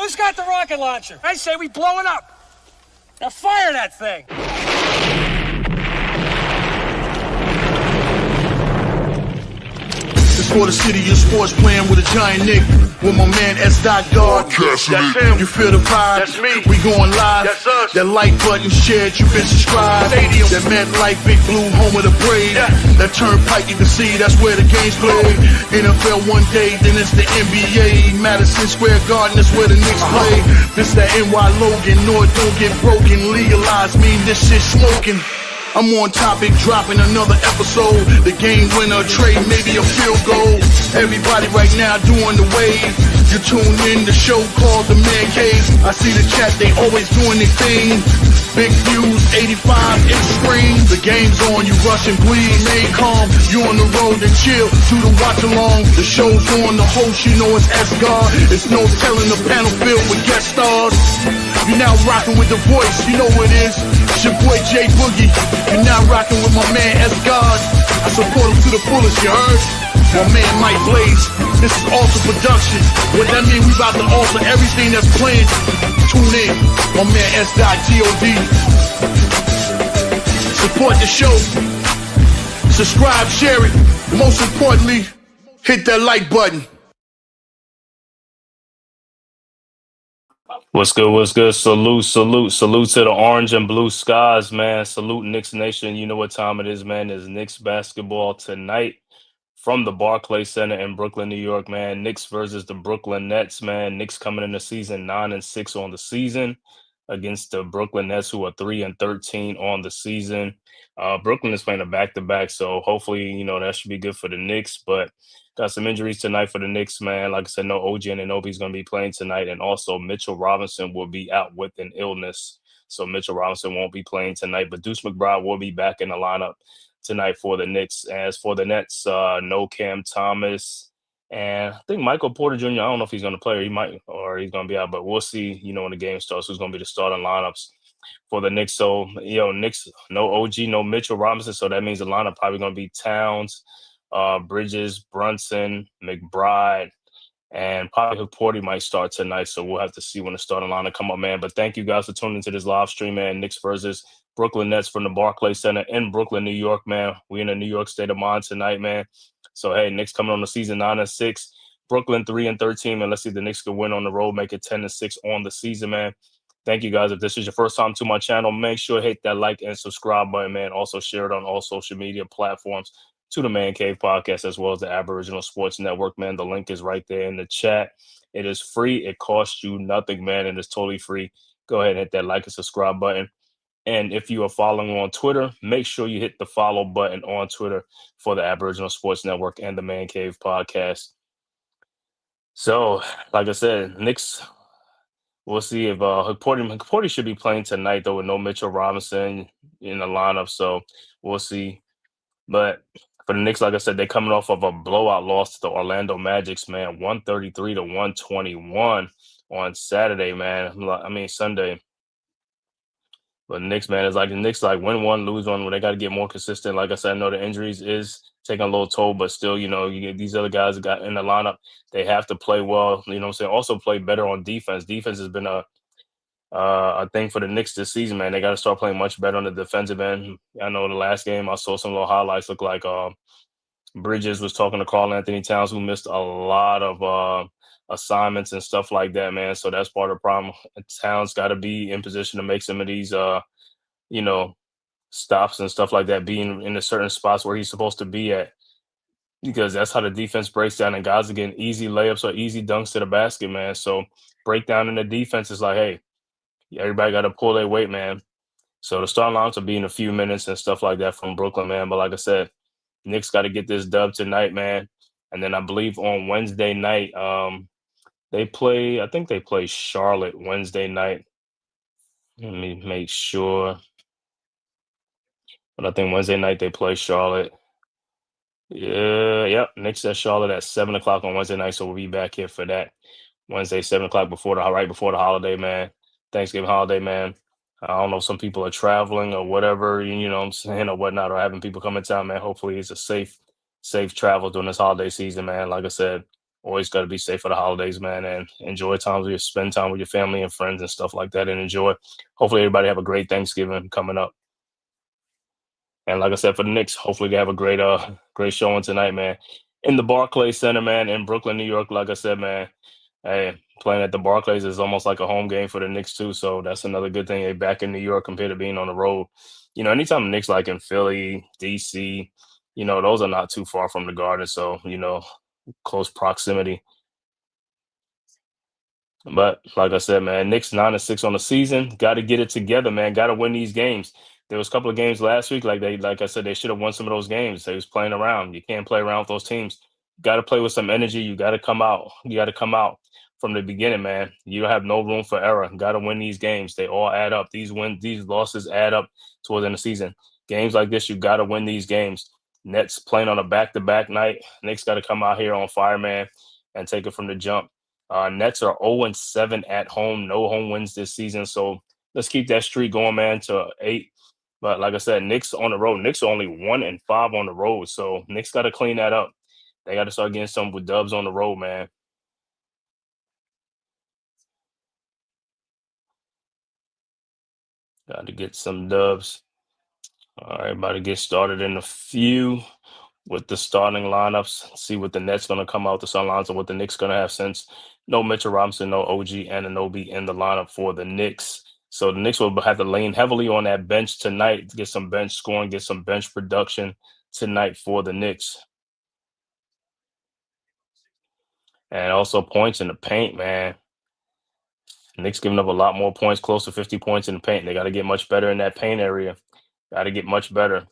Who's got the rocket launcher? I say we blow it up. Now fire that thing. It's for the city of sports, playing with a giant Nick. With my man S. God. That's him. You feel the vibe? That's me. We going live. That's us. That like button shared, you been subscribed. Stadium. That meant like Big Blue, home of the Braves. Yeah. That turnpike you can see, that's where the game's played. NFL one day, then it's the NBA. Madison Square Garden, that's where the Knicks play. This that NY Logan, North don't get broken. Legalize mean this shit smoking. I'm on topic, dropping another episode. The game winner, trade, maybe a field goal. Everybody right now doing the wave. You tune in, the show called The Man Cave. I see the chat, they always doing their thing. Big views, 85 inch screen. The game's on, you rush and bleed. Remain calm, you on the road and chill. Do the watch along, the show's on. The host, you know it's S-God. It's no telling, the panel filled with guest stars. You're now rocking with the voice, you know what it is. It's your boy J Boogie. You're now rocking with my man S-God. I support him to the fullest, you heard? My man Mike Blaze. This is Alter Production. What that mean, we about to alter everything that's playing. Tune in. My man S.God. Support the show. Subscribe, share it. Most importantly, hit that like button. What's good? What's good? Salute to the orange and blue skies, man. Salute Knicks Nation. You know what time it is, man. It's Knicks basketball tonight from the Barclays Center in Brooklyn, New York, man. Knicks versus the Brooklyn Nets, man. Knicks coming into season 9-6 on the season against the Brooklyn Nets, who are 3-13 on the season. Brooklyn is playing a back-to-back, so hopefully, you know, that should be good for the Knicks, but got some injuries tonight for the Knicks, man. Like I said, no OG Anunoby is going to be playing tonight, and also Mitchell Robinson will be out with an illness, so Mitchell Robinson won't be playing tonight, but Deuce McBride will be back in the lineup tonight for the Knicks. As for the Nets, no Cam Thomas, and I think Michael Porter Jr., I don't know if he's going to play or he's going to be out, but we'll see, you know, when the game starts, who's going to be the starting lineups for the Knicks. So, you know, Knicks, no OG, no Mitchell Robinson, so that means the lineup probably going to be Towns, Bridges, Brunson, McBride, and probably Porter might start tonight, so we'll have to see when the starting lineup come up, man. But thank you guys for tuning into this live stream, man. Knicks versus Brooklyn Nets from the Barclays Center in Brooklyn, New York, man. We in a New York state of mind tonight, man. So, hey, Knicks coming on the season 9-6, Brooklyn 3-13, man. Let's see if the Knicks can win on the road, make it 10-6 on the season, man. Thank you, guys. If this is your first time to my channel, make sure to hit that like and subscribe button, man. Also share it on all social media platforms to the Man Cave Podcast, as well as the Aboriginal Sports Network, man. The link is right there in the chat. It is free. It costs you nothing, man. It is totally free. Go ahead and hit that like and subscribe button. And if you are following on Twitter, make sure you hit the follow button on Twitter for the Aboriginal Sports Network and the Man Cave Podcast. So, like I said, Knicks, we'll see if Porter should be playing tonight, though, with no Mitchell Robinson in the lineup. So we'll see. But for the Knicks, like I said, they're coming off of a blowout loss to the Orlando Magics, man, 133-121 on Saturday, man. I mean, Sunday. But Knicks, man, it's like the Knicks win one, lose one. When they got to get more consistent. Like I said, I know the injuries is taking a little toll, but still, you know, you get these other guys that got in the lineup. They have to play well. You know what I'm saying? Also play better on defense. Defense has been a thing for the Knicks this season, man. They got to start playing much better on the defensive end. I know the last game I saw some little highlights look like Bridges was talking to Karl Anthony Towns, who missed a lot of assignments and stuff like that, man. So that's part of the problem. Towns got to be in position to make some of these, you know, stops and stuff like that, being in a certain spots where he's supposed to be at, because that's how the defense breaks down, and guys are getting easy layups or easy dunks to the basket, man. So breakdown in the defense is like, hey, everybody got to pull their weight, man. So the starting lineups will be in a few minutes and stuff like that from Brooklyn, man. But like I said, Knicks got to get this dub tonight, man. And then I believe on Wednesday night, they play Charlotte Wednesday night. Let me make sure. But I think Wednesday night they play Charlotte. Yeah, yep. Knicks at Charlotte at 7 o'clock on Wednesday night. So we'll be back here for that Wednesday, 7 o'clock right before the holiday, man. Thanksgiving holiday, man. I don't know if some people are traveling or whatever, you know what I'm saying, or whatnot, or having people come in town, man. Hopefully it's a safe travel during this holiday season, man. Like I said, always got to be safe for the holidays, man, and enjoy times with your spend time with your family and friends and stuff like that, and enjoy. Hopefully, everybody have a great Thanksgiving coming up. And like I said, for the Knicks, hopefully they have a great showing tonight, man. In the Barclays Center, man, in Brooklyn, New York. Like I said, man, hey, playing at the Barclays is almost like a home game for the Knicks too. So that's another good thing. They back in New York compared to being on the road. Anytime the Knicks like in Philly, DC, those are not too far from the Garden. So close proximity. But like I said, man, Knicks 9-6 on the season. Got to get it together, man. Got to win these games. There was a couple of games last week, like I said, they should have won some of those games. They was playing around. You can't play around with those teams. Got to play with some energy. You got to come out. You got to come out from the beginning, man. You have no room for error. Got to win these games. They all add up. These losses add up towards the end of the season. Games like this, you got to win these games. Nets playing on a back-to-back night. Knicks got to come out here on fire, man, and take it from the jump. Nets are 0-7 at home, no home wins this season. So let's keep that streak going, man, to 8. But like I said, Knicks on the road. Knicks are only 1-5 on the road. So Knicks got to clean that up. They got to start getting some with dubs on the road, man. Got to get some dubs. All right, about to get started in a few with the starting lineups. See what the Nets going to come out the sun lines and what the Knicks going to have since no Mitchell Robinson, no OG Anunoby in the lineup for the Knicks. So the Knicks will have to lean heavily on that bench tonight, get some bench scoring, get some bench production tonight for the Knicks. And also points in the paint, man. Knicks giving up a lot more points, close to 50 points in the paint. They got to get much better in that paint area. Got to get much better.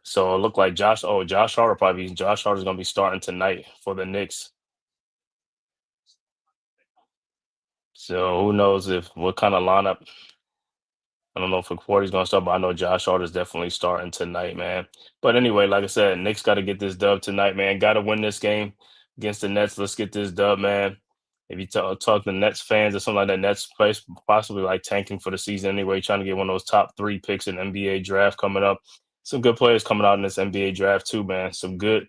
So it looked like Josh Hart is going to be starting tonight for the Knicks. So who knows what kind of lineup. I don't know if McCourty's going to start, but I know Josh Hart is definitely starting tonight, man. But anyway, like I said, Knicks got to get this dub tonight, man. Got to win this game against the Nets. Let's get this dub, man. If you talk to Nets fans or something like that, Nets place possibly like tanking for the season anyway, trying to get one of those top 3 picks in NBA draft coming up. Some good players coming out in this NBA draft too, man. Some good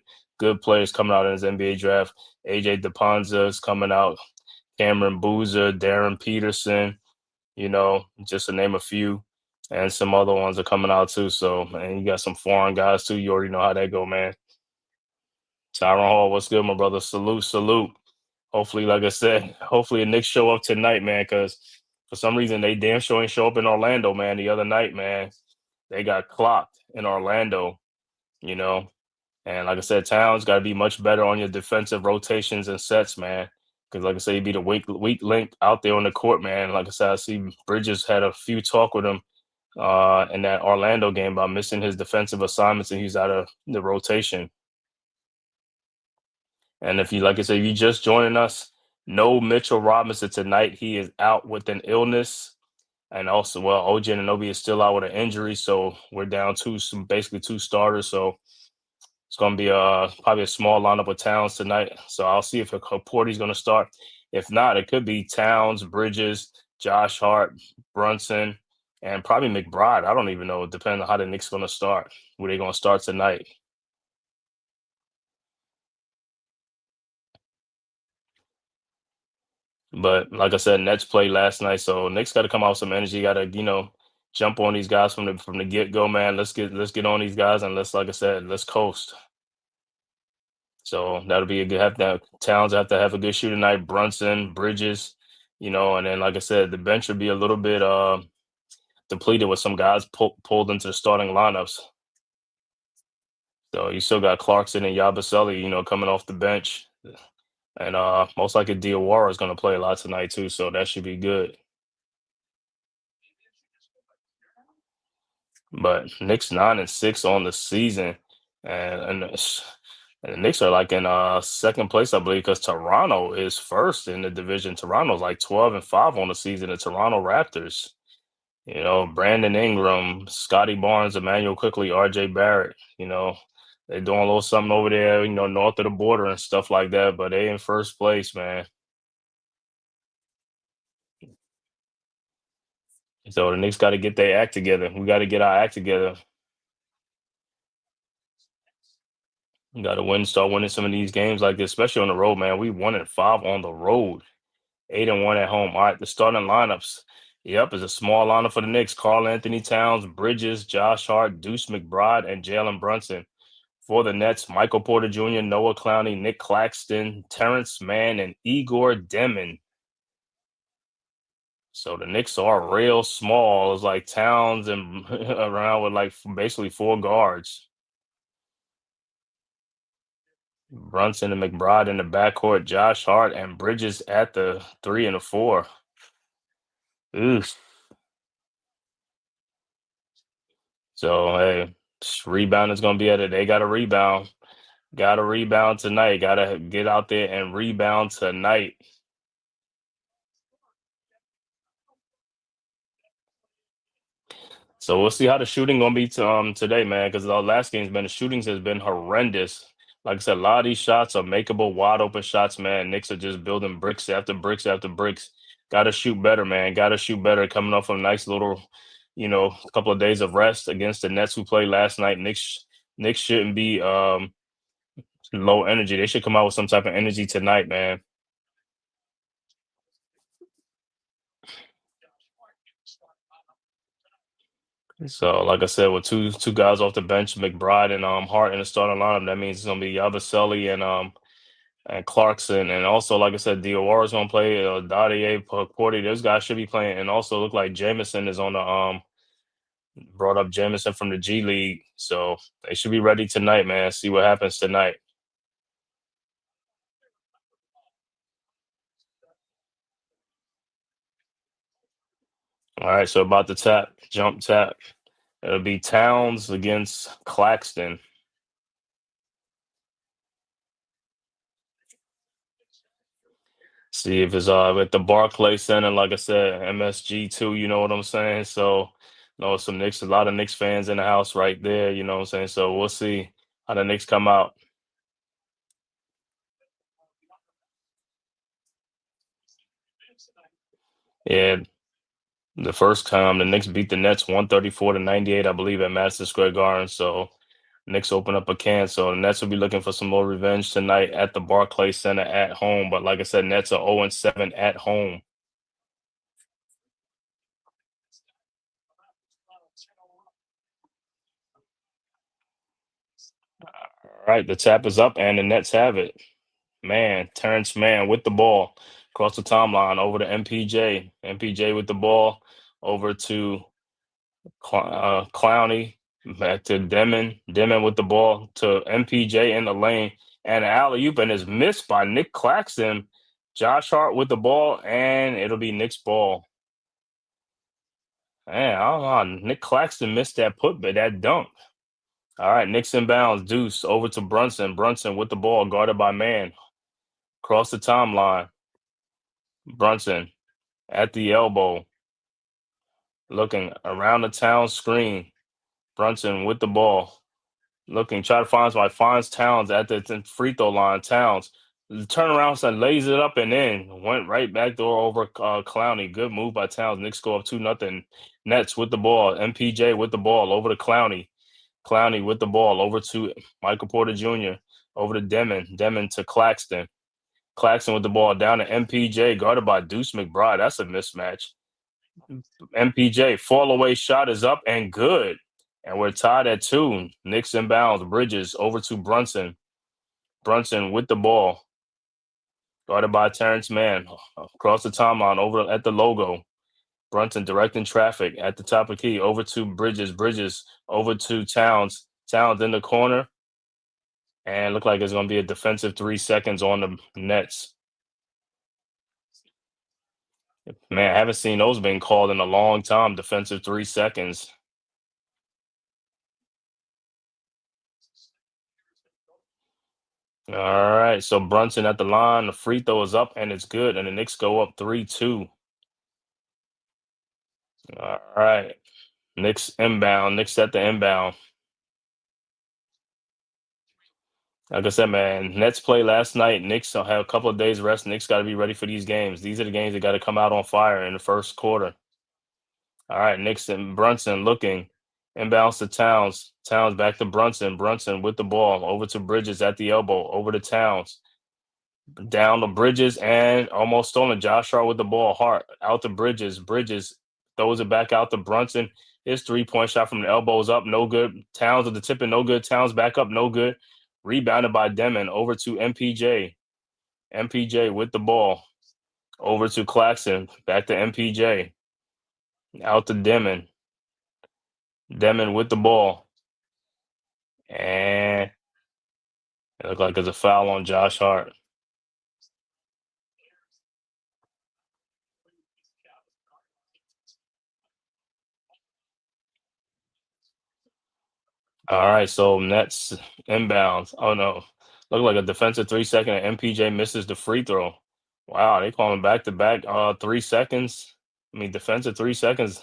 players coming out in this NBA draft. AJ DePonza is coming out. Cameron Boozer, Darren Peterson, just to name a few. And some other ones are coming out too. So, man, you got some foreign guys too. You already know how that go, man. Tyron Hall, what's good, my brother? Salute, salute. Hopefully, like I said, hopefully the Knicks show up tonight, man, because for some reason they damn sure ain't show up in Orlando, man. The other night, man, they got clocked in Orlando, you know. And like I said, Towns got to be much better on your defensive rotations and sets, man. Because like I said, he'd be the weak link out there on the court, man. Like I said, I see Bridges had a few talk with him in that Orlando game about missing his defensive assignments and he's out of the rotation. And if you, like I said, if you just joining us, no Mitchell Robinson tonight. He is out with an illness. And also, well, OG Anunoby is still out with an injury. So we're down basically 2 starters. So it's going to be probably a small lineup of Towns tonight. So I'll see if Porty's going to start. If not, it could be Towns, Bridges, Josh Hart, Brunson, and probably McBride. I don't even know, depending on how the Knicks going to start. Where they going to start tonight? But like I said, Nets played last night, so Knicks got to come out with some energy. Got to jump on these guys from the get go, man. Let's get on these guys and like I said, let's coast. So that'll be a good. Towns have to have a good shooting night. Brunson, Bridges, and then like I said, the bench will be a little bit depleted with some guys pulled into the starting lineups. So you still got Clarkson and Yabusele, coming off the bench. And most likely Diawara is going to play a lot tonight too, so that should be good. But Knicks 9-6 on the season, and the Knicks are like in second place, I believe, because Toronto is first in the division. Toronto's like 12-5 on the season. The Toronto Raptors, Brandon Ingram, Scotty Barnes, Emmanuel Quickly, R.J. Barrett, they're doing a little something over there, north of the border and stuff like that. But they in first place, man. So the Knicks got to get their act together. We got to get our act together. You got to start winning some of these games like this, especially on the road, man. We 1-5 on the road, 8-1 at home. All right, the starting lineups. Yep, is a small lineup for the Knicks. Karl Anthony Towns, Bridges, Josh Hart, Deuce McBride, and Jalen Brunson. For the Nets, Michael Porter Jr., Noah Clowney, Nick Claxton, Terrence Mann, and Igor Demon. So the Knicks are real small. It's like Towns and around with like basically four guards. Brunson and McBride in the backcourt, Josh Hart and Bridges at the 3 and the 4. Oof. So hey, rebound is gonna be at it. They got to rebound. Got to rebound tonight. Got to get out there and rebound tonight. So we'll see how the shooting gonna be today, man. Because the last game's been the shootings has been horrendous. Like I said, a lot of these shots are makeable, wide open shots, man. Knicks are just building bricks after bricks after bricks. Got to shoot better, man. Got to shoot better. Coming off a nice little, couple of days of rest against the Nets who played last night. Knicks shouldn't be low energy. They should come out with some type of energy tonight, man. So, like I said, with two guys off the bench, McBride and Hart in the starting lineup, that means it's gonna be Yabusele and Clarkson, and also like I said, Diawara's gonna play. Dadier, Porty, those guys should be playing, and also look like Jamison is on the brought up Jamison from the G League, so they should be ready tonight, man. See what happens tonight. All right, so about the jump tap. It'll be Towns against Claxton. See if it's at the Barclay Center, like I said, MSG too, you know what I'm saying? So, some Knicks, a lot of Knicks fans in the house right there, you know what I'm saying? So we'll see how the Knicks come out. Yeah, the first time the Knicks beat the Nets 134-98, I believe, at Madison Square Garden. So Knicks open up a can. So the Nets will be looking for some more revenge tonight at the Barclay Center at home. But like I said, Nets are 0-7 at home. All right, the tap is up and the Nets have it. Man, Terrence Mann with the ball across the timeline over to MPJ. MPJ with the ball over to Clowney. Back to Demon. Demon with the ball to MPJ in the lane. And an alley-oop and is missed by Nick Claxton. Josh Hart with the ball, and it'll be Nick's ball. Man, I don't know. Nick Claxton missed that dunk. All right, Knicks inbounds. Deuce over to Brunson. Brunson with the ball, guarded by Mann. Across the timeline. Brunson at the elbow. Looking around the town screen. Brunson with the ball. Looking, try to finds Towns at the free throw line. Towns turn around and lays it up and in. Went right back door over Clowney. Good move by Towns. Knicks go up 2-0. Nets with the ball. MPJ with the ball over to Clowney. Clowney with the ball over to Michael Porter Jr. Over to Demon. Demon to Claxton. Claxton with the ball down to MPJ, guarded by Deuce McBride. That's a mismatch. MPJ, fall away shot is up and good. And we're tied at 2. Knicks inbounds. Bridges over to Brunson. Brunson with the ball. Guarded by Terrence Mann. Across the timeline over at the logo. Brunson directing traffic at the top of key. Over to Bridges. Bridges over to Towns. Towns in the corner. And look like it's going to be a defensive 3 seconds on the Nets. Man, I haven't seen those being called in a long time. Defensive 3 seconds. All right, so Brunson at the line. The free throw is up and it's good. And the Knicks go up 3-2. All right. Knicks inbound. Knicks at the inbound. Like I said, man, Nets play last night. Knicks have a couple of days rest. Knicks got to be ready for these games. These are the games that got to come out on fire in the first quarter. All right, Knicks and Brunson looking Inbounds to Towns. Towns back to Brunson. Brunson with the ball. Over to Bridges at the elbow. Over to Towns. Down to Bridges and almost stolen. Josh Hart with the ball. Hart out to Bridges. Bridges throws it back out to Brunson. His 3-point shot from the elbow is up. No good. Towns with the tip and no good. Towns back up. No good. Rebounded by Demon. Over to MPJ. MPJ with the ball. Over to Claxton. Back to MPJ. Out to Demon. Demon with the ball. And it looked like there's a foul on Josh Hart. All right, so Nets inbounds. Oh no. Looked like a defensive 3-second and MPJ misses the free throw. Wow, they calling back to back 3 seconds. I mean defensive 3 seconds.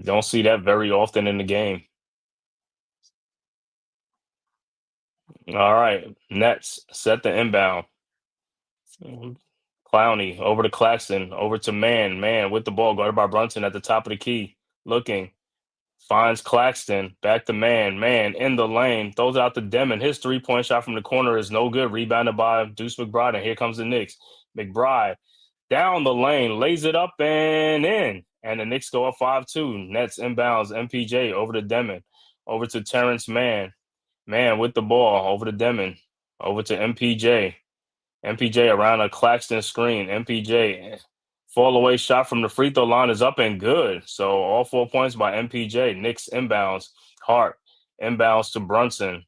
Don't see that very often in the game. All right, Nets set the inbound. Clowney over to Claxton, over to Man with the ball, guarded by Brunson at the top of the key. Looking, finds Claxton, back to Man in the lane, throws it out to Demon. His 3-point shot from the corner is no good, rebounded by Deuce McBride, and here comes the Knicks. McBride down the lane, lays it up and in, and the Knicks go up 5-2. Nets inbounds, MPJ over to Demon, over to Terrence Man with the ball, over to Demon, over to MPJ. MPJ around a Claxton screen. MPJ fall away shot from the free throw line is up and good. So all 4 points by MPJ. Knicks inbounds. Hart inbounds to Brunson.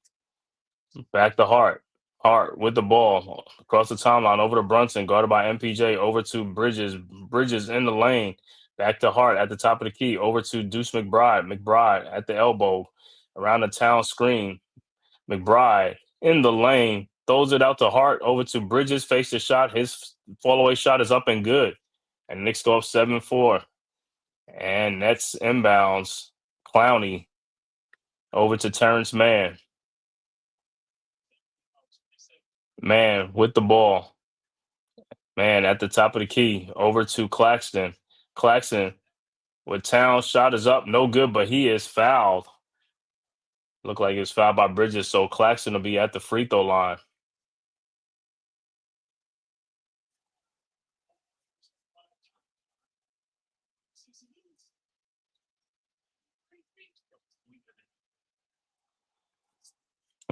Back to Hart. Hart with the ball across the timeline over to Brunson, guarded by MPJ. Over to Bridges. Bridges in the lane. Back to Hart at the top of the key. Over to Deuce McBride. McBride at the elbow around the town screen. McBride in the lane. Throws it out to Hart, over to Bridges, face the shot. His fall-away shot is up and good. And Knicks go up 7-4. And Nets inbounds. Clowney over to Terrence Man. Man with the ball. Man at the top of the key. Over to Claxton. Claxton with Towns. Shot is up. No good, but he is fouled. Looked like he was fouled by Bridges, so Claxton will be at the free throw line.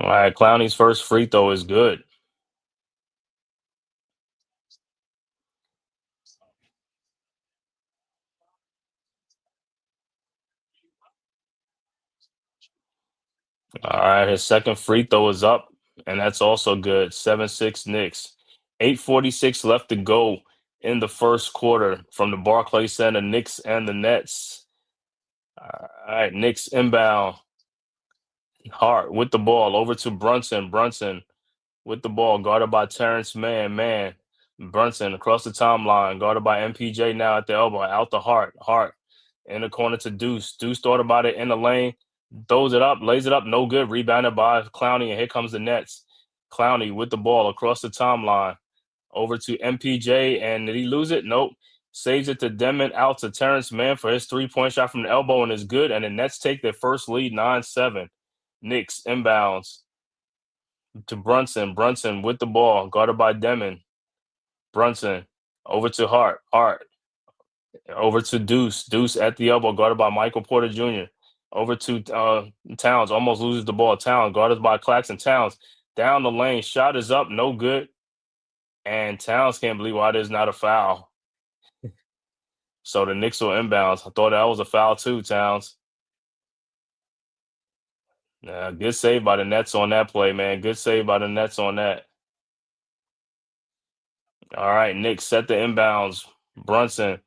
All right, Clowney's first free throw is good. All right, his second free throw is up, and that's also good. 7-6 Knicks. 8:46 left to go in the first quarter from the Barclays Center. Knicks and the Nets. All right, Knicks inbound. Hart with the ball over to Brunson. Brunson with the ball, guarded by Terrence Man. Brunson across the timeline, guarded by MPJ now at the elbow, out to Hart. Hart in the corner to Deuce. Deuce thought about it in the lane, throws it up, lays it up, no good. Rebounded by Clowney, and here comes the Nets. Clowney with the ball across the timeline, over to MPJ, and did he lose it? Nope. Saves it to Demon, out to Terrence Man for his 3-point shot from the elbow, and is good. And the Nets take their first lead, 9-7. Knicks inbounds to Brunson. Brunson with the ball, guarded by Demon. Brunson over to Hart. Hart over to Deuce. Deuce at the elbow, guarded by Michael Porter Jr. Over to Towns, almost loses the ball. Towns guarded by Claxton. Towns down the lane, shot is up, no good. And Towns can't believe why there's not a foul. So the Knicks will inbounds. I thought that was a foul too, Towns. Good save by the Nets on that play, man. Good save by the Nets on that. All right, Knicks set the inbounds. Brunson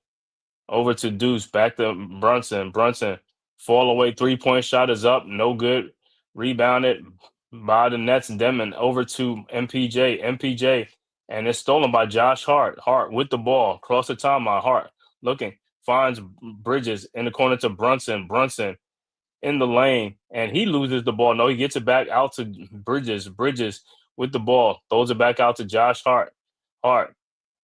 over to Deuce. Back to Brunson. Brunson fall away 3-point shot is up. No good. Rebounded by the Nets. Demon over to MPJ. MPJ. And it's stolen by Josh Hart. Hart with the ball. Cross the timeline. Hart looking. Finds Bridges in the corner to Brunson. Brunson in the lane. And he loses the ball. No, he gets it back out to Bridges. Bridges with the ball. Throws it back out to Josh Hart. Hart.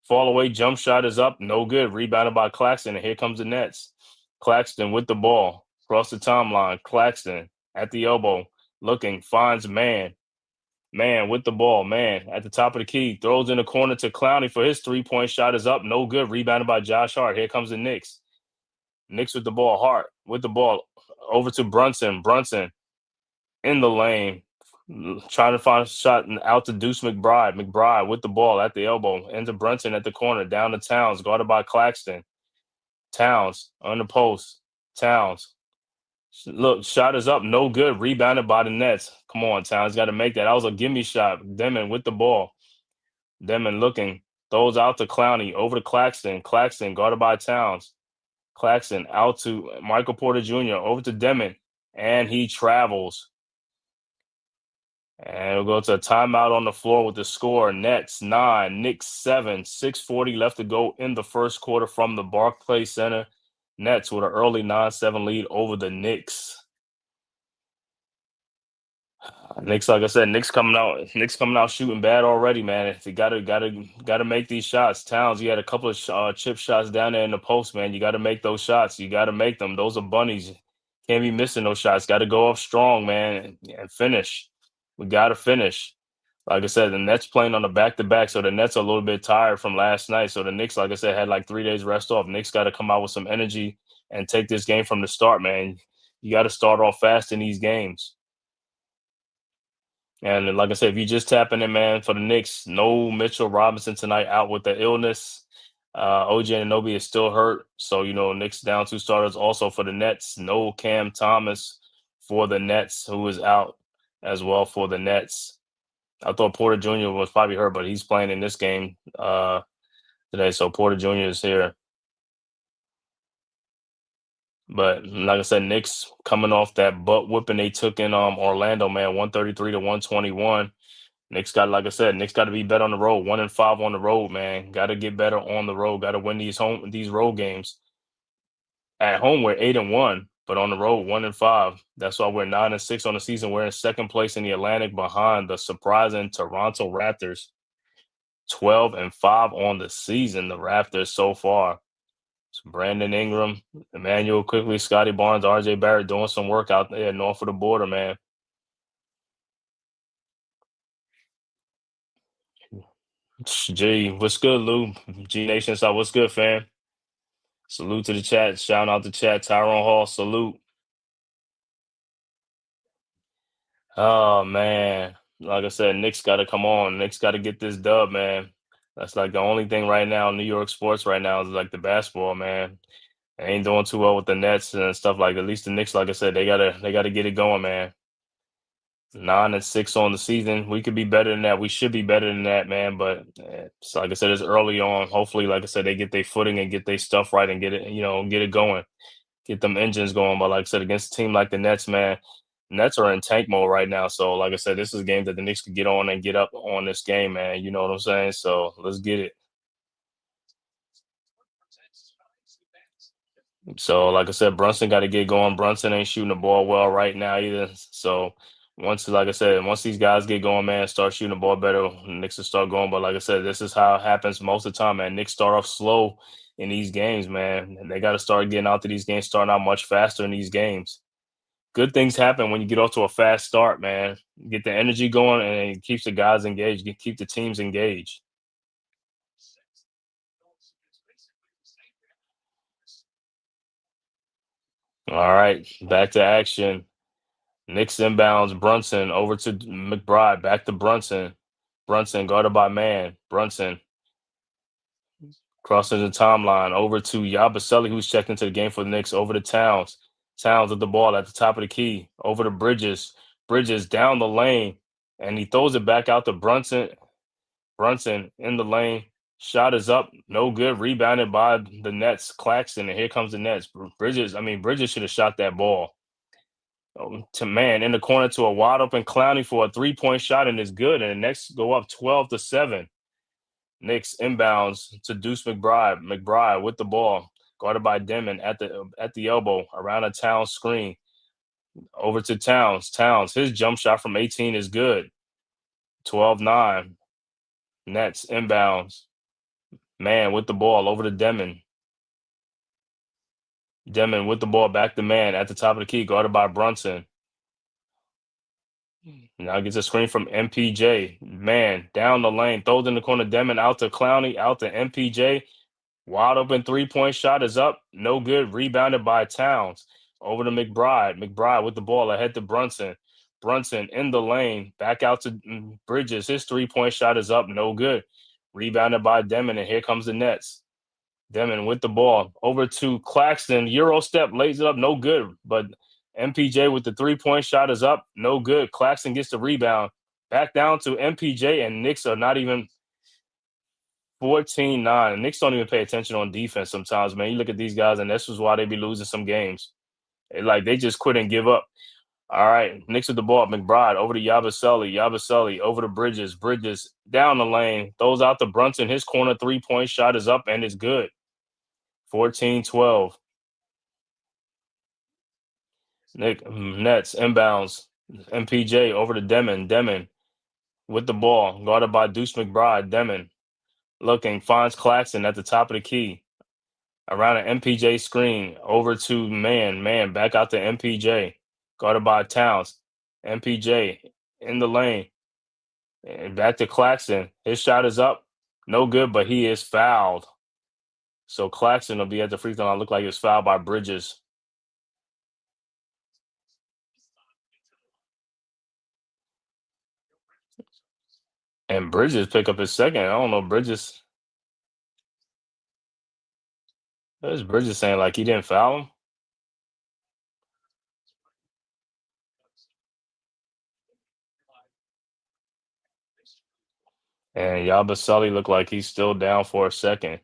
Fall away jump shot is up. No good. Rebounded by Claxton. And here comes the Nets. Claxton with the ball. Across the timeline, Claxton at the elbow, looking, finds man. Man with the ball, man at the top of the key, throws in the corner to Clowney for his 3-point shot is up, no good. Rebounded by Josh Hart. Here comes the Knicks. Knicks with the ball, Hart with the ball over to Brunson. Brunson in the lane, trying to find a shot out to Deuce McBride. McBride with the ball at the elbow, into Brunson at the corner, down to Towns, guarded by Claxton. Towns on the post. Towns. Look, shot is up, no good. Rebounded by the Nets. Come on, Towns, got to make that. That was a gimme shot. Demon with the ball. Demon looking, throws out to Clowney, over to Claxton. Claxton guarded by Towns. Claxton out to Michael Porter Jr., over to Demon, and he travels. And we'll go to a timeout on the floor with the score. Nets 9, Knicks 7, 6:40 left to go in the first quarter from the Barclays Center. Nets with an early 9-7 lead over the Knicks. Knicks, like I said, Knicks coming out shooting bad already, man. They gotta make these shots. Towns, you had a couple of chip shots down there in the post, man. You got to make those shots. You got to make them. Those are bunnies. Can't be missing those shots. Got to go up strong, man, and finish. We got to finish. Like I said, the Nets playing on the back-to-back, so the Nets are a little bit tired from last night. So the Knicks, like I said, had like 3 days rest off. Knicks got to come out with some energy and take this game from the start, man. You got to start off fast in these games. And like I said, if you just tapping in, man, for the Knicks, no Mitchell Robinson tonight, out with the illness. OG Anunoby is still hurt. So, Knicks down 2 starters. Also for the Nets, no Cam Thomas for the Nets, who is out as well for the Nets. I thought Porter Jr. was probably hurt, but he's playing in this game today. So Porter Jr. is here. But like I said, Knicks coming off that butt whipping they took in Orlando, man, 133-121. Knicks got, like I said, Knicks got to be better on the road. 1-5 on the road, man. Got to get better on the road. Got to win these road games. At home, we're 8-1, but on the road, 1-5. That's why we're 9-6 on the season. We're in second place in the Atlantic, behind the surprising Toronto Raptors. 12-5 on the season. The Raptors so far. It's Brandon Ingram, Emmanuel quickly, Scotty Barnes, RJ Barrett doing some work out there north of the border, man. G, what's good, Lou? G Nation, so what's good, fam? Salute to the chat. Shout out the chat. Tyrone Hall, salute. Oh, man. Like I said, Knicks got to come on. Knicks got to get this dub, man. That's like the only thing right now in New York sports right now is like the basketball, man. They ain't doing too well with the Nets and stuff like that. At least the Knicks, like I said, they gotta get it going, man. 9-6 on the season. We could be better than that. We should be better than that, man. But so like I said, it's early on. Hopefully, like I said, they get their footing and get their stuff right and get it going, get them engines going. But like I said, against a team like the Nets, man, Nets are in tank mode right now. So like I said, this is a game that the Knicks could get on and get up on this game, man. You know what I'm saying? So let's get it. So, like I said, Brunson got to get going. Brunson ain't shooting the ball well right now either. So, like I said, once these guys get going, man, start shooting the ball better, Knicks will start going. But like I said, this is how it happens most of the time, man. Knicks start off slow in these games, man. And they got to start getting out to these games, starting out much faster in these games. Good things happen when you get off to a fast start, man. Get the energy going, and it keeps the guys engaged, keep the teams engaged. All right, back to action. Knicks inbounds, Brunson over to McBride, back to Brunson. Brunson guarded by man. Brunson crossing the timeline over to Yabusele, who's checked into the game for the Knicks, over to Towns. Towns with the ball at the top of the key, over to Bridges. Bridges down the lane, and he throws it back out to Brunson. Brunson in the lane. Shot is up, no good. Rebounded by the Nets, Claxton, and here comes the Nets. Bridges should have shot that ball. To man in the corner to a wide open Clowney for a 3-point shot, and it's good. And the Knicks go up 12-7. Knicks inbounds to Deuce McBride. McBride with the ball, guarded by Demon at the elbow, around a Towns screen. Over to Towns. Towns, his jump shot from 18 is good. 12-9. Nets inbounds. Man with the ball over to Demon. Demon with the ball, back to man at the top of the key, guarded by Brunson. Now gets a screen from MPJ. Man, down the lane, throws in the corner. Demon out to Clowney, out to MPJ. Wide open 3-point shot is up. No good. Rebounded by Towns. Over to McBride. McBride with the ball ahead to Brunson. Brunson in the lane. Back out to Bridges. His 3-point shot is up. No good. Rebounded by Demon, and here comes the Nets. Demon with the ball. Over to Claxton. Euro step. Lays it up. No good. But MPJ with the 3-point shot is up. No good. Claxton gets the rebound. Back down to MPJ, and Knicks are not even 14-9. Knicks don't even pay attention on defense sometimes, man. You look at these guys, and this is why they be losing some games. They just quit and give up. All right, Knicks with the ball. McBride over to Yabusele. Yabusele over to Bridges. Bridges down the lane. Throws out to Brunson. His corner 3-point shot is up, and it's good. 14-12. Nets inbounds. MPJ over to Demon. Demon with the ball. Guarded by Deuce McBride. Demon looking. Finds Claxton at the top of the key. Around an MPJ screen, over to man, back out to MPJ, guarded by Towns. MPJ in the lane, and back to Claxton. His shot is up, no good, but he is fouled. So Claxton will be at the free throw line. Look like he was fouled by Bridges. And Bridges pick up his second. I don't know, Bridges. There's Bridges saying like he didn't foul him. And Yabusele looked like he's still down for a second.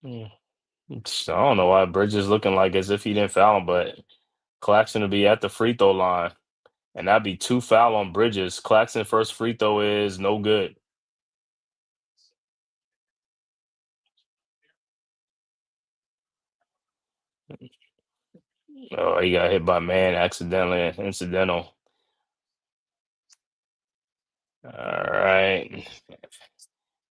So I don't know why Bridges looking like as if he didn't foul him, but Claxton will be at the free throw line. And that'd be 2 foul on Bridges. Claxton first free throw is no good. Oh, he got hit by man accidentally, incidental. All right.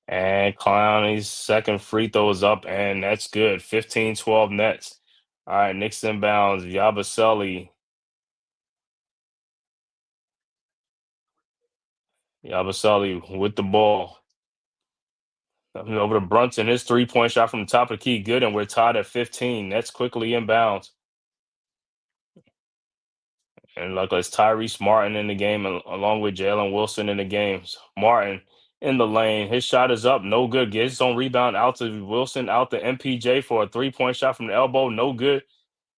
And Clowney's second free throw is up, and that's good. 15-12 Nets. All right, Knicks inbounds. Yabusele. Yabusele with the ball. Over to Brunson. His 3-point shot from the top of the key. Good, and we're tied at 15. Nets quickly inbounds. And like it's Tyrese Martin in the game, along with Jalen Wilson in the games. Martin in the lane. His shot is up. No good. Gets his own rebound out to Wilson, out to MPJ for a 3-point shot from the elbow. No good.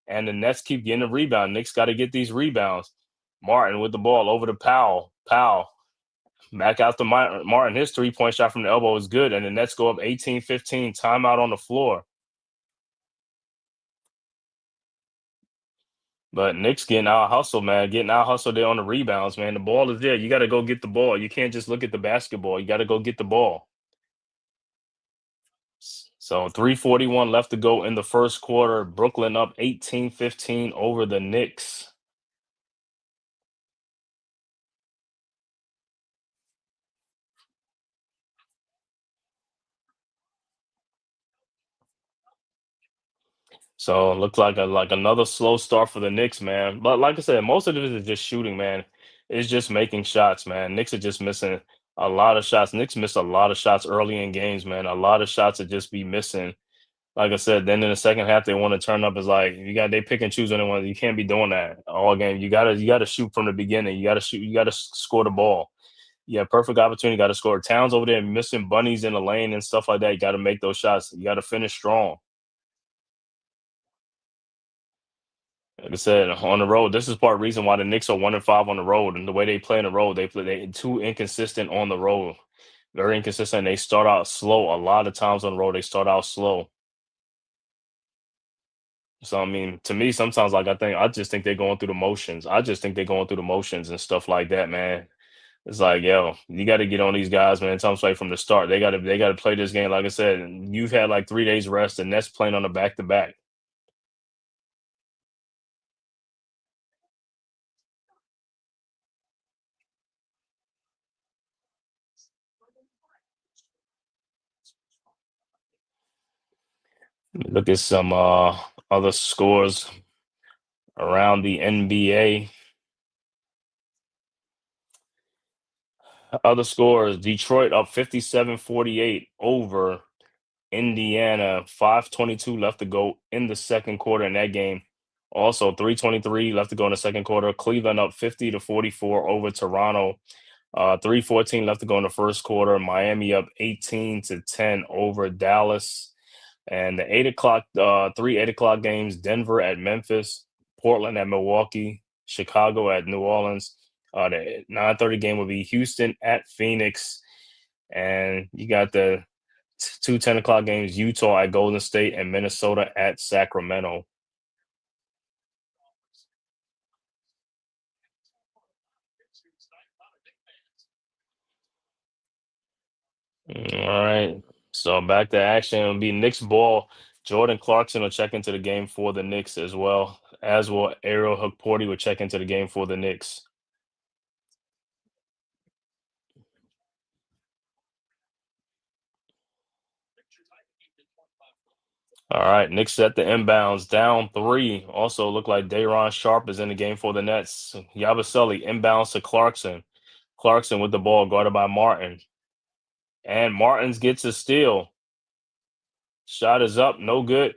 And the Nets keep getting the rebound. Knicks got to get these rebounds. Martin with the ball over to Powell. Powell back out to Martin. His 3-point shot from the elbow is good. And the Nets go up 18-15. Timeout on the floor. But Knicks getting out hustle, man. Getting out hustle there on the rebounds, man. The ball is there. You got to go get the ball. You can't just look at the basketball. You got to go get the ball. So 3:41 left to go in the first quarter. Brooklyn up 18-15 over the Knicks. So it looks like another slow start for the Knicks, man. But like I said, most of it is just shooting, man. It's just making shots, man. Knicks are just missing a lot of shots. Knicks miss a lot of shots early in games, man. A lot of shots that just be missing. Like I said, then in the second half they want to turn up. Is like they pick and choose when they want. You can't be doing that all game. You gotta shoot from the beginning. You gotta shoot. You gotta score the ball. Yeah, perfect opportunity. Got to score. Towns over there missing bunnies in the lane and stuff like that. You got to make those shots. You got to finish strong. Like I said, on the road, this is part of the reason why the Knicks are 1-5 on the road, and the way they play on the road, they too inconsistent on the road. Very inconsistent. They start out slow. A lot of times on the road, they start out slow. So I mean, to me, sometimes I just think they're going through the motions. I just think they're going through the motions and stuff like that, man. It's like, yo, you got to get on these guys, man. Tell them play from the start. They got to play this game. Like I said, you've had like 3 days rest, and that's playing on a back to back. Look at some other scores around the NBA. Other scores: Detroit up 57-48 over Indiana. 5:22 left to go in the second quarter in that game. Also, 3:23 left to go in the second quarter. Cleveland up 50-44 over Toronto. 3:14 left to go in the first quarter. Miami up 18-10 over Dallas. And the 8 o'clock, 3 8 o'clock games: Denver at Memphis, Portland at Milwaukee, Chicago at New Orleans. The 9:30 game will be Houston at Phoenix, and you got the two 10 o'clock games: Utah at Golden State and Minnesota at Sacramento. All right. So back to action. It'll be Knicks ball. Jordan Clarkson will check into the game for the Knicks as well, as will Ariel Hukporti will check into the game for the Knicks. All right, Knicks set the inbounds down three. Also look like Day'Ron Sharp is in the game for the Nets. Yabusele inbounds to Clarkson. Clarkson with the ball guarded by Martin. And Martins gets a steal. Shot is up, no good.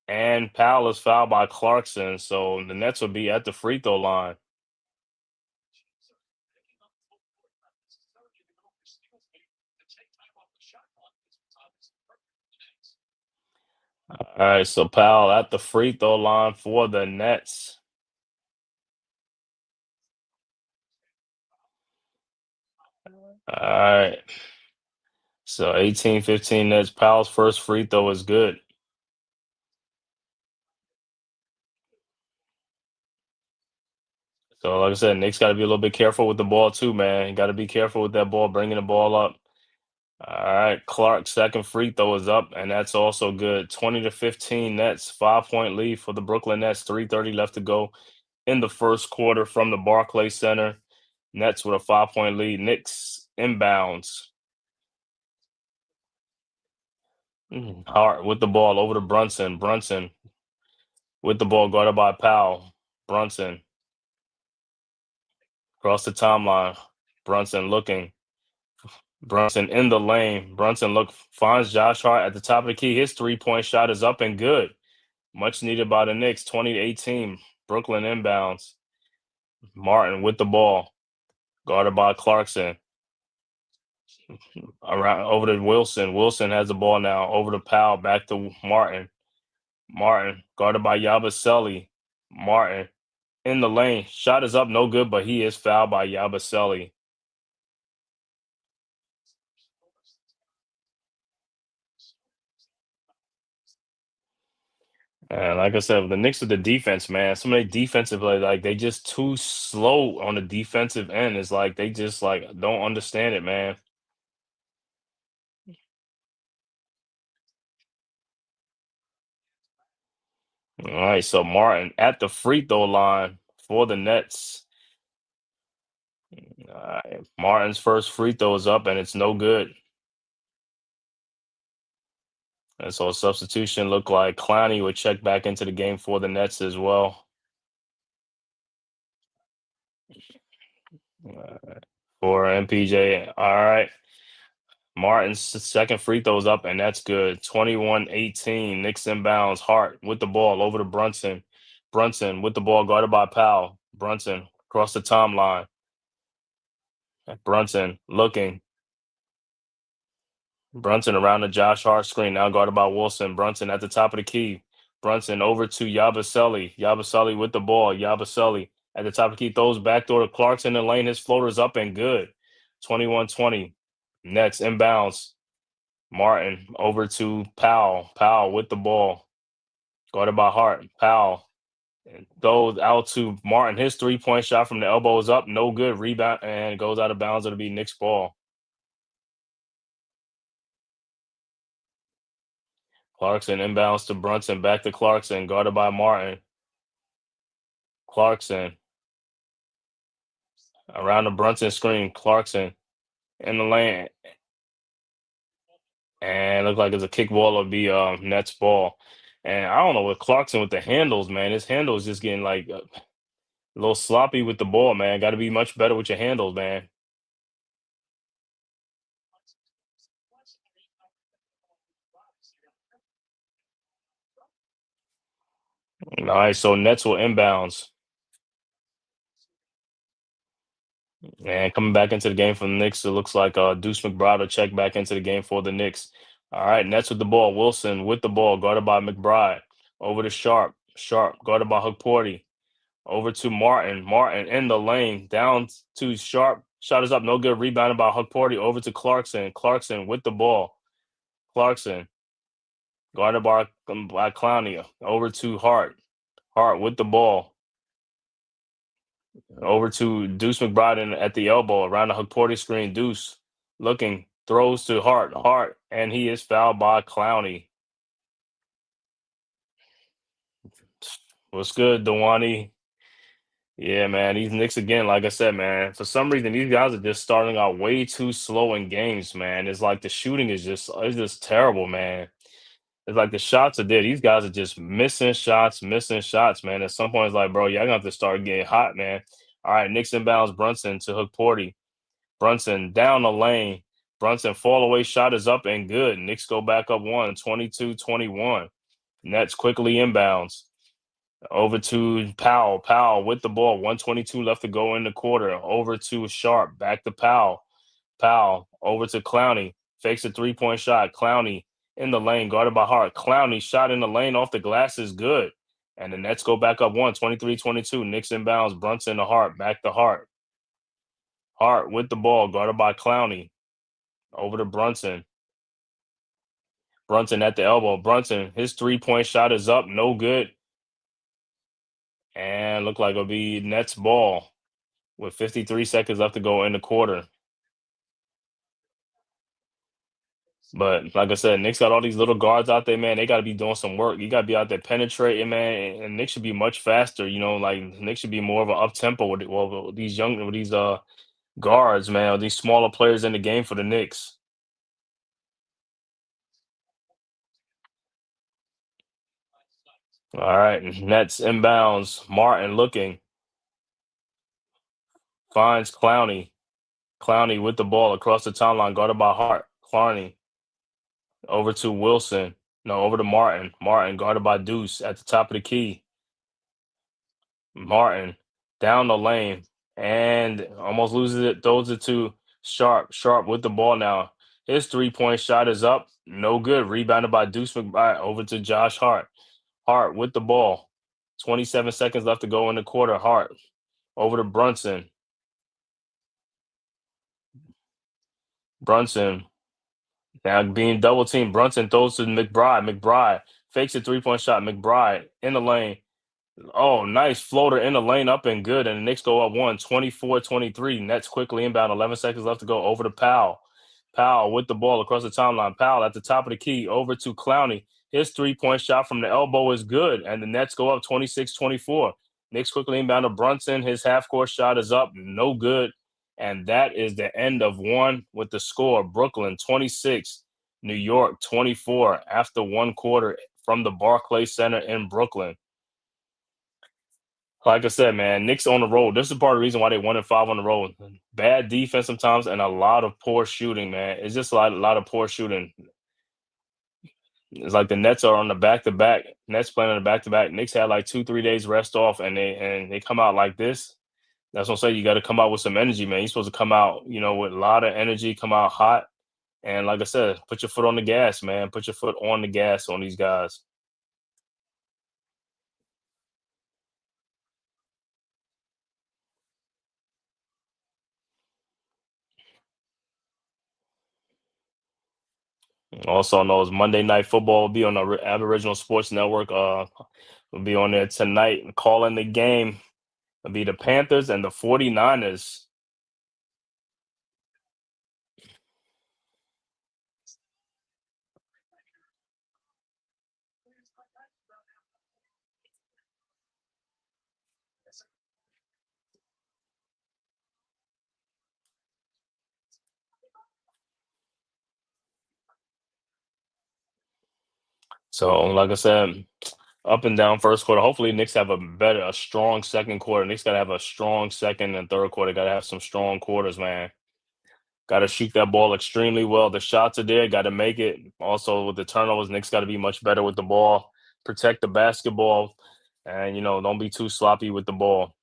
And Powell is fouled by Clarkson. So the Nets will be at the free throw line. All right, so Powell at the free throw line for the Nets. All right. So 18-15 Nets. Powell's first free throw is good. So, like I said, Knicks got to be a little bit careful with the ball too, man. Got to be careful with that ball, bringing the ball up. All right, Clark's second free throw is up, and that's also good. 20-15 Nets, 5-point lead for the Brooklyn Nets. 3:30 left to go in the first quarter from the Barclays Center. Nets with a 5-point lead. Knicks inbounds. Hart with the ball over to Brunson. Brunson with the ball guarded by Powell. Brunson across the timeline. Brunson looking. Brunson in the lane. Brunson finds Josh Hart at the top of the key. His 3-point shot is up and good. Much needed by the Knicks. 20-18. Brooklyn inbounds. Martin with the ball. Guarded by Clarkson. Around over to Wilson. Wilson has the ball now. Over to Powell. Back to Martin. Martin guarded by Yabusele. Martin in the lane. Shot is up, no good, but he is fouled by Yabusele. And like I said, the Knicks with the defense, man, some of their defensive like they just too slow on the defensive end. It's like they just like don't understand it, man. All right, so Martin at the free throw line for the Nets. All right, Martin's first free throw is up and it's no good. And so a substitution looked like Clowney would check back into the game for the Nets as well. For MPJ. All right. Martin's second free throws up, and that's good. 21-18. Knicks inbounds. Hart with the ball over to Brunson. Brunson with the ball guarded by Powell. Brunson across the timeline. Brunson looking. Brunson around the Josh Hart screen, now guarded by Wilson. Brunson at the top of the key. Brunson over to Yabusele. Yabusele with the ball. Yabusele at the top of the key, throws backdoor to Clarkson in the lane. His floater's up and good. 21-20. Nets inbounds. Martin over to Powell. Powell with the ball. Guarded by Hart. Powell goes out to Martin. His 3-point shot from the elbow is up. No good. Rebound and goes out of bounds. It'll be Knicks ball. Clarkson inbounds to Brunson. Back to Clarkson. Guarded by Martin. Clarkson. Around the Brunson screen. Clarkson in the lane. And look like it's a kick ball or be Nets ball. And I don't know what Clarkson with the handles, man. His handles just getting like a little sloppy with the ball, man. Got to be much better with your handles, man. All right, so Nets will inbounds. And coming back into the game for the Knicks, it looks like Deuce McBride will check back into the game for the Knicks. All right, Nets with the ball. Wilson with the ball, guarded by McBride. Over to Sharp. Sharp, guarded by Hookporty. Over to Martin. Martin in the lane. Down to Sharp. Shot is up. No good. Rebounded by Hookporty. Over to Clarkson. Clarkson with the ball. Clarkson, guarded by Clowney. Over to Hart. Hart with the ball. Over to Deuce McBride at the elbow around the Porty screen. Deuce looking, throws to Hart. Hart, and he is fouled by Clowney. What's good, Dewani? Yeah, man. These Knicks again, like I said, man. For some reason, these guys are just starting out way too slow in games, man. It's like the shooting is just terrible, man. It's like the shots are there. These guys are just missing shots, man. At some point, it's like, bro, y'all gonna have to start getting hot, man. All right, Knicks inbounds Brunson to Hook Porty. Brunson down the lane. Brunson fall away shot is up and good. Knicks go back up 22-21. Nets quickly inbounds. Over to Powell. Powell with the ball. 122 left to go in the quarter. Over to Sharp. Back to Powell. Powell over to Clowney. Fakes a 3-point shot. Clowney in the lane, guarded by Hart. Clowney shot in the lane off the glass is good. And the Nets go back up 23-22. Knicks inbounds. Brunson to Hart. Back to Hart. Hart with the ball, guarded by Clowney. Over to Brunson. Brunson at the elbow. Brunson, his 3-point shot is up, no good. And look like it'll be Nets ball with 53 seconds left to go in the quarter. But like I said, Knicks got all these little guards out there, man. They got to be doing some work. You got to be out there penetrating, man. And Knicks should be much faster. You know, like Knicks should be more of an up tempo with these guards, man. Or these smaller players in the game for the Knicks. All right, Nets inbounds. Martin looking, finds Clowney. Clowney with the ball across the timeline, guarded by Hart. Clowney over to Wilson. No, over to Martin. Martin guarded by Deuce at the top of the key. Martin down the lane and almost loses it. Throws it to Sharp. Sharp with the ball now. His 3-point shot is up. No good. Rebounded by Deuce McBride over to Josh Hart. Hart with the ball. 27 seconds left to go in the quarter. Hart over to Brunson. Brunson now being double teamed. Brunson throws to McBride. McBride fakes a 3-point shot. McBride in the lane. Oh, nice floater in the lane up and good. And the Knicks go up 24-23. Nets quickly inbound. 11 seconds left to go over to Powell. Powell with the ball across the timeline. Powell at the top of the key over to Clowney. His 3-point shot from the elbow is good. And the Nets go up 26-24. Knicks quickly inbound to Brunson. His half-court shot is up. No good. And that is the end of one with the score. Brooklyn 26, New York 24 after one quarter from the Barclays Center in Brooklyn. Like I said, man, Knicks on the road. This is part of the reason why they 1-5 on the road. Bad defense sometimes and a lot of poor shooting, man. It's just a lot of poor shooting. It's like the Nets are on the back-to-back. Nets playing on the back-to-back. Knicks had like 2-3 days rest off, and they come out like this. That's what I'm saying. You got to come out with some energy, man. You're supposed to come out, with a lot of energy, come out hot. And like I said, put your foot on the gas, man. Put your foot on the gas on these guys. Also knows Monday Night Football will be on the Aboriginal Sports Network. Will be on there tonight. Calling the game will be the Panthers and the 49ers. So, like I said, up and down first quarter. Hopefully, Knicks have a strong second quarter. Knicks got to have a strong second and third quarter. Got to have some strong quarters, man. Got to shoot that ball extremely well. The shots are there. Got to make it. Also, with the turnovers, Knicks got to be much better with the ball. Protect the basketball, and don't be too sloppy with the ball.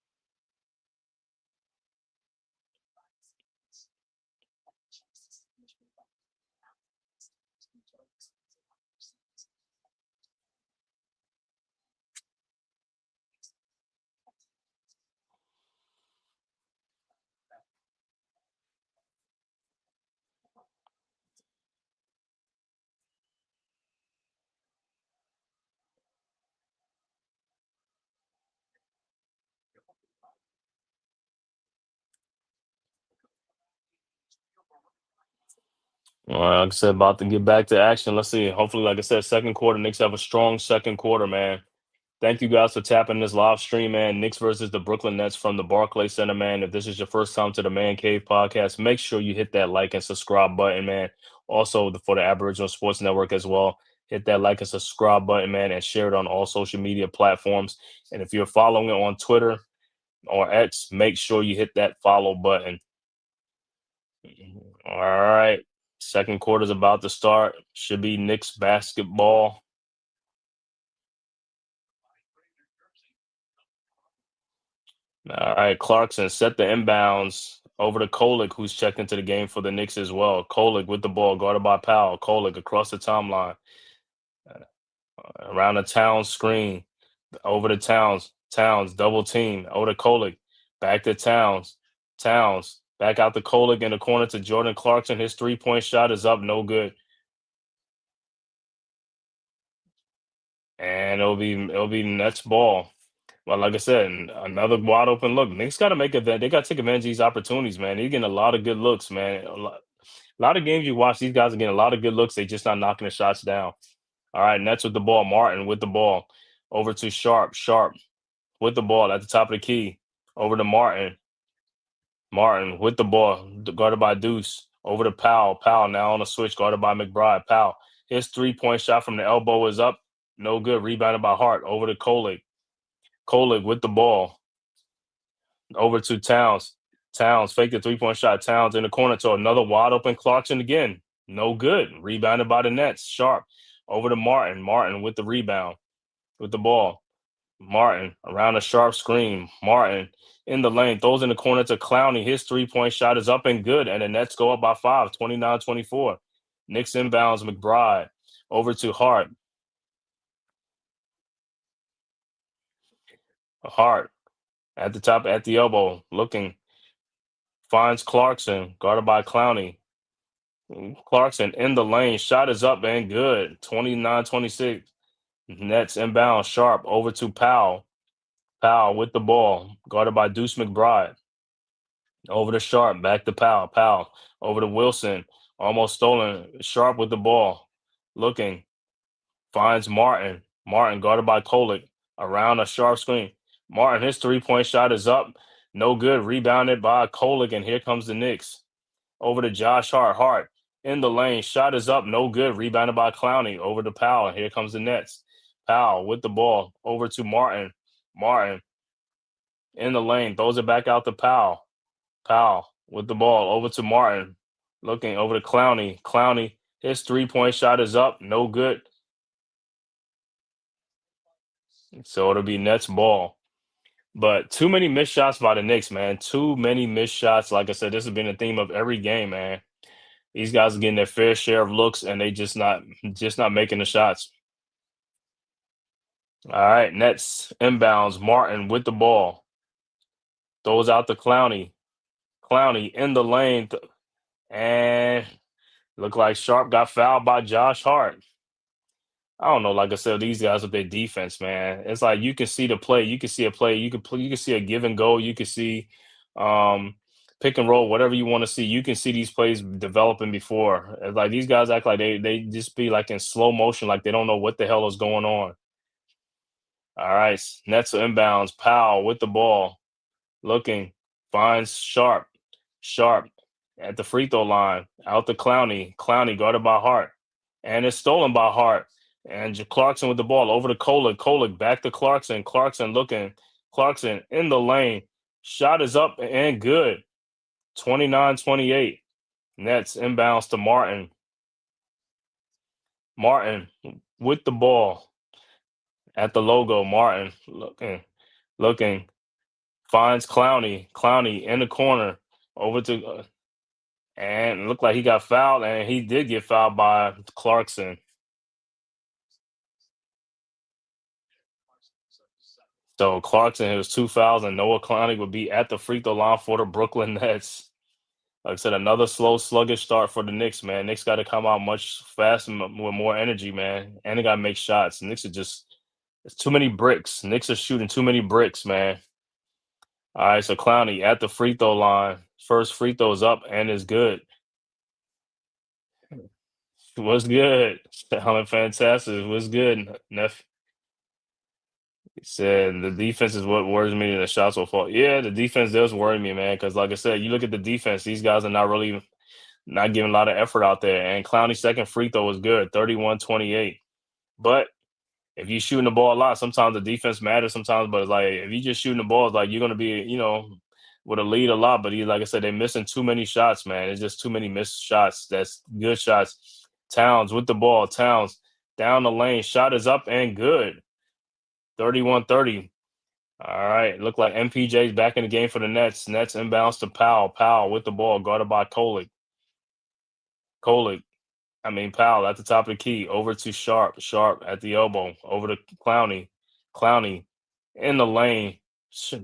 Like I said, about to get back to action. Let's see. Hopefully, like I said, second quarter, Knicks have a strong second quarter, man. Thank you guys for tapping this live stream, man. Knicks versus the Brooklyn Nets from the Barclays Center, man. If this is your first time to the Man Cave podcast, make sure you hit that like and subscribe button, man. Also, for the Aboriginal Sports Network as well, hit that like and subscribe button, man, and share it on all social media platforms. And if you're following it on Twitter or X, make sure you hit that follow button. All right. Second quarter's about to start. Should be Knicks basketball. All right, Clarkson set the inbounds over to Kolek, who's checked into the game for the Knicks as well. Kolek with the ball, guarded by Powell. Kolek across the timeline, around the Towns screen, over to Towns. Towns double team, over to Kolek, back to Towns. Towns back out to Kolek in the corner to Jordan Clarkson. His 3-point shot is up, no good. And it'll be Nets ball. Well, like I said, another wide open look. Knicks got to make it that they got to take advantage of these opportunities, man. They're getting a lot of good looks, man. A lot of games you watch, these guys are getting a lot of good looks. They just not knocking the shots down. All right, Nets with the ball. Martin with the ball. Over to Sharp. Sharp with the ball at the top of the key. Over to Martin. Martin with the ball. Guarded by Deuce. Over to Powell. Powell now on the switch. Guarded by McBride. Powell. His 3-point shot from the elbow is up. No good. Rebounded by Hart. Over to Kolek. Kolek with the ball. Over to Towns. Towns fake the 3-point shot. Towns in the corner to another wide open Clarkson again. No good. Rebounded by the Nets. Sharp. Over to Martin. Martin with the rebound. With the ball. Martin around a sharp screen. Martin in the lane. Throws in the corner to Clowney. His 3-point shot is up and good. And the Nets go up by 5. 29-24. Knicks inbounds McBride. Over to Hart. Hart at the top, at the elbow. Looking. Finds Clarkson, guarded by Clowney. Clarkson in the lane. Shot is up and good. 29-26. Nets inbound. Sharp over to Powell. Powell with the ball. Guarded by Deuce McBride. Over to Sharp. Back to Powell. Powell over to Wilson. Almost stolen. Sharp with the ball. Looking. Finds Martin. Martin guarded by Kolek. Around a sharp screen. Martin, his 3-point shot is up. No good. Rebounded by Kolek, and here comes the Knicks. Over to Josh Hart. Hart in the lane. Shot is up. No good. Rebounded by Clowney. Over to Powell. Here comes the Nets. Powell with the ball. Over to Martin. Martin in the lane. Throws it back out to Powell. Powell with the ball. Over to Martin. Looking over to Clowney. Clowney, his 3-point shot is up. No good. So it'll be Nets ball. But too many missed shots by the Knicks, man. Too many missed shots. Like I said, this has been a theme of every game, man. These guys are getting their fair share of looks, and they just not making the shots. All right, Nets inbounds. Martin with the ball. Throws out to Clowney. Clowney in the lane. And look like Sharp got fouled by Josh Hart. I don't know. Like I said, these guys with their defense, man. It's like you can see the play. You can see a play. You can see a give and go. You can see um, pick and roll, whatever you want to see. You can see these plays developing before. It's like these guys act like they just be like in slow motion, like they don't know what the hell is going on. All right, Nets inbounds. Powell with the ball, looking, finds Sharp. Sharp at the free throw line, out to Clowney. Clowney guarded by Hart, and it's stolen by Hart. And Clarkson with the ball over to Kolek. Kolek back to Clarkson. Clarkson looking. Clarkson in the lane. Shot is up and good. 29-28. Nets inbounds to Martin. Martin with the ball at the logo. Martin looking. Finds Clowney. Clowney in the corner. Over to and it looked like he got fouled, and he did get fouled by Clarkson. So Clarkson has 2 fouls, and Noah Clowney would be at the free throw line for the Brooklyn Nets. Like I said, another slow, sluggish start for the Knicks, man. Knicks got to come out much faster with more energy, man. And they got to make shots. Knicks are just, it's too many bricks. Knicks are shooting too many bricks, man. All right, so Clowney at the free throw line. First free throw is up and is good. What's good? Sounding fantastic. What's good, Neff? He said the defense is what worries me and the shots will fall. Yeah, the defense does worry me, man. Because like I said, you look at the defense; these guys are not giving a lot of effort out there. And Clowney's second free throw was good, 31-28. But if you're shooting the ball a lot, sometimes the defense matters. Sometimes, but it's like if you're just shooting the ball, it's like you're gonna be, with a lead a lot. But like I said, they're missing too many shots, man. It's just too many missed shots. That's good shots. Towns with the ball. Towns down the lane. Shot is up and good. 31-30. All right. Look like MPJ's back in the game for the Nets. Nets inbounds to Powell. Powell with the ball, guarded by Kolek. Powell at the top of the key. Over to Sharp. Sharp at the elbow. Over to Clowney. Clowney in the lane.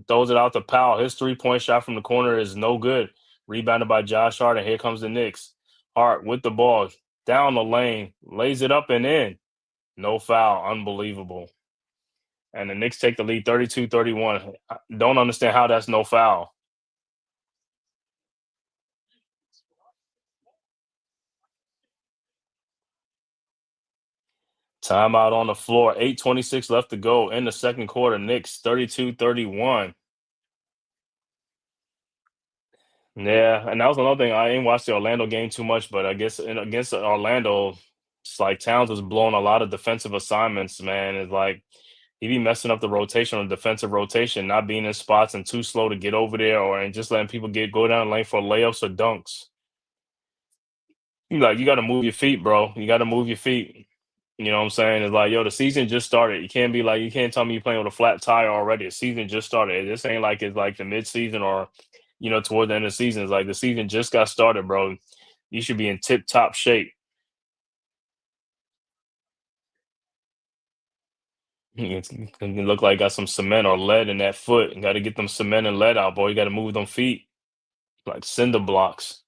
Throws it out to Powell. His 3-point shot from the corner is no good. Rebounded by Josh Hart, and here comes the Knicks. Hart with the ball. Down the lane. Lays it up and in. No foul. Unbelievable. And the Knicks take the lead 32-31. I don't understand how that's no foul. Timeout on the floor. 8:26 left to go in the second quarter. Knicks 32-31. Yeah, and that was another thing. I didn't watch the Orlando game too much, but I guess against Orlando, it's like Towns was blowing a lot of defensive assignments, man. It's like he be messing up the rotation on defensive rotation, not being in spots and too slow to get over there, and just letting people go down the lane for layups or dunks. You got to move your feet, bro. You got to move your feet. You know what I'm saying? It's like, yo, the season just started. You can't tell me you're playing with a flat tire already. The season just started. This ain't like it's like the midseason or, toward the end of the season. It's like the season just got started, bro. You should be in tip top shape. It look like got some cement or lead in that foot. You got to get them cement and lead out, boy. You got to move them feet like cinder blocks.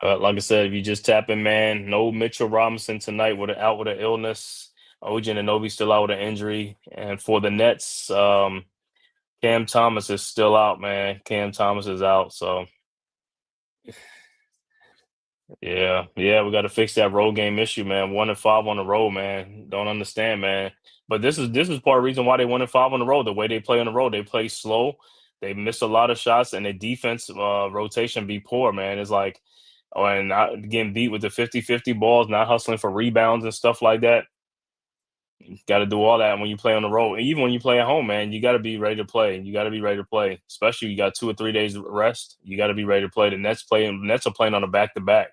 Like I said, if you just tap in, man, no Mitchell Robinson tonight out with an illness. OG Anunoby still out with an injury, and for the Nets, Cam Thomas is still out, man. Cam Thomas is out, so yeah, we got to fix that road game issue, man. 1-5 on the road, man. Don't understand, man. But this is part of the reason why they 1-5 on the road. The way they play on the road, they play slow. They miss a lot of shots, and their defense rotation be poor, man. It's like, and not getting beat with the 50-50 balls, not hustling for rebounds and stuff like that. Got to do all that when you play on the road. And even when you play at home, man, you got to be ready to play. You got to be ready to play, especially you got 2 or 3 days rest. You got to be ready to play. The Nets are playing on a back-to-back.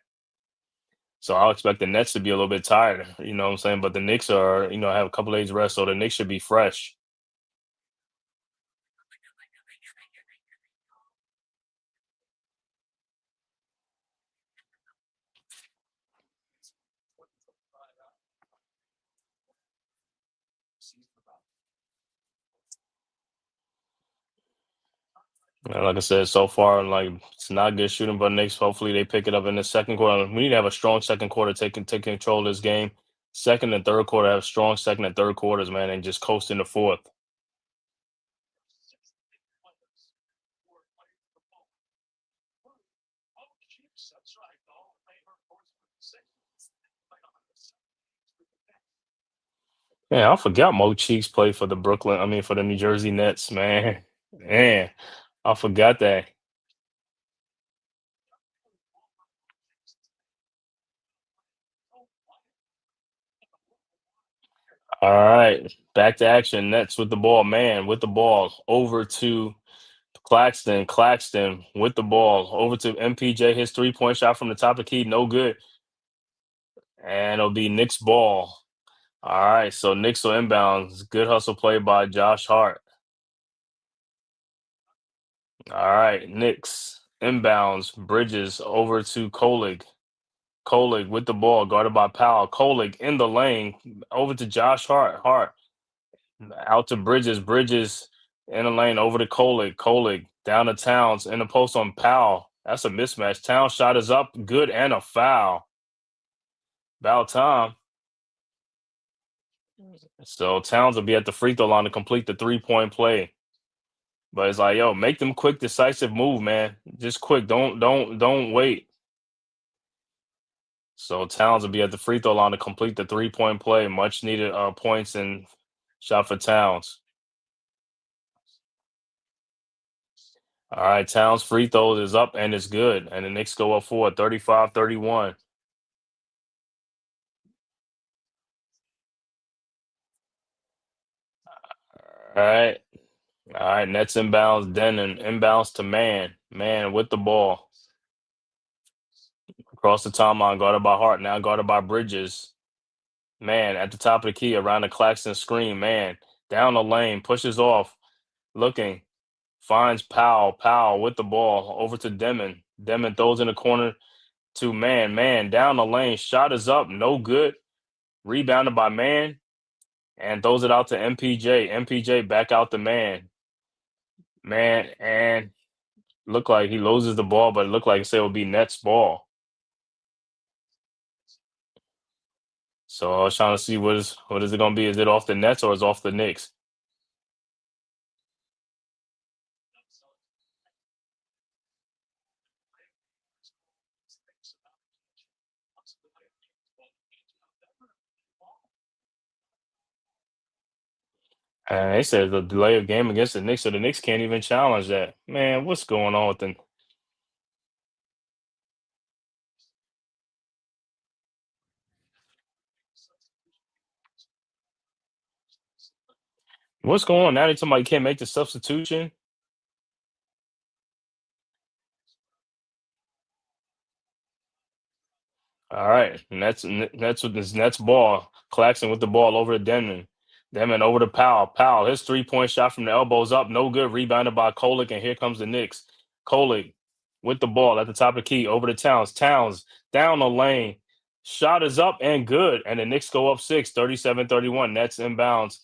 So I'll expect the Nets to be a little bit tired, you know what I'm saying? But the Knicks are, have a couple days rest, so the Knicks should be fresh. And like I said, so far, like it's not good shooting, but Knicks. Hopefully, they pick it up in the second quarter. We need to have a strong second quarter, take control of this game. Second and third quarter, have strong second and third quarters, man, and just coast in the fourth. Man, I forgot Mo Cheeks played for for the New Jersey Nets, man. Man, I forgot that. All right, back to action. Nets with the ball, man, with the ball over to Claxton. Claxton with the ball over to MPJ. His 3-point shot from the top of the key, no good. And it'll be Knicks ball. All right, so Knicks will inbounds. Good hustle play by Josh Hart. All right, Knicks inbounds. Bridges over to Kolig. Kolig with the ball, guarded by Powell. Kolig in the lane, over to Josh Hart. Hart out to Bridges. Bridges in the lane, over to Kolig. Kolig down to Towns in the post on Powell. That's a mismatch. Towns shot is up, good, and a foul. About time. So Towns will be at the free throw line to complete the 3-point play. But it's like, yo, make them quick, decisive move, man. Just quick. Don't wait. So Towns will be at the free throw line to complete the 3-point play. Much needed points and shot for Towns. All right, Towns free throws is up and it's good. And the Knicks go up for 35-31. All right. All right, Nets inbounds, Denon inbounds to Man. Man with the ball. Across the timeline, guarded by Hart, now guarded by Bridges. Man at the top of the key around the Claxton screen. Man down the lane, pushes off, looking, finds Powell. Powell with the ball over to Demon. Demon throws in the corner to Man. Man down the lane, shot is up, no good. Rebounded by Man and throws it out to MPJ. MPJ back out to Man. Man and look like he loses the ball, but it looked like it will be Nets ball. So I was trying to see what is it gonna be? Is it off the Nets or is it off the Knicks? And they said the delay of game against the Knicks, so the Knicks can't even challenge that. Man, what's going on with them? What's going on? Now that somebody can't make the substitution? All right, Nets with this Nets ball. Claxton with the ball over to Denman. Denman over to Powell. Powell, his 3-point shot from the elbows up, no good. Rebounded by Kolek, and here comes the Knicks. Kolek with the ball at the top of the key over to Towns. Towns down the lane. Shot is up and good. And the Knicks go up 6, 37-31. Nets inbounds.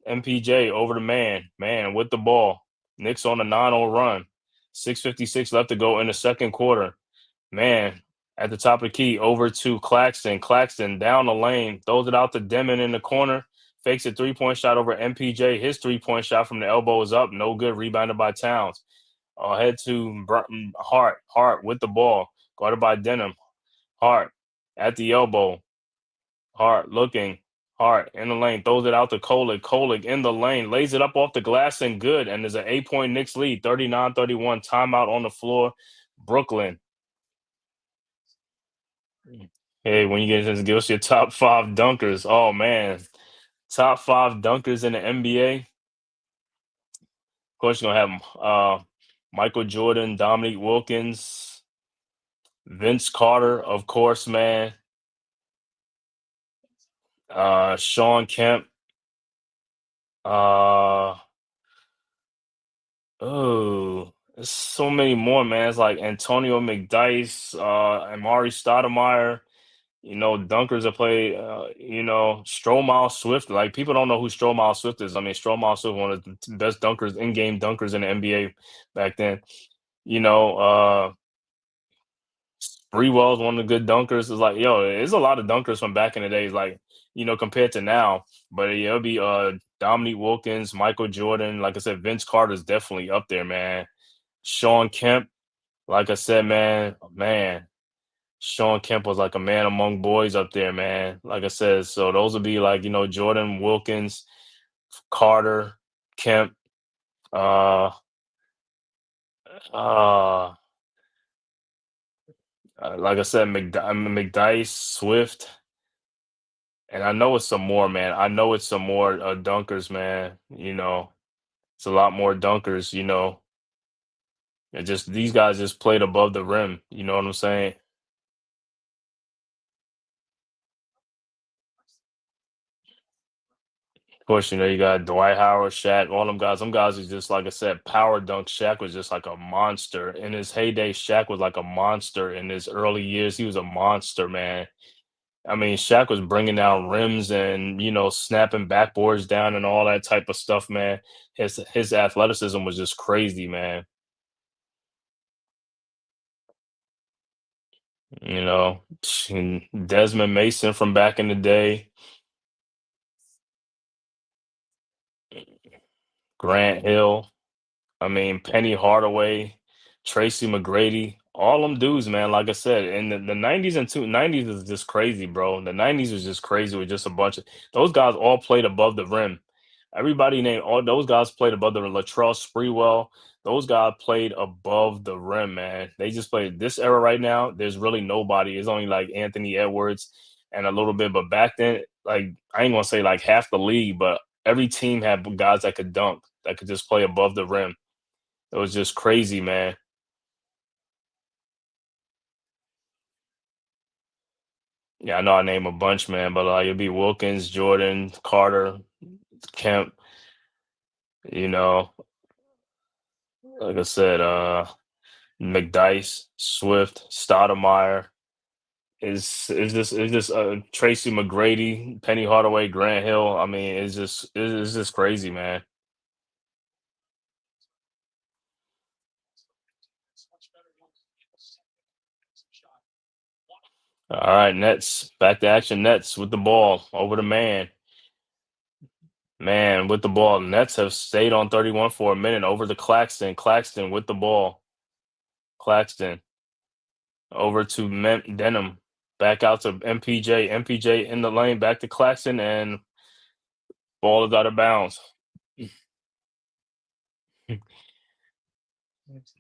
MPJ over to Man. Man with the ball. Knicks on a 9-0 run. 6:56 left to go in the second quarter. Man, at the top of the key, over to Claxton. Claxton down the lane, throws it out to Demon in the corner, fakes a 3-point shot over MPJ. His 3-point shot from the elbow is up, no good. Rebounded by Towns. Head to Hart. Hart with the ball, guarded by Denham. Hart at the elbow. Hart looking. Hart in the lane, throws it out to Kolig. Kolig in the lane, lays it up off the glass and good. And there's an 8-point Knicks lead, 39-31. Timeout on the floor. Brooklyn. Hey, when you get this, give us your top 5 dunkers. Oh man, top 5 dunkers in the NBA. Of course, you're gonna have Michael Jordan, Dominique Wilkins, Vince Carter, of course, man. Sean Kemp. Uh oh, there's so many more, man. It's like Antonio McDyess, Amari Stoudemire. Dunkers that play, Stromile Swift. Like, people don't know who Stromile Swift is. I mean, Stromile Swift, one of the best dunkers, in-game dunkers in the NBA back then. You know, Sprewell's one of the good dunkers. It's like, yo, there's a lot of dunkers from back in the days, like, compared to now. But yeah, it'll be Dominique Wilkins, Michael Jordan. Like I said, Vince Carter's definitely up there, man. Sean Kemp, like I said, man. Sean Kemp was like a man among boys up there, man. Like I said, so those would be like, Jordan, Wilkins, Carter, Kemp, uh, uh, like I said, McDyess, Swift, And I know it's some more, man. I know it's some more dunkers, man. It's a lot more dunkers. It just these guys just played above the rim. You know what I'm saying? Of course, you got Dwight Howard, Shaq, all them guys. Them guys is just like I said, power dunk. Shaq was just like a monster in his heyday. Shaq was like a monster in his early years. He was a monster, man. I mean, Shaq was bringing down rims and snapping backboards down and all that type of stuff, man. His athleticism was just crazy, man. And Desmond Mason from back in the day, Grant Hill. I mean, Penny Hardaway, Tracy McGrady, all them dudes, man. Like I said, in the 90s and 90s is just crazy, bro. The 90s was just crazy with just a bunch of those guys all played above the rim. Everybody named all those guys played above the rim. Latrell Sprewell, those guys played above the rim, man. They just played this era right now. There's really nobody. It's only like Anthony Edwards and a little bit. But back then, like I ain't gonna say like half the league, but every team had guys that could dunk, that could just play above the rim. It was just crazy, man. Yeah, I know I name a bunch, man, but like it'd be Wilkins, Jordan, Carter, Kemp, you know, like I said, McDice, Swift, Stoudemire, is this Tracy McGrady, Penny Hardaway, Grant Hill. I mean, it's just crazy, man. All right, Nets, back to action. Nets with the ball over the man. Man, with the ball. Nets have stayed on 31 for a minute over to Claxton. Claxton with the ball. Claxton over to Denham. Back out to MPJ. MPJ in the lane. Back to Claxton, and ball is out of bounds.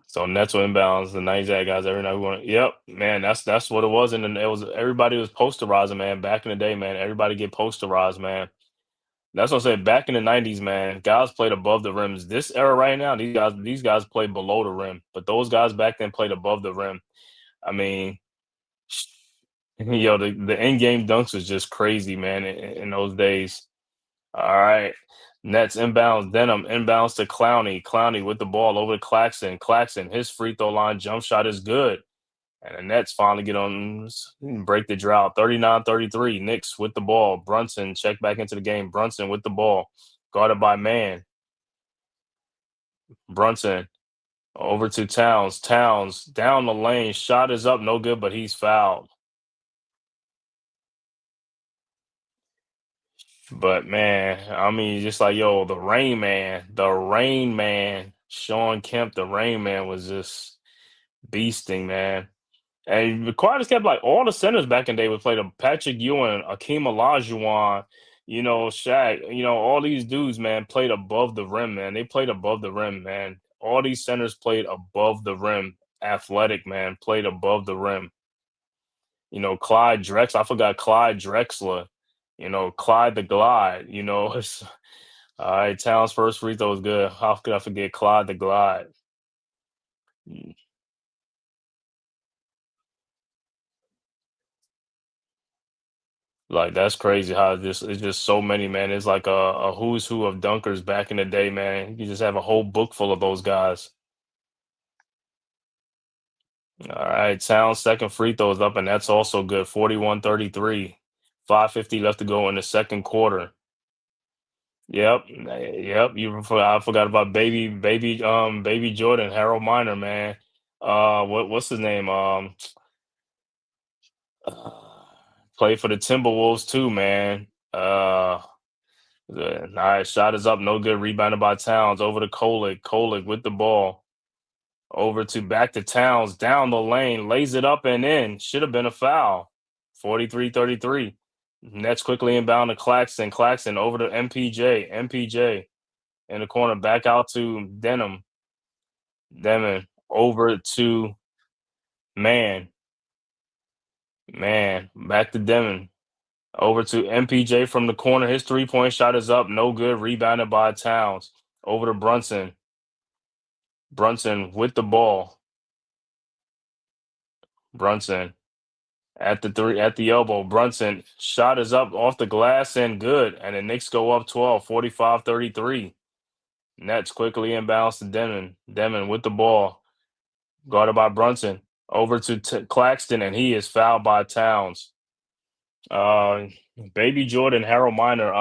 So Nets were inbounds. The 90s guys every night we want. Yep, man, that's what it was. And then it was everybody was posterizing, man. Back in the day, man, everybody get posterized, man. That's what I said. Back in the 90s, man, guys played above the rims. This era right now, these guys play below the rim. But those guys back then played above the rim. I mean, the in-game dunks was just crazy, man, in those days. All right. Nets inbounds, Denham inbounds to Clowney. Clowney with the ball over to Claxton. Claxton, his free throw line jump shot is good. And the Nets finally get on, break the drought. 39-33. Knicks with the ball. Brunson check back into the game. Brunson with the ball. Guarded by Man. Brunson over to Towns. Towns down the lane. Shot is up. No good, but he's fouled. But man, I mean, just like the Rain Man, Sean Kemp, the Rain Man was just beasting, man. And the Cardinals kept like all the centers back in the day would play the Patrick Ewing, Akeem Olajuwon, Shaq, all these dudes, man, played above the rim, man. They played above the rim, man. All these centers played above the rim. Athletic, man, played above the rim. Clyde Drexler. I forgot Clyde Drexler. Clyde the Glide. It's, all right. Towns first free throw is good. How could I forget Clyde the Glide? Mm, Like that's crazy how it's just so many, man. It's like a who's who of dunkers back in the day, man. You just have a whole book full of those guys. All right, Towns second free throw is up, and that's also good. 41-33. 5:50 left to go in the second quarter. Yep, yep. I forgot about baby Jordan, Harold Miner, man. What's his name? Uh, Played for the Timberwolves too, man. Nice shot is up, no good. Rebounded by Towns over to Kolick. Kolick with the ball over to back to Towns down the lane, lays it up and in. Should have been a foul. 43-33. Nets quickly inbound to Claxton. Claxton over to MPJ. MPJ in the corner, back out to Denham. Denham over to Man. Man, back to Denham. Over to MPJ from the corner. His 3-point shot is up. No good. Rebounded by Towns. Over to Brunson. Brunson with the ball. Brunson at the elbow. Brunson shot is up off the glass and good. And the Knicks go up 12, 45-33. Nets quickly inbounds to Demon. Demon with the ball. Guarded by Brunson. Over to Claxton, and he is fouled by Towns. Baby Jordan, Harold Miner.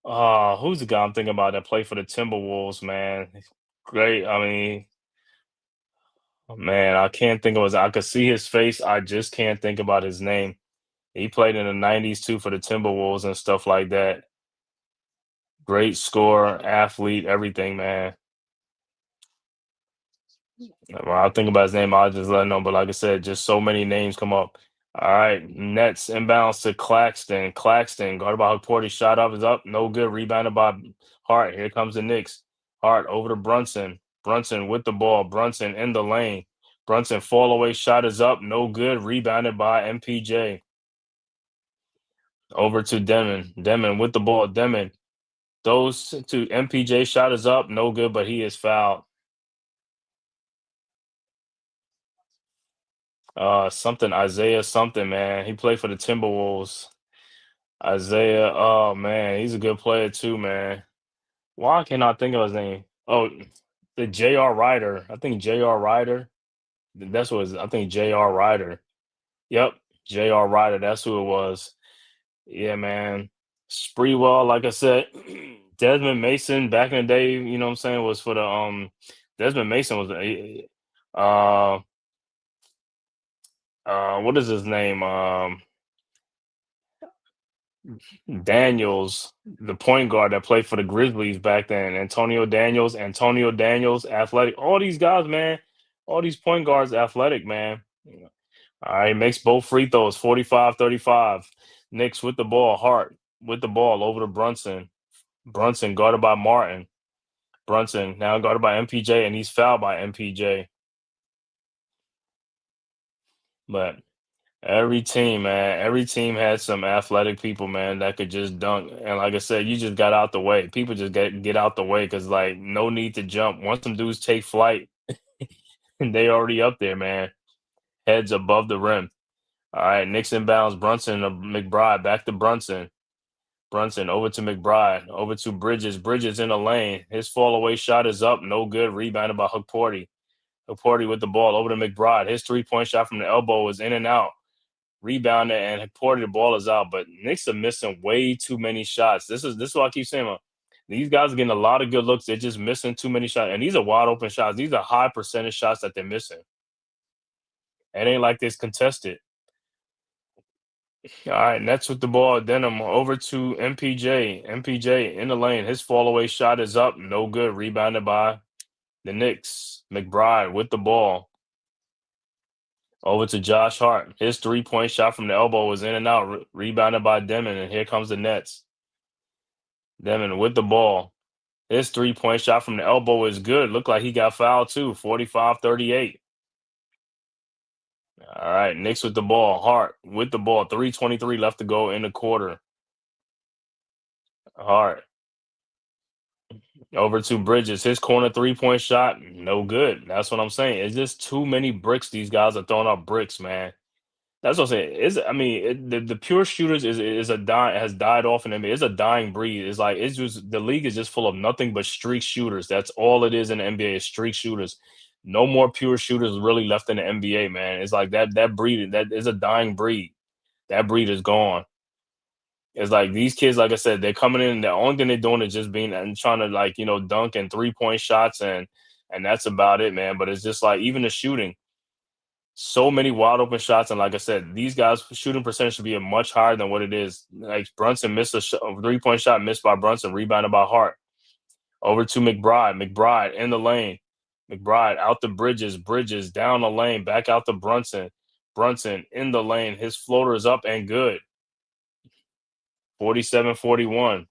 Who's the guy I'm thinking about that played for the Timberwolves, man? Great. I mean, man, I can't think of his. I could see his face. I just can't think about his name. He played in the '90s too for the Timberwolves and stuff like that. Great scorer, athlete, everything, man. When I think about his name, I'll just let him know. But like I said, just so many names come up. All right, Nets inbounds to Claxton. Claxton, guarded by Porty, shot up is up, no good. Rebounded by Hart. Here comes the Knicks. Hart over to Brunson. Brunson with the ball. Brunson in the lane. Brunson fall away shot is up, no good. Rebounded by MPJ. Over to Demon. Demon with the ball. Demon. Those to MPJ shot is up, no good, but he is fouled. Something Isaiah something, man. He played for the Timberwolves. Isaiah, oh man, he's a good player too, man. Why can't I think of his name? Oh, the J.R. Ryder. I think J.R. Ryder. That's what I think J.R. Ryder. Yep, J.R. Ryder. That's who it was. Yeah, man. Spreewell, like I said, Desmond Mason back in the day, you know what I'm saying, was for the Desmond Mason was what is his name? Daniels, the point guard that played for the Grizzlies back then. Antonio Daniels, athletic. All these guys, man. All these point guards, athletic, man. All right, makes both free throws, 45-35. Knicks with the ball, Hart with the ball over to Brunson. Brunson guarded by Martin. Brunson now guarded by MPJ, and he's fouled by MPJ. But every team, man, every team had some athletic people, man, that could just dunk. And like I said, you just got out the way. People just get out the way because, like, no need to jump. Once some dudes take flight, they already up there, man. Heads above the rim. All right, Knicks inbounds. Brunson to McBride. Back to Brunson. Brunson over to McBride. Over to Bridges. Bridges in the lane. His fall away shot is up. No good. Rebounded by Porty. Porty with the ball over to McBride. His 3-point shot from the elbow is in and out. Rebounded and Porter, the ball is out, but Knicks are missing way too many shots. This is what I keep saying. These guys are getting a lot of good looks. They're just missing too many shots, and these are wide open shots. These are high percentage shots that they're missing. It ain't like this contested. All right, Nets with the ball. Denham over to MPJ. MPJ in the lane. His fall away shot is up, no good. Rebounded by the Knicks. McBride with the ball. Over to Josh Hart. His 3-point shot from the elbow was in and out, rebounded by Demon, and here comes the Nets. Demon with the ball. His 3-point shot from the elbow is good. Looked like he got fouled too, 45-38. All right, Knicks with the ball. Hart with the ball. 3:23 left to go in the quarter. Hart. Over to Bridges. His corner 3-point shot, no good. That's what I'm saying. It's just too many bricks. These guys are throwing up bricks, man. That's what I'm saying. The pure shooters has died off in the NBA. It's a dying breed. It's just the league is just full of nothing but streak shooters. That's all it is in the NBA is streak shooters. No more pure shooters really left in the NBA, man. It's like that breed that is a dying breed. That breed is gone. It's like these kids, like I said, they're coming in. The only thing they're doing is just being and trying to dunk and 3-point shots and that's about it, man. But it's just like even the shooting. So many wide open shots, and like I said, these guys' shooting percentage should be much higher than what it is. Like Brunson missed a 3-point shot missed by Brunson, rebounded by Hart. Over to McBride. McBride in the lane. McBride out the Bridges. Bridges down the lane, back out to Brunson. Brunson in the lane. His floater is up and good. 47-41.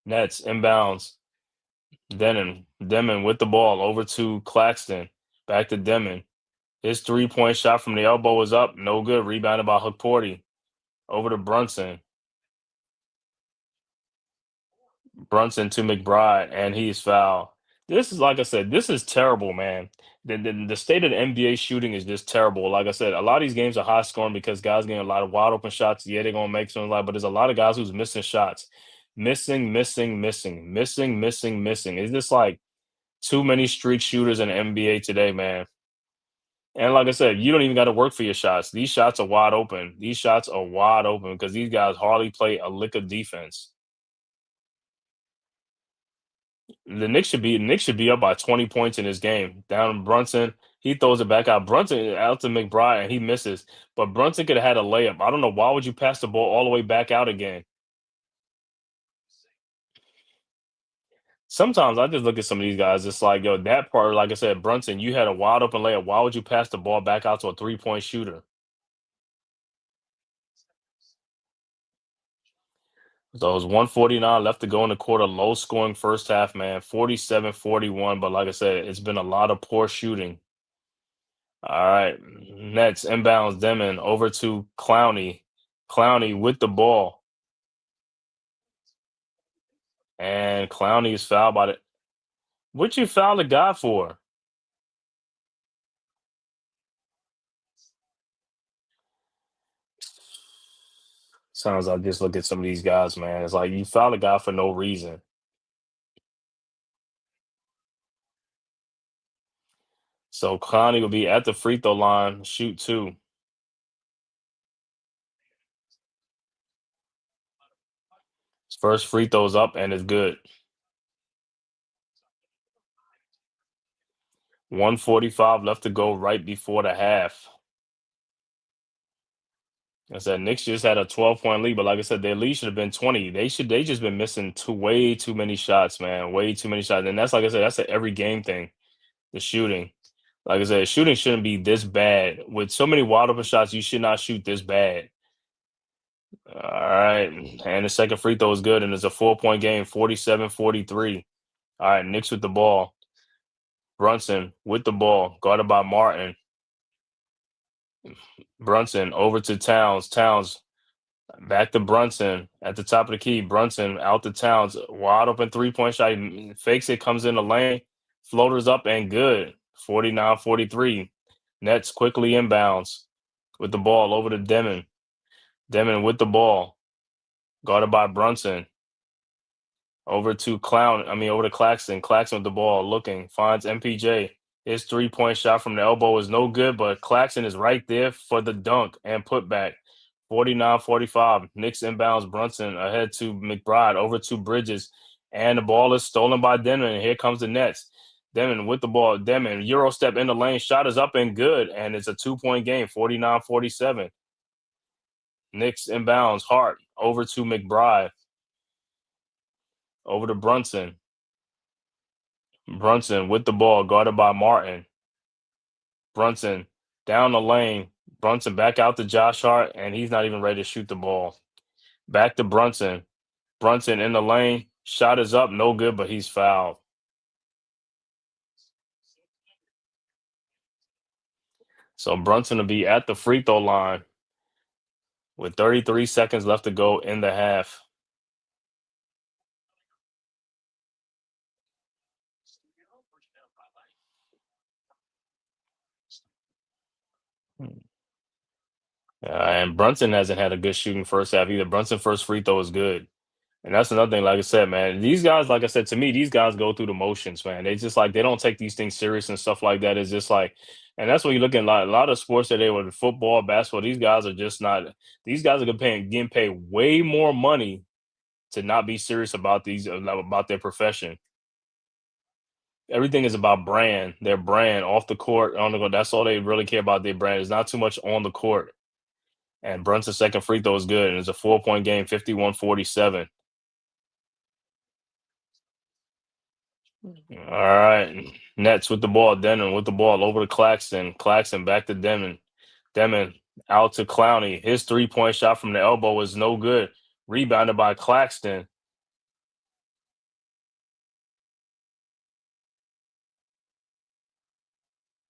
Nets inbounds. Demon with the ball over to Claxton. Back to Demon. His 3-point shot from the elbow was up. No good. Rebounded by Porty. over to Brunson. Brunson to McBride, and he's fouled. This is like I said, this is terrible, man. The state of the NBA shooting is just terrible. Like I said, a lot of these games are high scoring because guys getting a lot of wide open shots. Yeah, they're gonna make some like, but there's a lot of guys who's missing shots. Missing. It's just like too many streak shooters in the NBA today, man. And like I said, you don't even got to work for your shots. These shots are wide open. These shots are wide open because these guys hardly play a lick of defense. The Knicks should be up by 20 points in this game. Down Brunson, he throws it back out. Brunson out to McBride and he misses. But Brunson could have had a layup. I don't know why would you pass the ball all the way back out again. Sometimes I just look at some of these guys. It's like, yo, that part, like I said, Brunson, you had a wide open layup. Why would you pass the ball back out to a 3-point shooter? So it was 149 left to go in the quarter. Low scoring first half, man. 47-41. But like I said, it's been a lot of poor shooting. All right. Nets inbounds Demon over to Clowney. Clowney with the ball. And Clowney is fouled by the. What you foul the guy for? Sounds like just look at some of these guys, man. It's like you foul the guy for no reason. So Clowney will be at the free throw line, shoot two. His first free throw's up and it's good. 145 left to go right before the half. I said Knicks just had a 12-point lead, but like I said, their lead should have been 20. They just been missing way too many shots, man. Way too many shots. And that's like I said, that's an every game thing. The shooting. Like I said, shooting shouldn't be this bad. With so many wide open shots, you should not shoot this bad. All right. And the second free throw is good, and it's a 4-point game, 47-43. All right, Knicks with the ball. Brunson with the ball, guarded by Martin. Brunson over to Towns. Towns back to Brunson at the top of the key. Brunson out to Towns. Wide open 3-point shot. He fakes it, comes in the lane, floaters up and good. 49-43. Nets quickly inbounds with the ball over to Demon. Demon with the ball. Guarded by Brunson. Over to over to Claxton. Claxton with the ball, looking, finds MPJ. His 3-point shot from the elbow is no good, but Claxton is right there for the dunk and put back. 49-45. Knicks inbounds Brunson ahead to McBride, over to Bridges, and the ball is stolen by Denman. And here comes the Nets. Denman with the ball. Denman, Euro step in the lane, shot is up and good, and it's a 2-point game, 49-47. Knicks inbounds Hart over to McBride. Over to Brunson. Brunson with the ball, guarded by Martin. Brunson down the lane. Brunson back out to Josh Hart, and he's not even ready to shoot the ball. Back to Brunson. Brunson in the lane. Shot is up, no good, but he's fouled. So Brunson will be at the free throw line with 33 seconds left to go in the half. And Brunson hasn't had a good shooting first half either. Brunson first free throw is good. And that's another thing, like I said, man, these guys, like I said, to me, these guys go through the motions, man. They just like, they don't take these things serious and stuff like that. It's just like, and that's what you look at a lot of sports today with football, basketball. These guys are just not, these guys are getting paid way more money to not be serious about about their profession. Everything is about brand, their brand off the court, on the court. That's all they really care about, their brand. It's not too much on the court. And Brunson's second free throw is good. And it's a 4-point game, 51-47. All right. Nets with the ball. Denman with the ball over to Claxton. Claxton back to Denman. Denman out to Clowney. His 3-point shot from the elbow is no good. Rebounded by Claxton.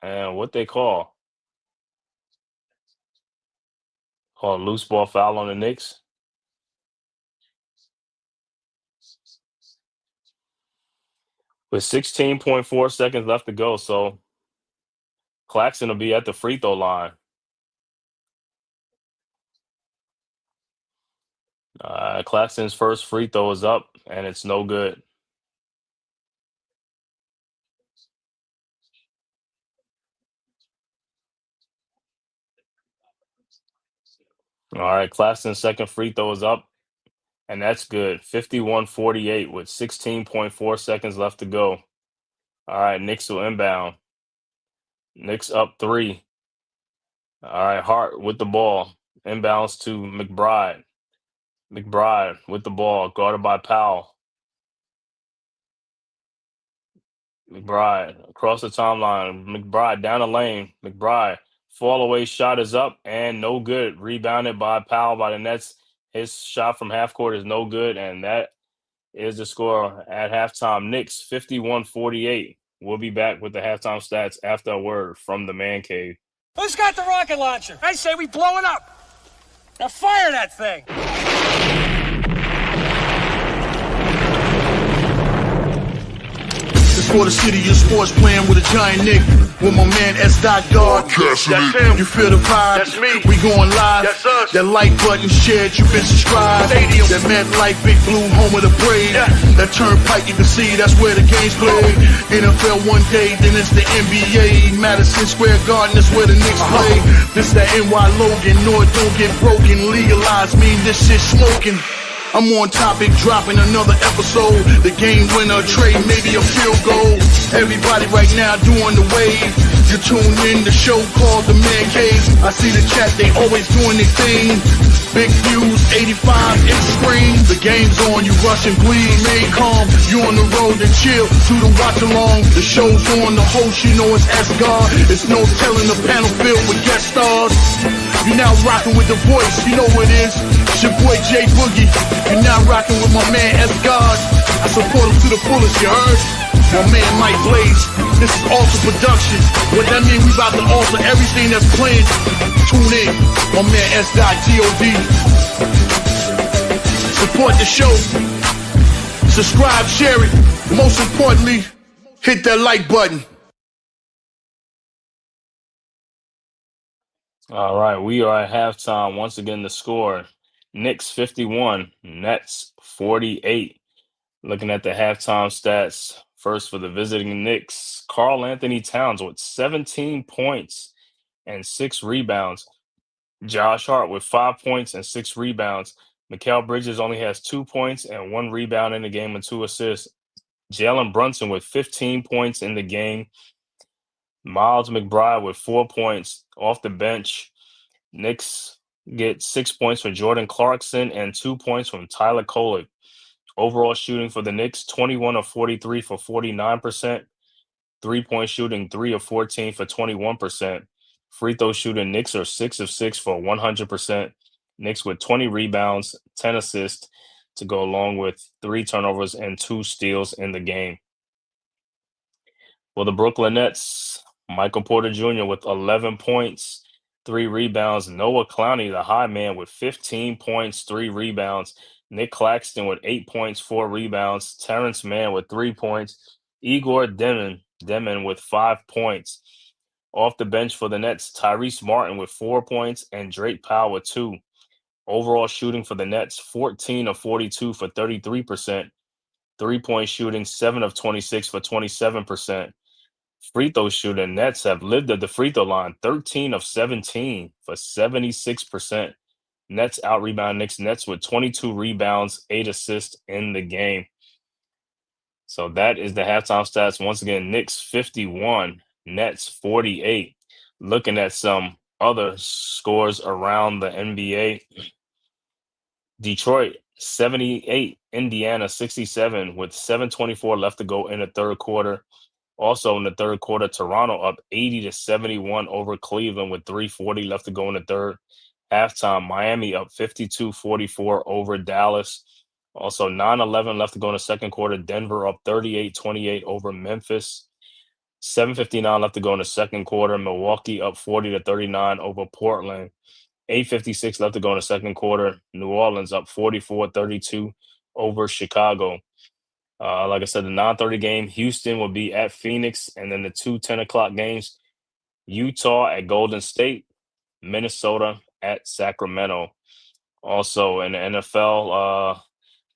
And what they call? Oh, loose ball foul on the Knicks. With 16.4 seconds left to go, so Claxton will be at the free throw line. Claxton's first free throw is up, and it's no good. All right, Claxton's second free throw is up, and that's good. 51-48 with 16.4 seconds left to go. All right, Knicks will inbound. Knicks up 3. All right, Hart with the ball. Inbounds to McBride. McBride with the ball, guarded by Powell. McBride across the timeline. McBride down the lane. McBride fall away shot is up and no good. Rebounded by Powell by the Nets. His shot from half court is no good, and that is the score at halftime. Knicks 51-48. We'll be back with the halftime stats after a word from the man cave. Who's got the rocket launcher? I say we blow it up. Now fire that thing. It's for the city of sports, playing with a giant Nick. With my man S. God. That's him. You feel the vibe? That's me. We going live. That's us. That like button shared, you been subscribed. Stadium. That MetLife, Big Blue, home of the Braves. Yeah. That turnpike, you can see that's where the game's played. NFL one day, then it's the NBA. Madison Square Garden, that's where the Knicks play. This that NY Logan, North don't get broken. Legalize, mean this shit smoking. I'm on topic, dropping another episode. The game winner, trade, maybe a field goal. Everybody right now doing the wave. You tune in, the show called The Man Cave. I see the chat, they always doing their thing. Big views, 85 inch screen. The game's on, you rush and bleed. Remain calm, you on the road and chill. Do the watch along, the show's on. The host, you know it's S-God. It's no telling the panel filled with guest stars. You now rocking with the voice, you know what it is. It's your boy J Boogie. You're now rocking with my man S-God. I support him to the fullest, you heard? My man Mike Blaze. This is Alter Productions. What that mean, we about to alter everything that's playing. Tune in. My man S.G.O.D. Support the show. Subscribe, share it. Most importantly, hit that like button. All right, we are at halftime. Once again, the score: Knicks 51, Nets 48. Looking at the halftime stats, first for the visiting Knicks, Karl Anthony Towns with 17 points and 6 rebounds. Josh Hart with 5 points and 6 rebounds. Mikal Bridges only has 2 points and 1 rebound in the game and 2 assists. Jalen Brunson with 15 points in the game. Miles McBride with 4 points off the bench. Knicks get 6 points from Jordan Clarkson and 2 points from Tyler Kolek. Overall shooting for the Knicks, 21 of 43 for 49%. 3-point shooting, 3 of 14 for 21%. Free throw shooting, Knicks are 6 of 6 for 100%. Knicks with 20 rebounds, 10 assists to go along with 3 turnovers and 2 steals in the game. For the Brooklyn Nets, Michael Porter Jr. with 11 points, 3 rebounds. Noah Clowney, the high man, with 15 points, 3 rebounds. Nick Claxton with 8 points, 4 rebounds. Terrence Mann with 3 points. Igor Demon with 5 points. Off the bench for the Nets, Tyrese Martin with 4 points and Drake Powell with 2. Overall shooting for the Nets, 14 of 42 for 33%. 3-point shooting, 7 of 26 for 27%. Free throw shooting, Nets have lived at the free throw line, 13 of 17 for 76%. Nets out-rebound Knicks. Nets with 22 rebounds, 8 assists in the game. So that is the halftime stats. Once again, Knicks 51, Nets 48. Looking at some other scores around the NBA. Detroit 78, Indiana 67 with 7:24 left to go in the third quarter. Also in the third quarter, Toronto up 80-71 over Cleveland with 3:40 left to go in the third. Halftime, Miami up 52-44 over Dallas. Also 9:11 left to go in the second quarter. Denver up 38-28 over Memphis. 7:59 left to go in the second quarter. Milwaukee up 40-39 over Portland. 8:56 left to go in the second quarter. New Orleans up 44-32 over Chicago. Like I said, the 9:30 game, Houston will be at Phoenix, and then the two 10 o'clock games, Utah at Golden State, Minnesota at Sacramento. Also in the NFL,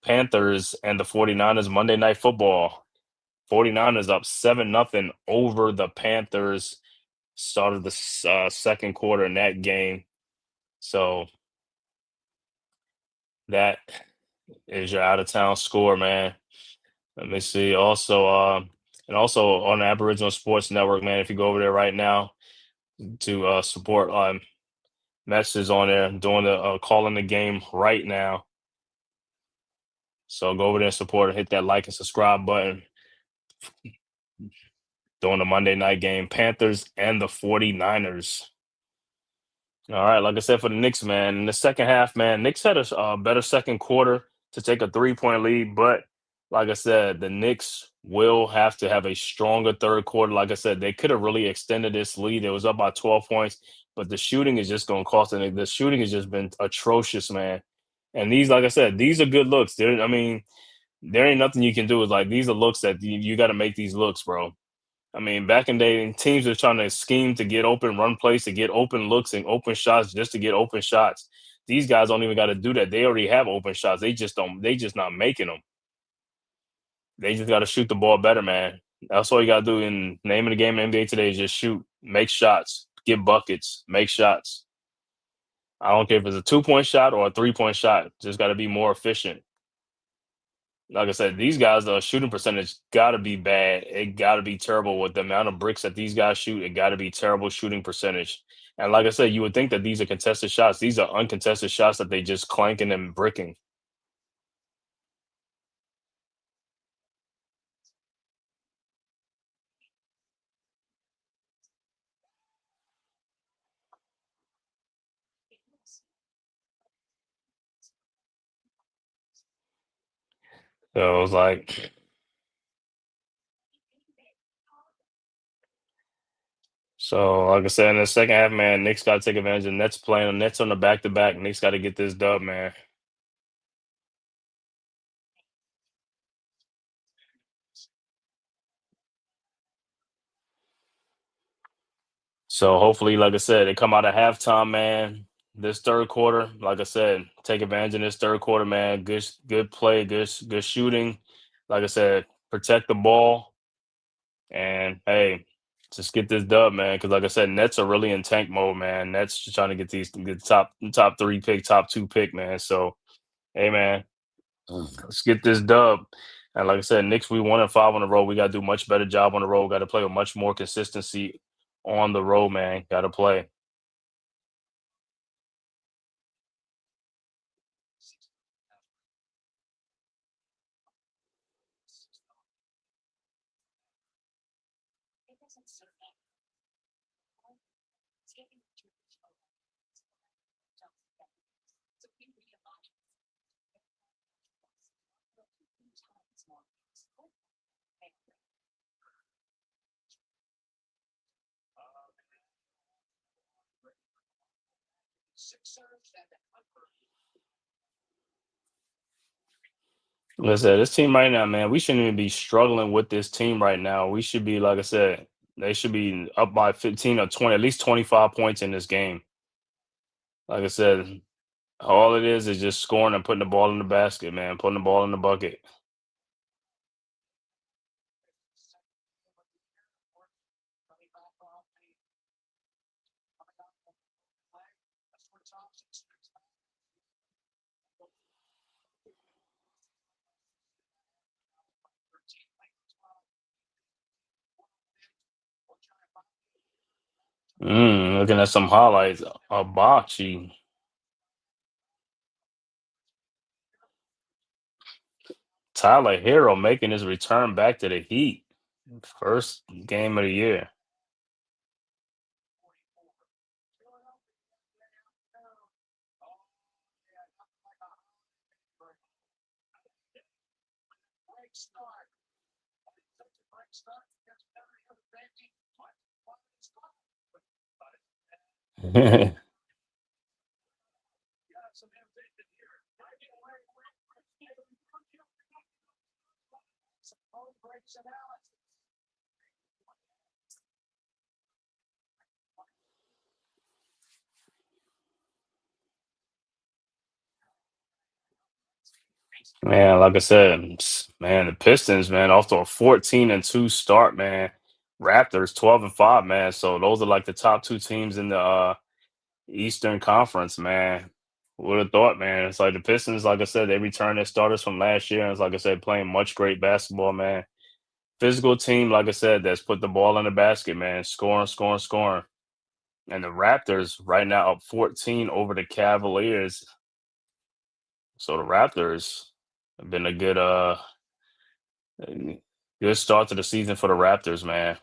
Panthers and the 49ers Monday Night Football. 49ers up 7-0 over the Panthers. Started the second quarter in that game. So that is your out of town score, man. Let me see. Also, and also on the Aboriginal Sports Network, man. If you go over there right now to support, Mets is on there doing the calling the game right now. So go over there and support and hit that like and subscribe button. During the Monday night game, Panthers and the 49ers. All right, like I said, for the Knicks, man, in the second half, man, Knicks had a better second quarter to take a 3-point lead. But like I said, the Knicks will have to have a stronger third quarter. Like I said, they could have really extended this lead. It was up by 12 points, but the shooting is just going to cost them. The shooting has just been atrocious, man. And these, like I said, these are good looks. I mean, there ain't nothing you can do. It's like these are looks that you got to make these looks, bro. I mean, back in the day, teams were trying to scheme to get open run plays, to get open looks and open shots just to get open shots. These guys don't even got to do that. They already have open shots. They just don't. They just not making them. They just got to shoot the ball better, man. That's all you got to do. In name of the game in NBA today is just shoot, make shots, get buckets, make shots. I don't care if it's a 2-point shot or a 3-point shot. Just got to be more efficient. Like I said, these guys, the shooting percentage got to be bad. It got to be terrible with the amount of bricks that these guys shoot. It got to be terrible shooting percentage. And like I said, you would think that these are contested shots. These are uncontested shots that they just clanking and bricking. So it was like, so like I said, in the second half, man, Knicks got to take advantage of the Nets playing. The Nets on the back to back. Knicks got to get this dub, man. So hopefully, like I said, they come out at halftime, man. This third quarter, like I said, take advantage of this third quarter, man. Good play, good shooting. Like I said, protect the ball, and hey, just get this dub, man. Because like I said, Nets are really in tank mode, man. Nets just trying to get top 3 pick, top 2 pick, man. So hey, man, let's get this dub. And like I said, Knicks, we 1-5 on the road. We got to do much better job on the road. Got to play with much more consistency on the road, man. Got to play. Listen, this team right now, man, we shouldn't even be struggling with this team right now. We should be, like I said, they should be up by 15 or 20, at least 25 points in this game. Like I said, all it is just scoring and putting the ball in the basket, man, putting the ball in the bucket. Looking at some highlights, Abachi, Tyler Hero making his return back to the Heat. First game of the year. Man, like I said, man, the Pistons, man, off to a 14-2 start, man. Raptors 12-5, man. So those are like the top two teams in the Eastern Conference, man. Would have thought, man. It's like the Pistons, like I said, they returned their starters from last year, and it's like I said, playing much great basketball, man. Physical team, like I said, that's put the ball in the basket, man. Scoring, scoring, scoring. And the Raptors right now up 14 over the Cavaliers. So the Raptors have been a good start to the season for the Raptors, man.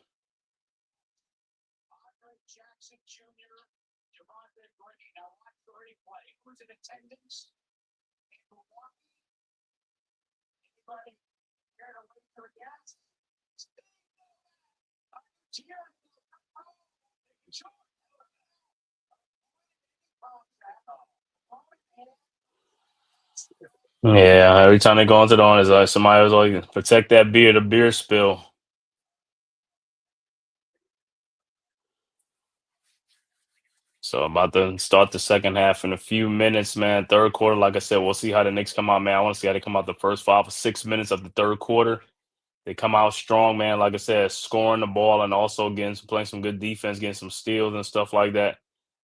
Yeah, every time they go into the on, it's like somebody was like, protect that beer, the beer spill. So about to start the second half in a few minutes, man. Third quarter, like I said, we'll see how the Knicks come out, man. I want to see how they come out the first 5 or 6 minutes of the third quarter. They come out strong, man. Like I said, scoring the ball and also getting playing some good defense, getting some steals and stuff like that.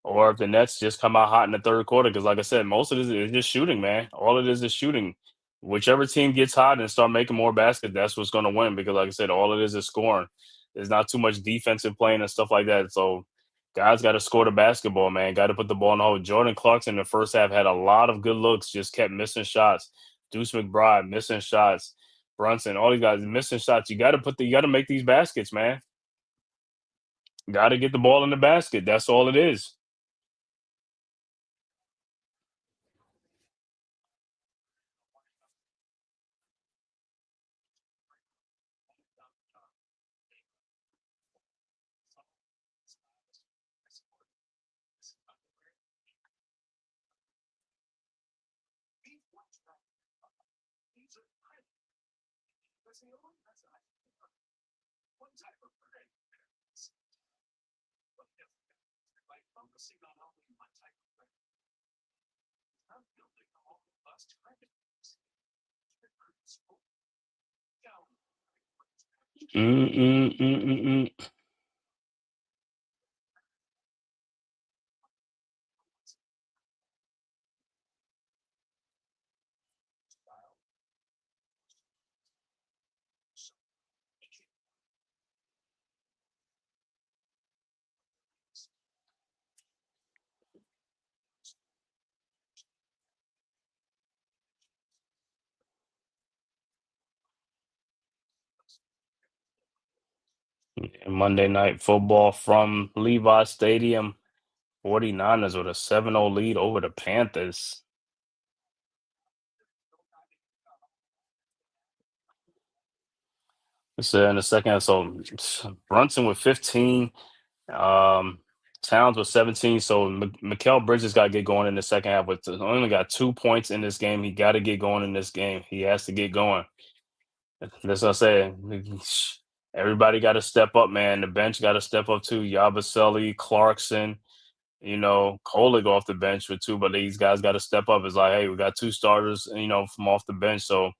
Or if the Nets just come out hot in the third quarter, because like I said, most of this is just shooting, man. All it is shooting. Whichever team gets hot and start making more baskets, that's what's going to win. Because like I said, all it is scoring. There's not too much defensive playing and stuff like that. So guys got to score the basketball, man. Got to put the ball in the hole. Jordan Clarkson in the first half had a lot of good looks, just kept missing shots. Deuce McBride missing shots. Brunson, all these guys missing shots. You got to make these baskets, man. Got to get the ball in the basket. That's all it is. Mm-mm-mm-mm-mm. Monday Night Football from Levi Stadium. 49ers with a 7-0 lead over the Panthers. It's in the second half. So Brunson with 15. Um, Towns with 17. So Mikal Bridges got to get going in the second half. With only got 2 points in this game. He got to get going in this game. He has to get going. That's what I said. Everybody got to step up, man. The bench got to step up too. Yabusele, Clarkson, Kolig off the bench with two, but these guys got to step up. It's like, hey, we got two starters, from off the bench. So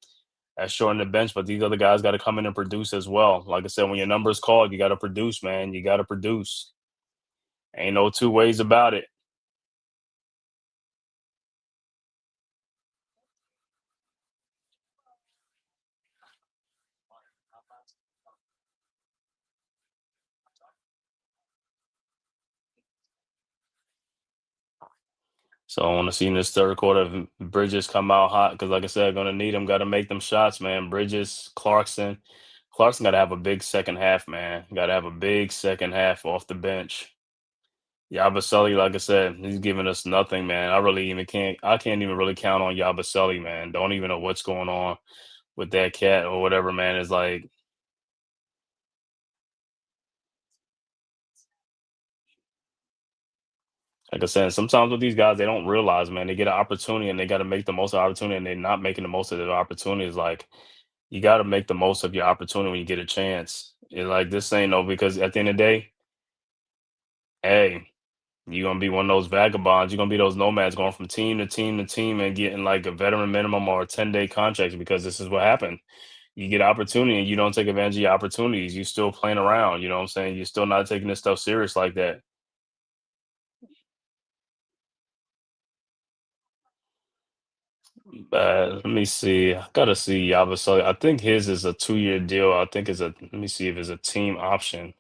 that's shorting the bench, but these other guys got to come in and produce as well. Like I said, when your number is called, you got to produce, man. You got to produce. Ain't no two ways about it. So I want to see in this third quarter if Bridges come out hot because, like I said, going to need him. Got to make them shots, man. Bridges, Clarkson. Clarkson got to have a big second half, man. Got to have a big second half off the bench. Yabusele, like I said, he's giving us nothing, man. I can't even really count on Yabusele, man. Don't even know what's going on with that cat or whatever, man. It's like I said, sometimes with these guys, they don't realize, man, they get an opportunity and they got to make the most of the opportunity and they're not making the most of the opportunities. Like, You got to make the most of your opportunity when you get a chance. And like this ain't no because at the end of the day, hey, you're gonna be one of those vagabonds. You're gonna be those nomads going from team to team to team and getting like a veteran minimum or a 10-day contract because this is what happened. You get opportunity and you don't take advantage of your opportunities. You still playing around. You know what I'm saying? You're still not taking this stuff serious like that. Let me see. I gotta see Yabusele. I think his is a 2-year deal. I think it's a. Let me see if it's a team option.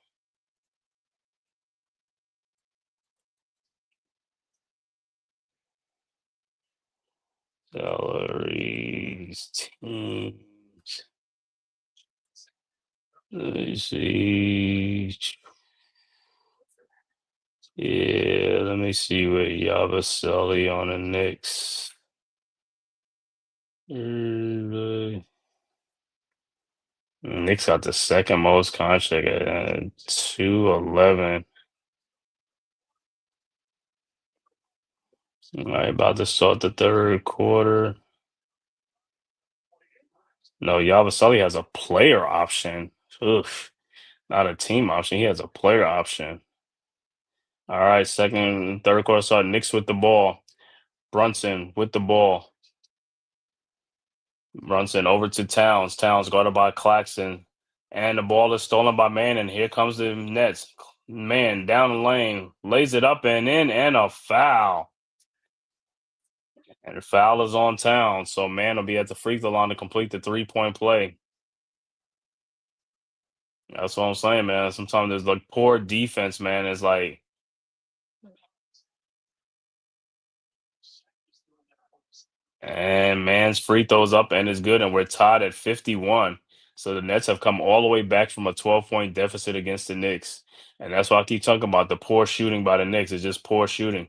Salaries, teams. Let me see. Yeah, let me see what Yabusele on the Knicks. Knicks got the second most contract at 211. All right, about to start the third quarter. No, Yabusele has a player option. Oof, not a team option. He has a player option. All right, second and third quarter start. Knicks with the ball. Brunson with the ball. Brunson over to Towns. Towns guarded by Claxton. And the ball is stolen by Man. And here comes the Nets. Man down the lane. Lays it up and in and a foul. And the foul is on Towns. So Man will be at the free throw line to complete the 3-point play. That's what I'm saying, man. Sometimes there's like poor defense, man. It's like, and Man's free throws up and is good, and we're tied at 51. So the Nets have come all the way back from a 12-point deficit against the Knicks. And that's why I keep talking about the poor shooting by the Knicks. It's just poor shooting.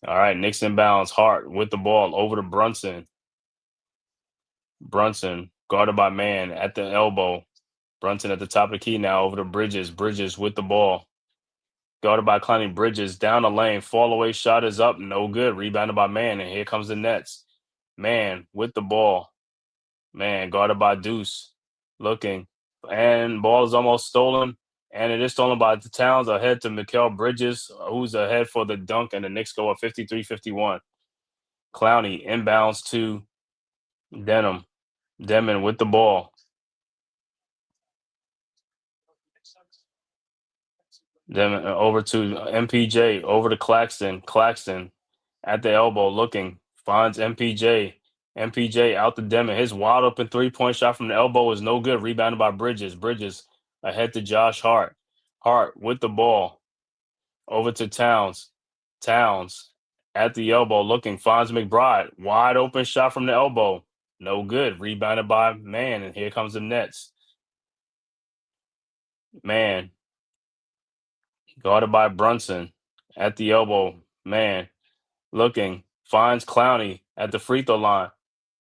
All right, Knicks inbounds. Hart with the ball over to Brunson. Brunson guarded by Man at the elbow. Brunson at the top of the key now over to Bridges. Bridges with the ball. Guarded by Clowney. Bridges down the lane. Fall away shot is up. No good. Rebounded by Man. And here comes the Nets. Man with the ball. Man guarded by Deuce. Looking. And ball is almost stolen. And it is stolen by the Towns ahead to Mikal Bridges, who's ahead for the dunk. And the Knicks go up 53-51. Clowney inbounds to Denham. Denman with the ball. Then over to MPJ, over to Claxton. Claxton at the elbow looking, finds MPJ. MPJ out the Demon. His wide open 3-point shot from the elbow is no good. Rebounded by Bridges. Bridges ahead to Josh Hart. Hart with the ball. Over to Towns. Towns at the elbow looking, finds McBride. Wide open shot from the elbow. No good. Rebounded by Man. And here comes the Nets. Man guarded by Brunson at the elbow. Man looking, finds Clowney at the free throw line.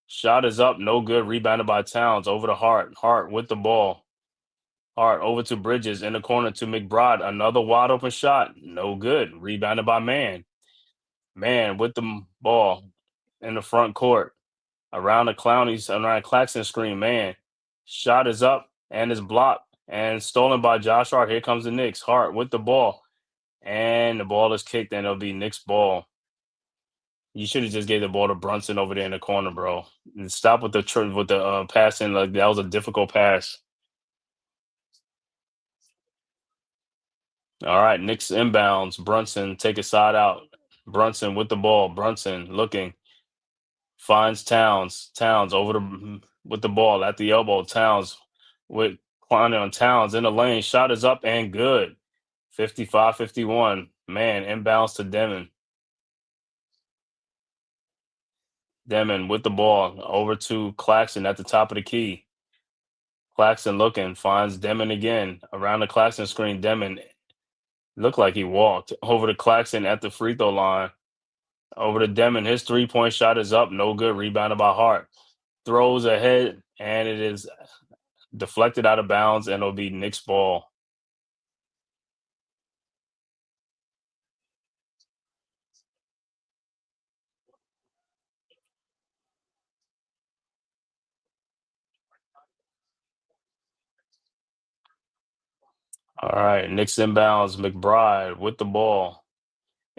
Shot is up, no good. Rebounded by Towns over to Hart. Hart with the ball. Hart over to Bridges in the corner to McBride. Another wide open shot, no good. Rebounded by Man. Man with the ball in the front court. Around the Clowney's, around Claxton screen. Man, shot is up and is blocked and stolen by Josh Hart. Here comes the Knicks. Hart with the ball. And the ball is kicked, and it'll be Knicks ball. You should have just gave the ball to Brunson over there in the corner, bro. And stop with the passing. Like that was a difficult pass. All right, Knicks inbounds. Brunson take a side out. Brunson with the ball. Brunson looking, finds Towns. Towns over with the ball at the elbow. Towns with Kwame on Towns in the lane. Shot is up and good. 55-51. Man, inbounds to Demon. Demon with the ball over to Claxton at the top of the key. Claxton looking, finds Demon again around the Claxton screen. Demon looked like he walked over to Claxton at the free throw line. Over to Demon. His 3-point shot is up. No good. Rebounded by Hart. Throws ahead, and it is deflected out of bounds, and it'll be Knicks ball. All right, Knicks inbounds. McBride with the ball.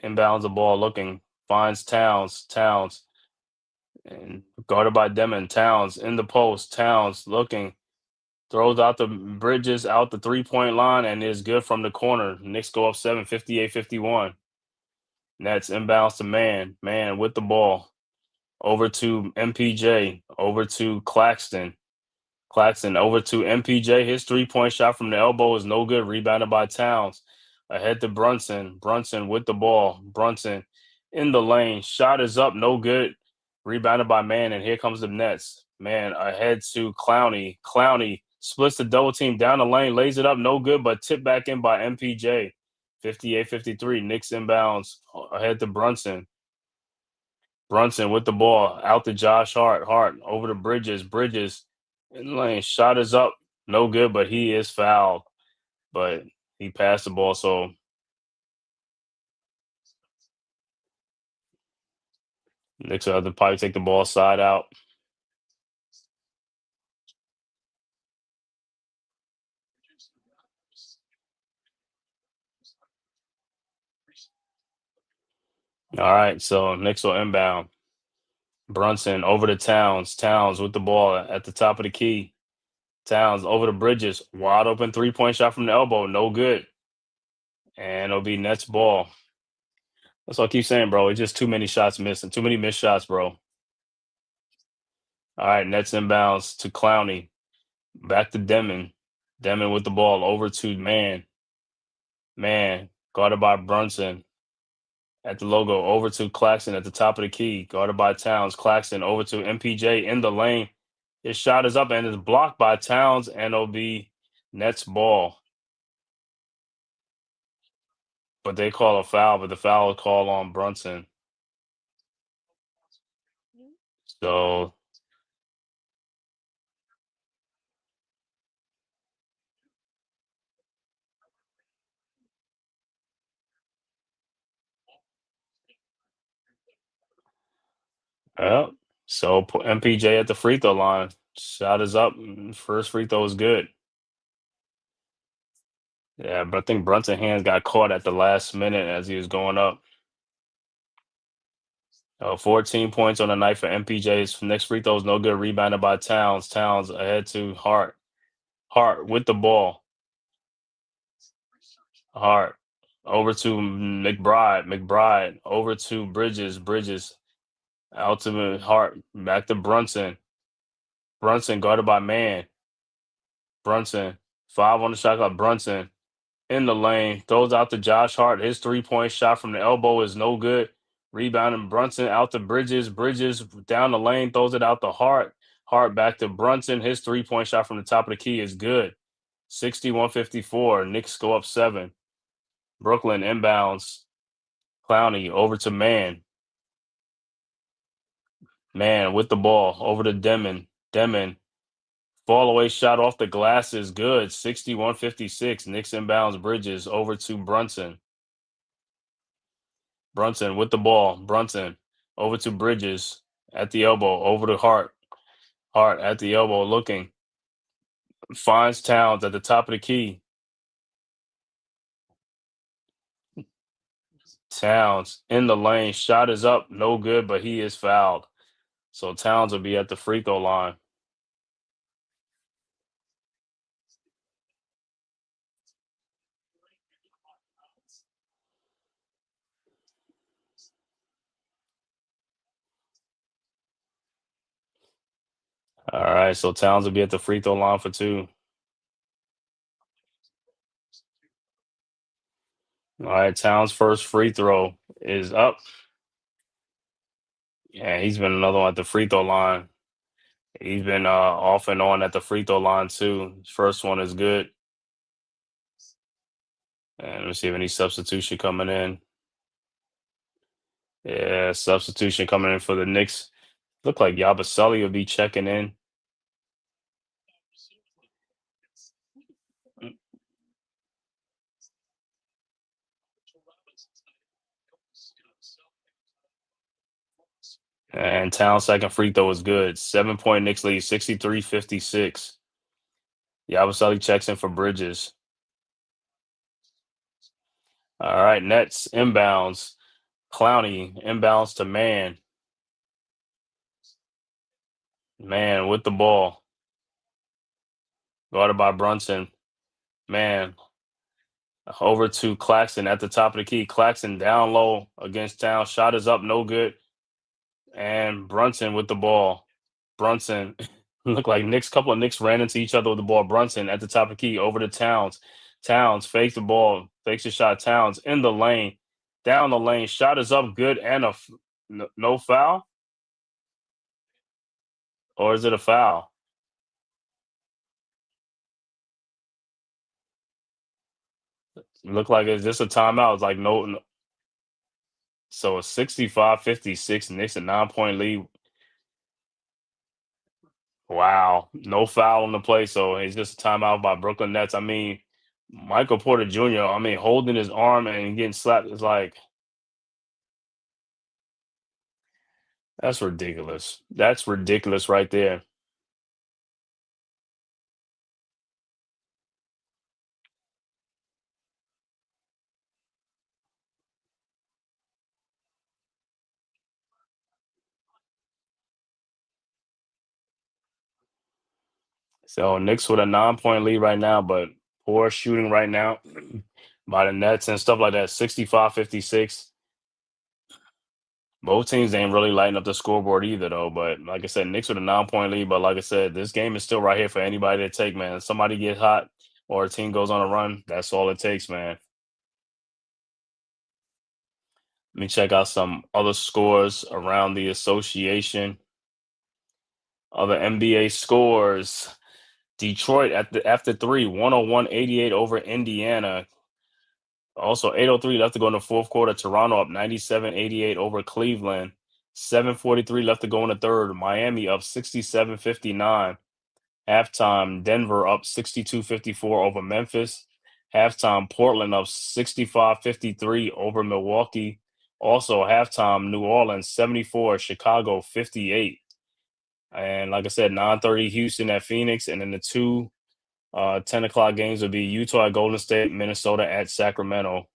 Inbounds the ball looking. Finds Towns. Towns. And guarded by Demon. Towns in the post. Towns looking. Throws out the Bridges out the 3-point line and is good from the corner. Knicks go up 7, 58-51. Nets inbounds to Man. Man with the ball. Over to MPJ. Over to Claxton. Claxton over to MPJ. His 3-point shot from the elbow is no good. Rebounded by Towns. Ahead to Brunson. Brunson with the ball. Brunson in the lane. Shot is up. No good. Rebounded by Man. And here comes the Nets. Man ahead to Clowney. Clowney splits the double team down the lane. Lays it up. No good. But tipped back in by MPJ. 58-53. Knicks inbounds. Ahead to Brunson. Brunson with the ball. Out to Josh Hart. Hart over to Bridges. Bridges in the lane. Shot is up. No good, but he is fouled. But he passed the ball, so Knicks will have to probably take the ball side out. All right, so Knicks will inbound. Brunson over to Towns. Towns with the ball at the top of the key. Towns over to Bridges. Wide open 3-point shot from the elbow. No good. And it'll be Nets ball. That's what I keep saying, bro. It's just too many shots missing. Too many missed shots, bro. All right, Nets inbounds to Clowney. Back to Demon. Demon with the ball over to Man. Man, guarded by Brunson at the logo. Over to Claxton at the top of the key. Guarded by Towns. Claxton over to MPJ in the lane. His shot is up and is blocked by Towns, and it'll be Nets ball. But they call a foul, but the foul will call on Brunson. So yeah. So put MPJ at the free throw line. Shot is up. First free throw is good. Yeah, but I think Brunson hands got caught at the last minute as he was going up. 14 points on the night for MPJ's next free throw is no good. Rebounded by Towns. Towns ahead to Hart. Hart with the ball. Hart over to McBride. McBride over to Bridges. Bridges out to Hart. Back to Brunson. Brunson guarded by Man. Brunson 5 on the shot clock. Brunson in the lane, throws out to Josh Hart. His 3-point shot from the elbow is no good. Rebounding Brunson out to Bridges. Bridges down the lane, throws it out to Hart. Hart back to Brunson. His 3-point shot from the top of the key is good. 61-54. Knicks go up 7. Brooklyn inbounds. Clowney over to Man. Man with the ball over to Demon. Demon. Fall away shot off the glass is good. 61-56. Knicks inbounds Bridges over to Brunson. Brunson with the ball. Brunson over to Bridges at the elbow. Over to Hart. Hart at the elbow looking. Finds Towns at the top of the key. Towns in the lane. Shot is up. No good, but he is fouled. So Towns will be at the free throw line. All right, so Towns will be at the free throw line for 2. All right, Towns' first free throw is up. Yeah, he's been another one at the free throw line. He's been off and on at the free throw line too. His first one is good. And let me see if any substitution coming in. Yeah, substitution coming in for the Knicks. Look like Yabusele will be checking in. And Towns' second free throw is good. 7-point Knicks lead, 63-56. Yabusele checks in for Bridges. All right, Nets inbounds. Clowney inbounds to Man. Man with the ball. Guarded by Brunson. Man over to Claxton at the top of the key. Claxton down low against Town. Shot is up, no good. And Brunson with the ball. Brunson looked like couple of Knicks ran into each other with the ball. Brunson at the top of the key over to Towns. Towns fakes the ball, fakes the shot. Towns in the lane, down the lane. Shot is up, good, and no foul, or is it a foul? Look like it's just a timeout. It's like so a 65-56 Knicks a 9-point lead. Wow, no foul on the play, so it's just a timeout by Brooklyn Nets. I mean, Michael Porter Jr., I mean, holding his arm and getting slapped is like, that's ridiculous. That's ridiculous right there. So Knicks with a 9-point lead right now, but poor shooting right now by the Nets and stuff like that. 65-56. Both teams ain't really lighting up the scoreboard either, though. But like I said, Knicks with a 9-point lead. But like I said, this game is still right here for anybody to take, man. Somebody get hot or a team goes on a run. That's all it takes, man. Let me check out some other scores around the association. Other NBA scores. Detroit after three, 101-88 over Indiana. Also, 8:03 left to go in the fourth quarter. Toronto up 97-88 over Cleveland. 7:43 left to go in the third. Miami up 67-59. Halftime, Denver up 62-54 over Memphis. Halftime, Portland up 65-53 over Milwaukee. Also, halftime, New Orleans 74, Chicago 58. And like I said, 9:30 Houston at Phoenix. And then the two 10 o'clock games will be Utah at Golden State, Minnesota at Sacramento.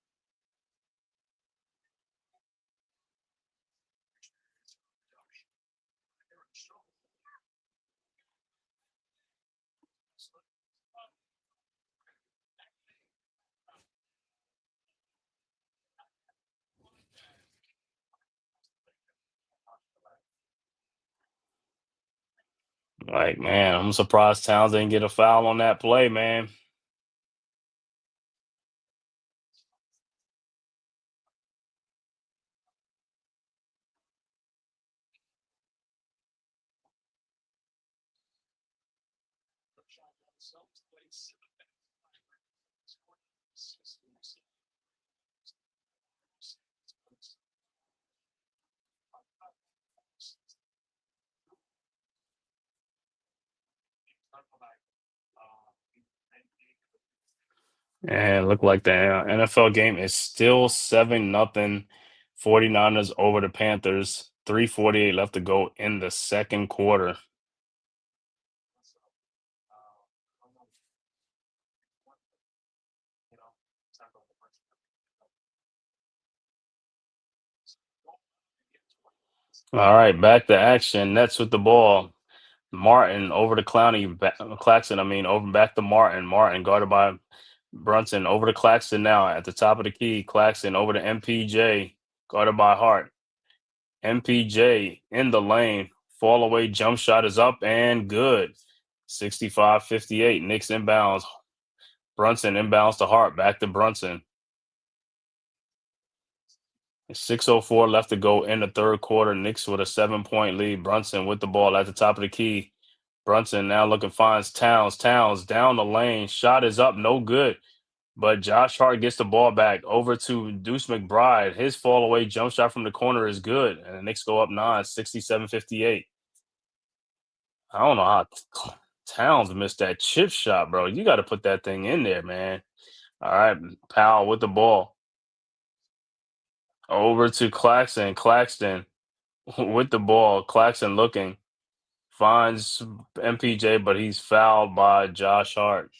Like, man, I'm surprised Towns didn't get a foul on that play, man. And look like the NFL game is still 7-0. 49ers over the Panthers. 3:48 left to go in the second quarter. All right, back to action. Nets with the ball. Martin over to Clowney. Claxton, I mean, over back to Martin. Martin guarded by Brunson. Over to Claxton now at the top of the key. Claxton over to MPJ. Guarded by Hart. MPJ in the lane. Fall away jump shot is up and good. 65-58. Knicks inbounds. Brunson inbounds to Hart. Back to Brunson. 6:04 left to go in the third quarter. Knicks with a 7-point lead. Brunson with the ball at the top of the key. Brunson now looking, finds Towns. Towns down the lane. Shot is up, no good. But Josh Hart gets the ball back over to Deuce McBride. His fall away jump shot from the corner is good. And the Knicks go up 9, 67-58. I don't know how Towns missed that chip shot, bro. You got to put that thing in there, man. All right, Powell with the ball. Over to Claxton. Claxton with the ball. Claxton looking. Finds MPJ, but he's fouled by Josh Hart.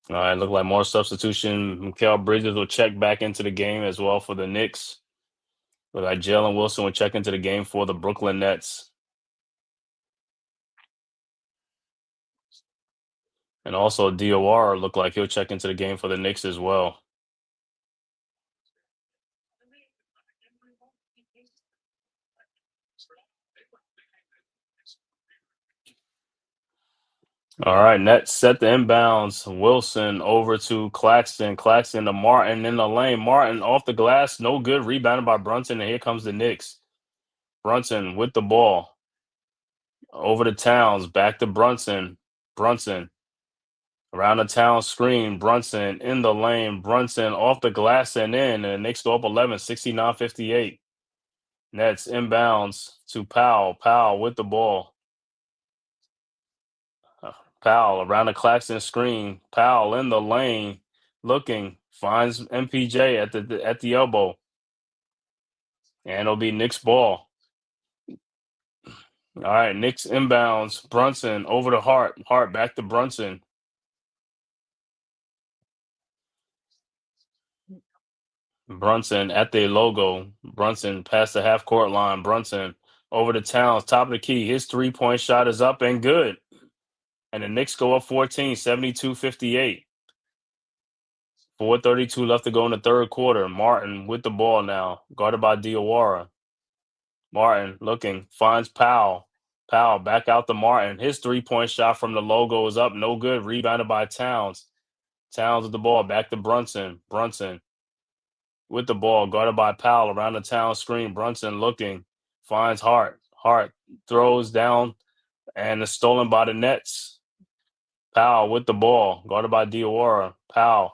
All right, look like more substitution. Mikal Bridges will check back into the game as well for the Knicks. Look like Jalen Wilson will check into the game for the Brooklyn Nets. And also DOR looked like he'll check into the game for the Knicks as well. All right, Nets set the inbounds. Wilson over to Claxton. Claxton to Martin in the lane. Martin off the glass. No good. Rebounded by Brunson. And here comes the Knicks. Brunson with the ball. Over to Towns. Back to Brunson. Brunson. Around the town screen. Brunson in the lane. Brunson off the glass and in. And the Knicks go up 11, 69-58. Nets inbounds to Powell. Powell with the ball. Powell around the Claxton screen. Powell in the lane, looking, finds MPJ at the elbow, and it'll be Knicks ball. All right, Knicks inbounds. Brunson over to Hart. Hart back to Brunson. Brunson at the logo. Brunson past the half court line. Brunson over to Towns, top of the key. His 3-point shot is up and good. And the Knicks go up 14, 72-58. 4:32 left to go in the third quarter. Martin with the ball now, guarded by Diawara. Martin looking, finds Powell. Powell back out to Martin. His 3-point shot from the logo is up, no good. Rebounded by Towns. Towns with the ball, back to Brunson. Brunson with the ball, guarded by Powell around the Towns screen. Brunson looking, finds Hart. Hart throws down and is stolen by the Nets. Powell with the ball, guarded by Diawara. Powell.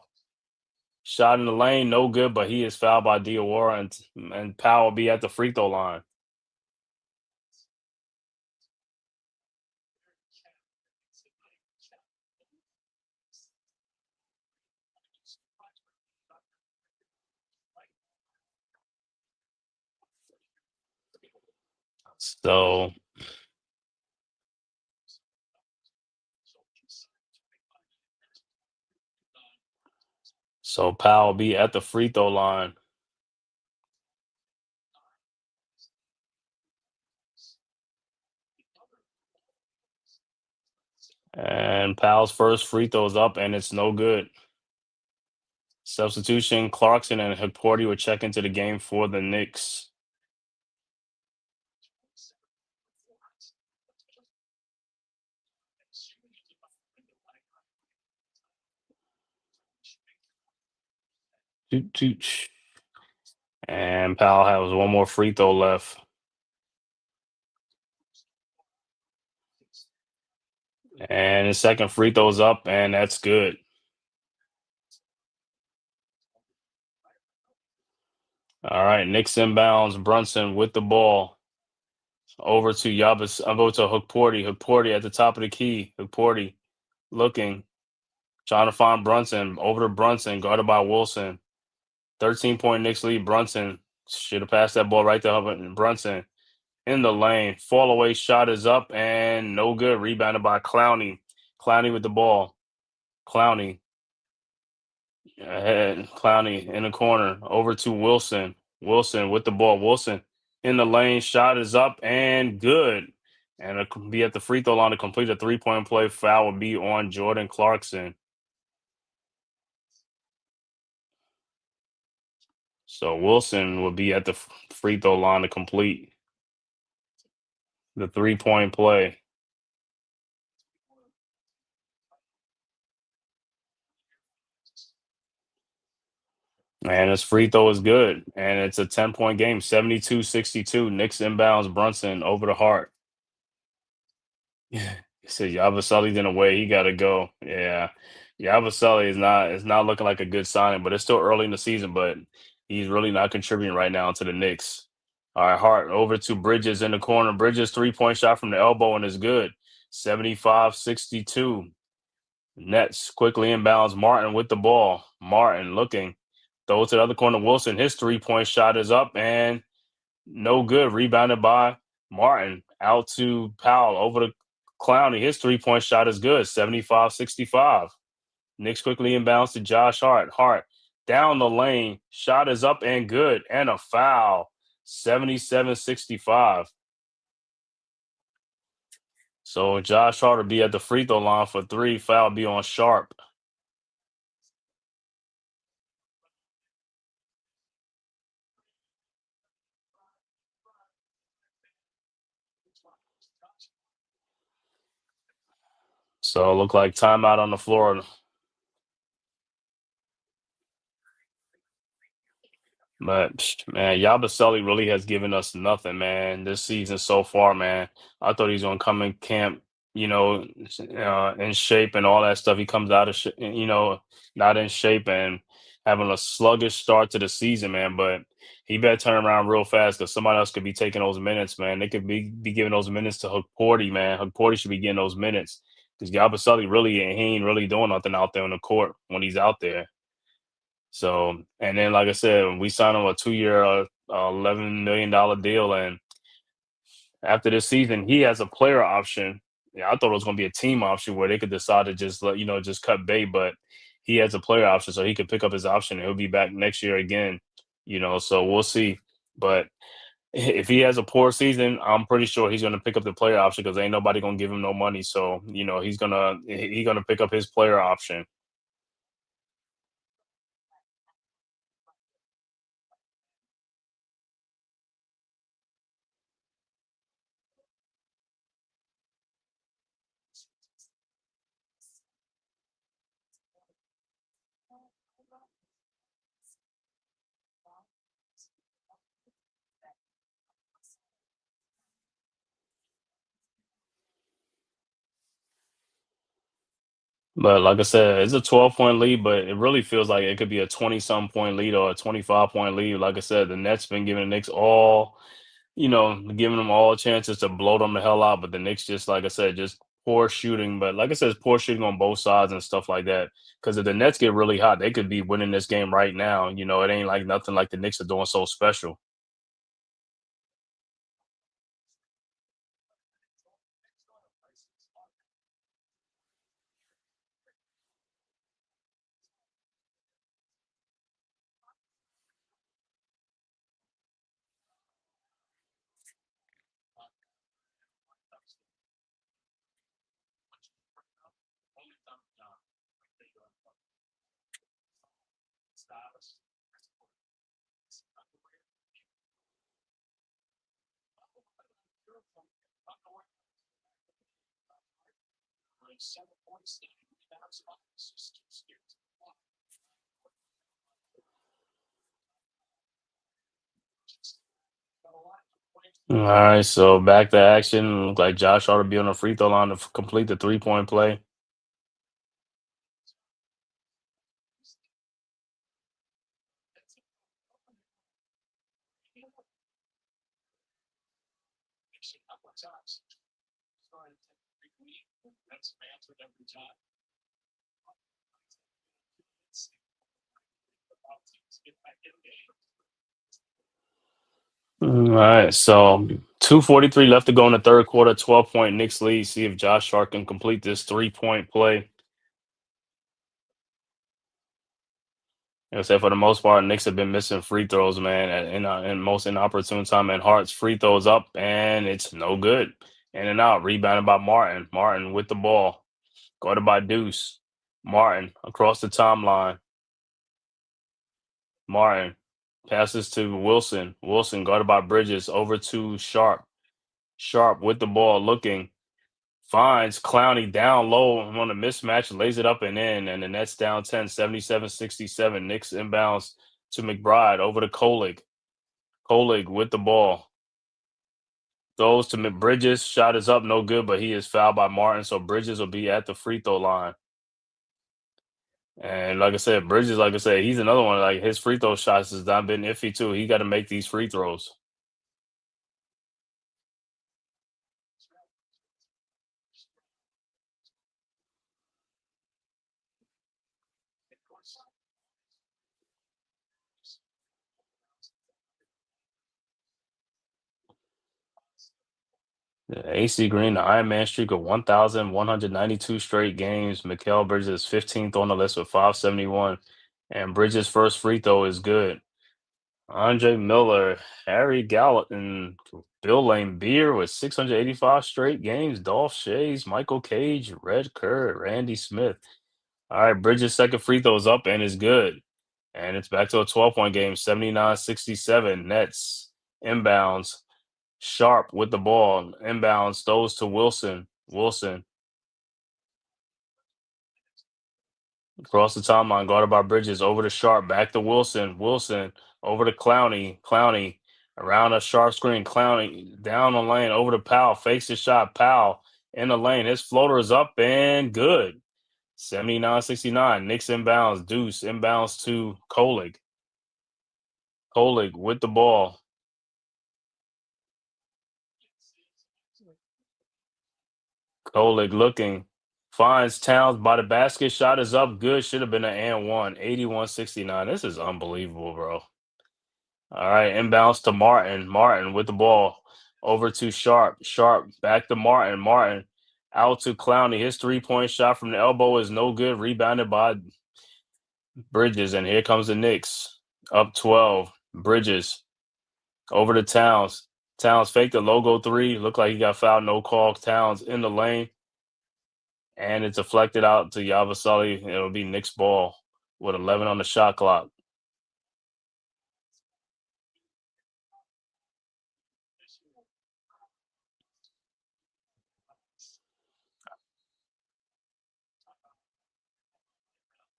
Shot in the lane, no good, but he is fouled by Diawara, and Powell will be at the free throw line. So Powell will be at the free throw line. And Powell's first free throw is up, and it's no good. Substitution, Clarkson and Hipporti will check into the game for the Knicks. Toot, toot. And Powell has one more free throw left. And his second free throw's up, and that's good. All right, Knicks inbounds. Brunson with the ball. Over to Yabas. I'll go to Hipporti. Hipporti at the top of the key. Hipporti looking, trying to find Brunson. Over to Brunson, guarded by Wilson. 13-point Knicks lead. Brunson should have passed that ball right to Brunson. In the lane. Fall away shot is up and no good. Rebounded by Clowney. Clowney with the ball. Clowney. Ahead. Clowney in the corner. Over to Wilson. Wilson with the ball. Wilson in the lane. Shot is up and good. And it'll be at the free throw line to complete a 3-point play. Foul will be on Jordan Clarkson. So Wilson will be at the free throw line to complete the 3-point play. And his free throw is good. And it's a 10-point game, 72-62. Knicks inbounds Brunson over to Hart. He said Yabusele didn't away. He got to go. Yeah. Yabusele is not looking like a good signing, but it's still early in the season, but he's really not contributing right now to the Knicks. All right, Hart over to Bridges in the corner. Bridges 3-point shot from the elbow and is good. 75-62. Nets quickly inbounds Martin with the ball. Martin looking. Throw to the other corner. Wilson, his 3-point shot is up and no good. Rebounded by Martin. Out to Powell. Over to Clowney. His 3-point shot is good. 75-65. Knicks quickly inbounds to Josh Hart. Hart down the lane. Shot is up and good. And a foul. 77-65. So Josh Hart will be at the free throw line for three. Foul be on Sharp. So look like timeout on the floor. But man, Yabusele really has given us nothing, man, this season so far, man. I thought he's gonna come in camp, in shape and all that stuff. He comes out of, not in shape and having a sluggish start to the season, man. But he better turn around real fast because somebody else could be taking those minutes, man. They could be giving those minutes to Hook Porty, man. Hook Porty should be getting those minutes because Yabusele really he ain't really doing nothing out there on the court when he's out there. So, and then like I said, we signed him a 2-year, $11 million deal, and after this season, he has a player option. Yeah, I thought it was going to be a team option where they could decide to just just cut bait, but he has a player option, so he could pick up his option and he'll be back next year again. So we'll see. But if he has a poor season, I'm pretty sure he's going to pick up the player option because ain't nobody going to give him no money. So he's gonna pick up his player option. But like I said, it's a 12-point lead, but it really feels like it could be a 20-some point lead or a 25-point lead. Like I said, the Nets been giving the Knicks giving them all chances to blow them the hell out. But the Knicks just, like I said, just poor shooting. But like I said, it's poor shooting on both sides and stuff like that. Because if the Nets get really hot, they could be winning this game right now. It ain't like nothing like the Knicks are doing so special. All right, so back to action. Look like Josh ought to be on the free throw line to complete the 3-point play. All right, so 2:43 left to go in the third quarter, 12-point Knicks lead. See if Josh Hart can complete this 3-point play. Like I said, for the most part, Knicks have been missing free throws, man, in most inopportune time. And Hart's free throws up, and it's no good. In and out, rebounded by Martin. Martin with the ball, guarded by Deuce. Martin across the timeline. Martin passes to Wilson. Wilson guarded by Bridges over to Sharp. Sharp with the ball, looking. Finds Clowney down low on a mismatch, lays it up and in, and the Nets down 10, 77-67. Knicks inbounds to McBride over to Kolig. Kolig with the ball. Throws to Bridges. Shot is up, no good, but he is fouled by Martin, so Bridges will be at the free throw line. And like I said, Bridges, like I said, he's another one. Like his free throw shots has not been iffy too. He got to make these free throws. AC Green, the Iron Man streak of 1,192 straight games. Mikal Bridges is 15th on the list with 571. And Bridges' first free throw is good. Andre Miller, Harry Gallatin, Bill Laimbeer with 685 straight games. Dolph Shays, Michael Cage, Red Kerr, Randy Smith. All right, Bridges' second free throw is up and is good. And it's back to a 12-point game, 79-67. Nets inbounds. Sharp with the ball. Inbounds, throws to Wilson. Wilson across the timeline, guarded by Bridges. Over to Sharp, back to Wilson. Wilson over to Clowney. Clowney around a sharp screen. Clowney down the lane, over to Powell. Fakes the shot. Powell in the lane. His floater is up and good. 79-69. Knicks inbounds. Deuce inbounds to Kolig. Kolig with the ball. Kolig looking. Finds Towns by the basket. Shot is up. Good. Should have been an and one. 81-69. This is unbelievable, bro. All right. Inbounds to Martin. Martin with the ball. Over to Sharp. Sharp back to Martin. Martin out to Clowney. His 3-point shot from the elbow is no good. Rebounded by Bridges. And here comes the Knicks. Up 12. Bridges over to Towns. Towns faked the logo 3. Looked like he got fouled. No call. Towns in the lane. And it's deflected out to Yabusele. It'll be Knicks ball with 11 on the shot clock.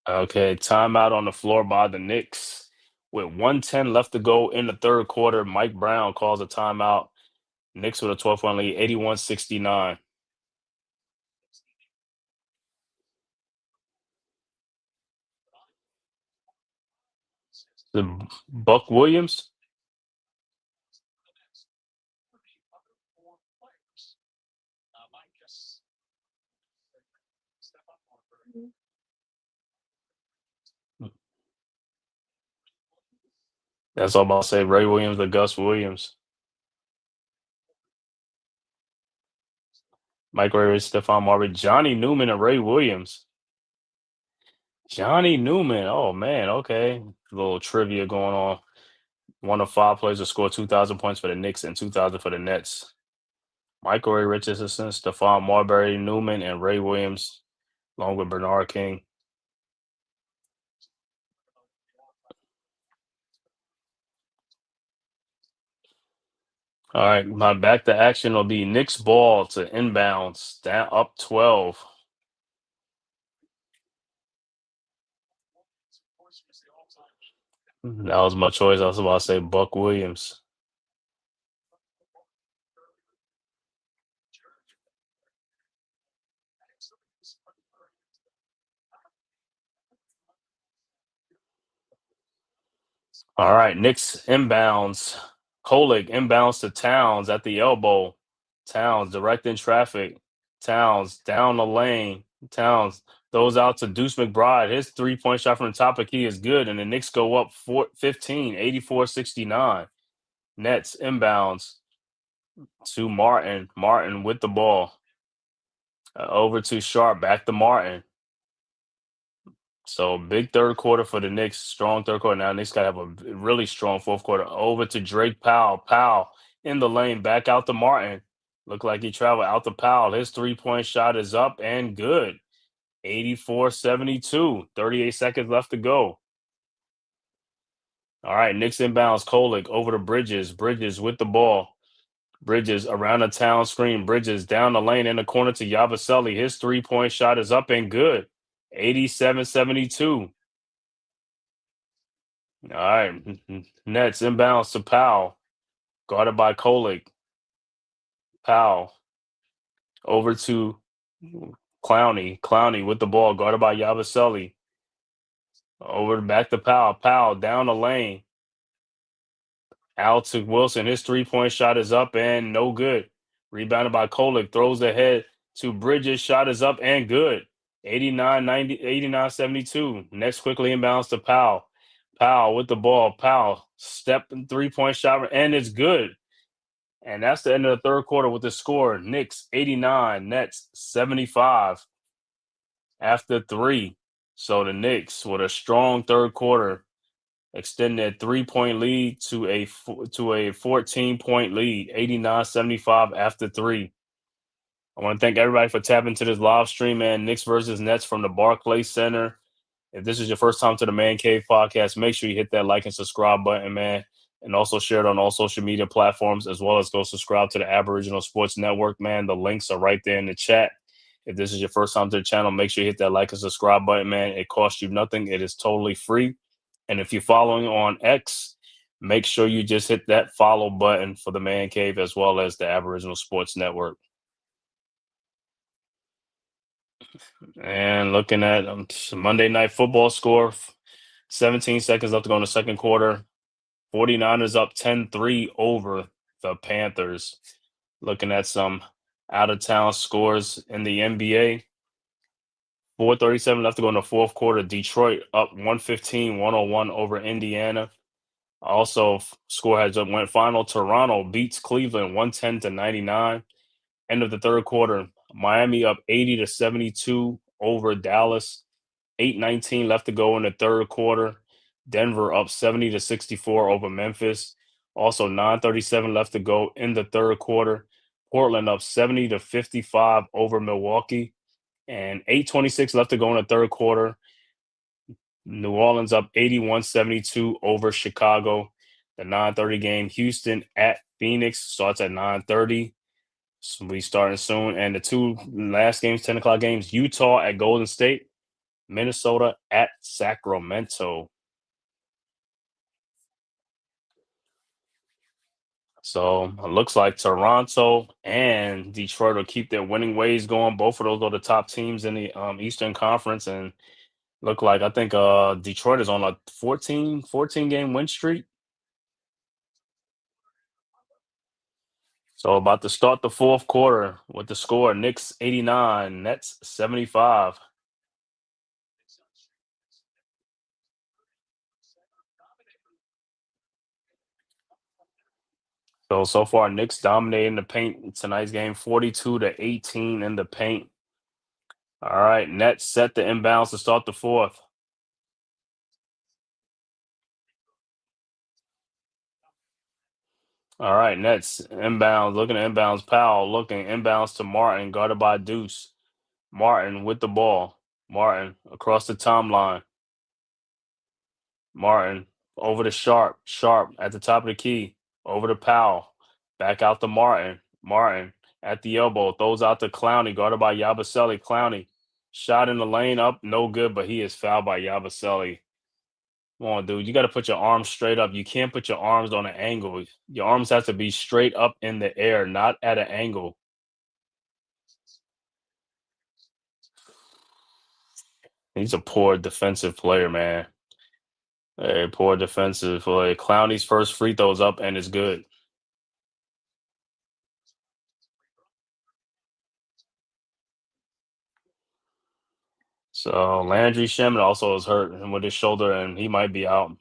Okay, timeout on the floor by the Knicks. With 1:10 left to go in the third quarter, Mike Brown calls a timeout. Knicks with a 12-point lead, 81-69. The Buck Williams. That's all I'm about to say. Ray Williams or Gus Williams. Mike Ray, Stephon Marbury, Johnny Newman, and Ray Williams. Johnny Newman. Oh, man. Okay. A little trivia going on. One of 5 players to score 2,000 points for the Knicks and 2,000 for the Nets. Michael Ray Richardson, Stephon Marbury, Newman, and Ray Williams, along with Bernard King. All right, my back to action will be Knicks ball to inbounds, down up 12. That was my choice. I was about to say Buck Williams. All right, Knicks inbounds. Kolig inbounds to Towns at the elbow. Towns directing traffic. Towns down the lane. Towns throws out to Deuce McBride. His 3-point shot from the top of the key is good, and the Knicks go up 15, 84-69. Nets inbounds to Martin. Martin with the ball. Over to Sharp. Back to Martin. So big third quarter for the Knicks. Strong third quarter. Now Knicks got to have a really strong fourth quarter. Over to Drake Powell. Powell in the lane. Back out to Martin. Looked like he traveled out to Powell. His 3-point shot is up and good. 84-72. 38 seconds left to go. All right, Knicks inbounds. Kolik over to Bridges. Bridges with the ball. Bridges around the town screen. Bridges down the lane in the corner to Yabusele. His 3-point shot is up and good. 87-72. All right. Nets inbounds to Powell. Guarded by Kolik. Powell. Over to Clowney. Clowney with the ball. Guarded by Yabusele. Over back to Powell. Powell down the lane. Out to Wilson. His 3-point shot is up and no good. Rebounded by Kolik. Throws ahead to Bridges. Shot is up and good. 89-72. Next quickly inbounds to Powell. Powell with the ball. Powell step 3-point shot and it's good. And that's the end of the third quarter with the score. Knicks 89, Nets 75 after 3. So the Knicks with a strong third quarter extend their 3-point lead to a 14-point lead, 89-75 after 3. I want to thank everybody for tapping into this live stream, man. Knicks versus Nets from the Barclays Center. If this is your first time to the Man Cave podcast, make sure you hit that like and subscribe button, man. And also share it on all social media platforms, as well as go subscribe to the Aboriginal Sports Network, man. The links are right there in the chat. If this is your first time to the channel, make sure you hit that like and subscribe button, man. It costs you nothing. It is totally free. And if you're following on X, make sure you just hit that follow button for the Man Cave as well as the Aboriginal Sports Network. And looking at Monday Night Football score, 17 seconds left to go in the second quarter. 49ers up 10-3 over the Panthers. Looking at some out-of-town scores in the NBA. 4:37 left to go in the fourth quarter. Detroit up 115-101 over Indiana. Also, score has went final. Toronto beats Cleveland 110-99. End of the third quarter. Miami up 80-72 over Dallas. 8:19 left to go in the third quarter. Denver up 70-64 over Memphis. Also 9:37 left to go in the third quarter. Portland up 70-55 over Milwaukee. And 8:26 left to go in the third quarter. New Orleans up 81-72 over Chicago. The 9:30 game, Houston at Phoenix, starts at 9:30. So we starting soon. And the two last games, 10 o'clock games, Utah at Golden State, Minnesota at Sacramento. So it looks like Toronto and Detroit will keep their winning ways going. Both of those are the top teams in the Eastern Conference. And look like I think Detroit is on a 14 game win streak. So about to start the fourth quarter with the score, Knicks 89, Nets 75. So far, Knicks dominating the paint in tonight's game, 42-18 in the paint. All right, Nets set the inbounds to start the fourth. All right, Nets inbounds, looking at inbounds. Powell looking inbounds to Martin, guarded by Deuce. Martin with the ball. Martin across the timeline. Martin over to Sharp. Sharp at the top of the key. Over to Powell. Back out to Martin. Martin at the elbow. Throws out to Clowney, guarded by Yabusele. Clowney shot in the lane up. No good, but he is fouled by Yabusele. Come on, dude. You got to put your arms straight up. You can't put your arms on an angle. Your arms have to be straight up in the air, not at an angle. He's a poor defensive player, man. A poor defensive player. Clowney's first free throw's up and it's good. So Landry Shamet also is hurt with his shoulder, and he might be out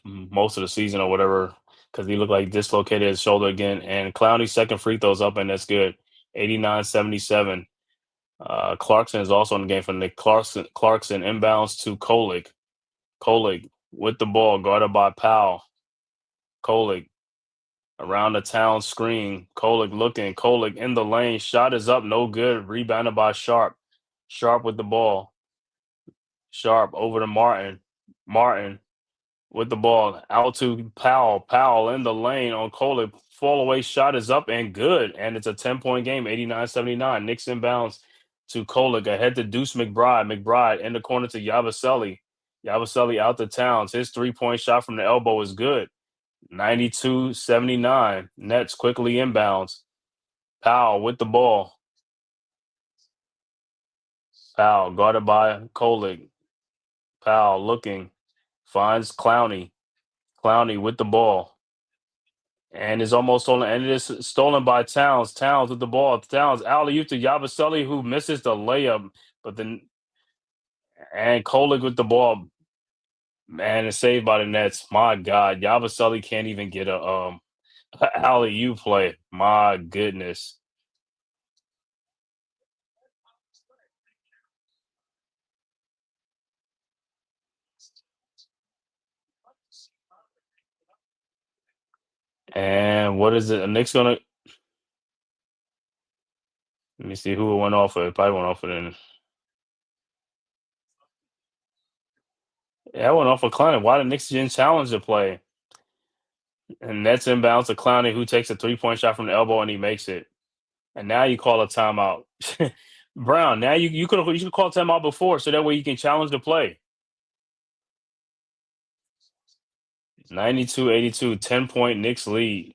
most of the season or whatever because he looked like dislocated his shoulder again. And Clowney's second free throw's up, and that's good. 89-77. Clarkson is also in the game for Nick. Clarkson inbounds to Kolig. Kolig with the ball, guarded by Powell. Kolig around the town screen. Kolig looking. Kolig in the lane. Shot is up, no good. Rebounded by Sharp. Sharp with the ball. Sharp over to Martin. Martin with the ball out to Powell. Powell in the lane on Kolig. Fall away shot is up and good. And it's a 10-point game, 89-79. Knicks inbounds to Kolig. Ahead to Deuce McBride. McBride in the corner to Yabusele. Yabusele out to Towns. His three-point shot from the elbow is good. 92-79. Nets quickly inbounds. Powell with the ball. Powell guarded by Kolig. Powell looking. Finds Clowney. Clowney with the ball. And is almost stolen. And it is stolen by Towns. Towns with the ball. Towns alley-oop to Yabusele, who misses the layup. And Kolig with the ball. Man, it's saved by the Nets. My God, Yabusele can't even get a Alley, you play. My goodness. And what is it? The Knicks gonna let me see who it went off of. It probably went off of then. Yeah, it went off of Clowney. Why the Knicks didn't challenge the play? And Nets inbounds to Clowney who takes a 3-point shot from the elbow and he makes it. And now you call a timeout. Brown, now you could call timeout before so that way you can challenge the play. 92-82, 10-point Knicks lead.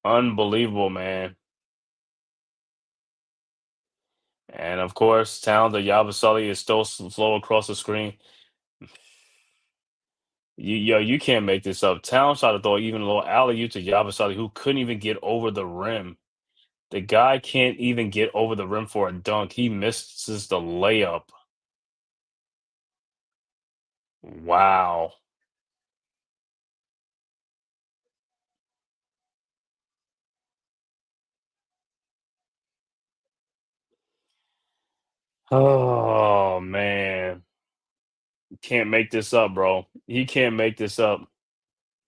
Unbelievable, man. And of course, Towns or Yabusele is still slow across the screen. You can't make this up. Towns tried to throw even a little alley oop to Yabusele, who couldn't even get over the rim. The guy can't even get over the rim for a dunk. He misses the layup. Wow. Oh man. Can't make this up, bro. He can't make this up.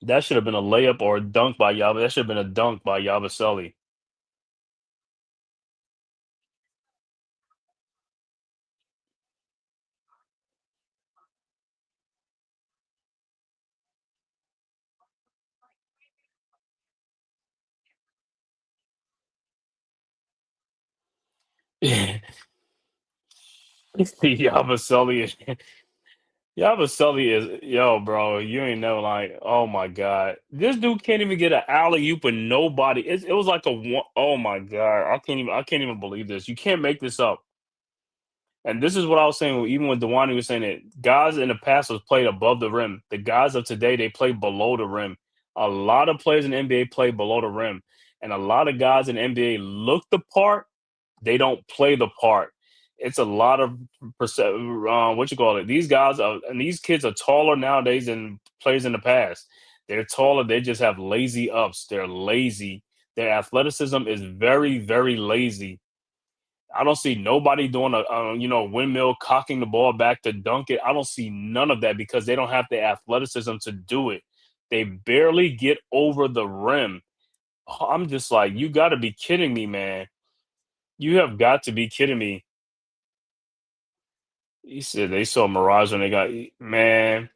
That should have been a layup or a dunk by Yaba. That should have been a dunk by Yabusele. Yabusele is Yabusele is yo, bro. You ain't know, like, oh my god, this dude can't even get an alley oop and nobody. It was like a one. Oh my god, I can't even believe this. You can't make this up. And this is what I was saying. Even when Dewani was saying it, guys in the past was played above the rim. The guys of today they play below the rim. A lot of players in the NBA play below the rim, and a lot of guys in the NBA look the part. They don't play the part. It's a lot of what you call it. These guys are and these kids are taller nowadays than players in the past. They're taller. They just have lazy ups. They're lazy. Their athleticism is very, very lazy. I don't see nobody doing a windmill cocking the ball back to dunk it. I don't see none of that because they don't have the athleticism to do it. They barely get over the rim. I'm just like, you got to be kidding me, man. You have got to be kidding me. He said they saw Mirage when they got man.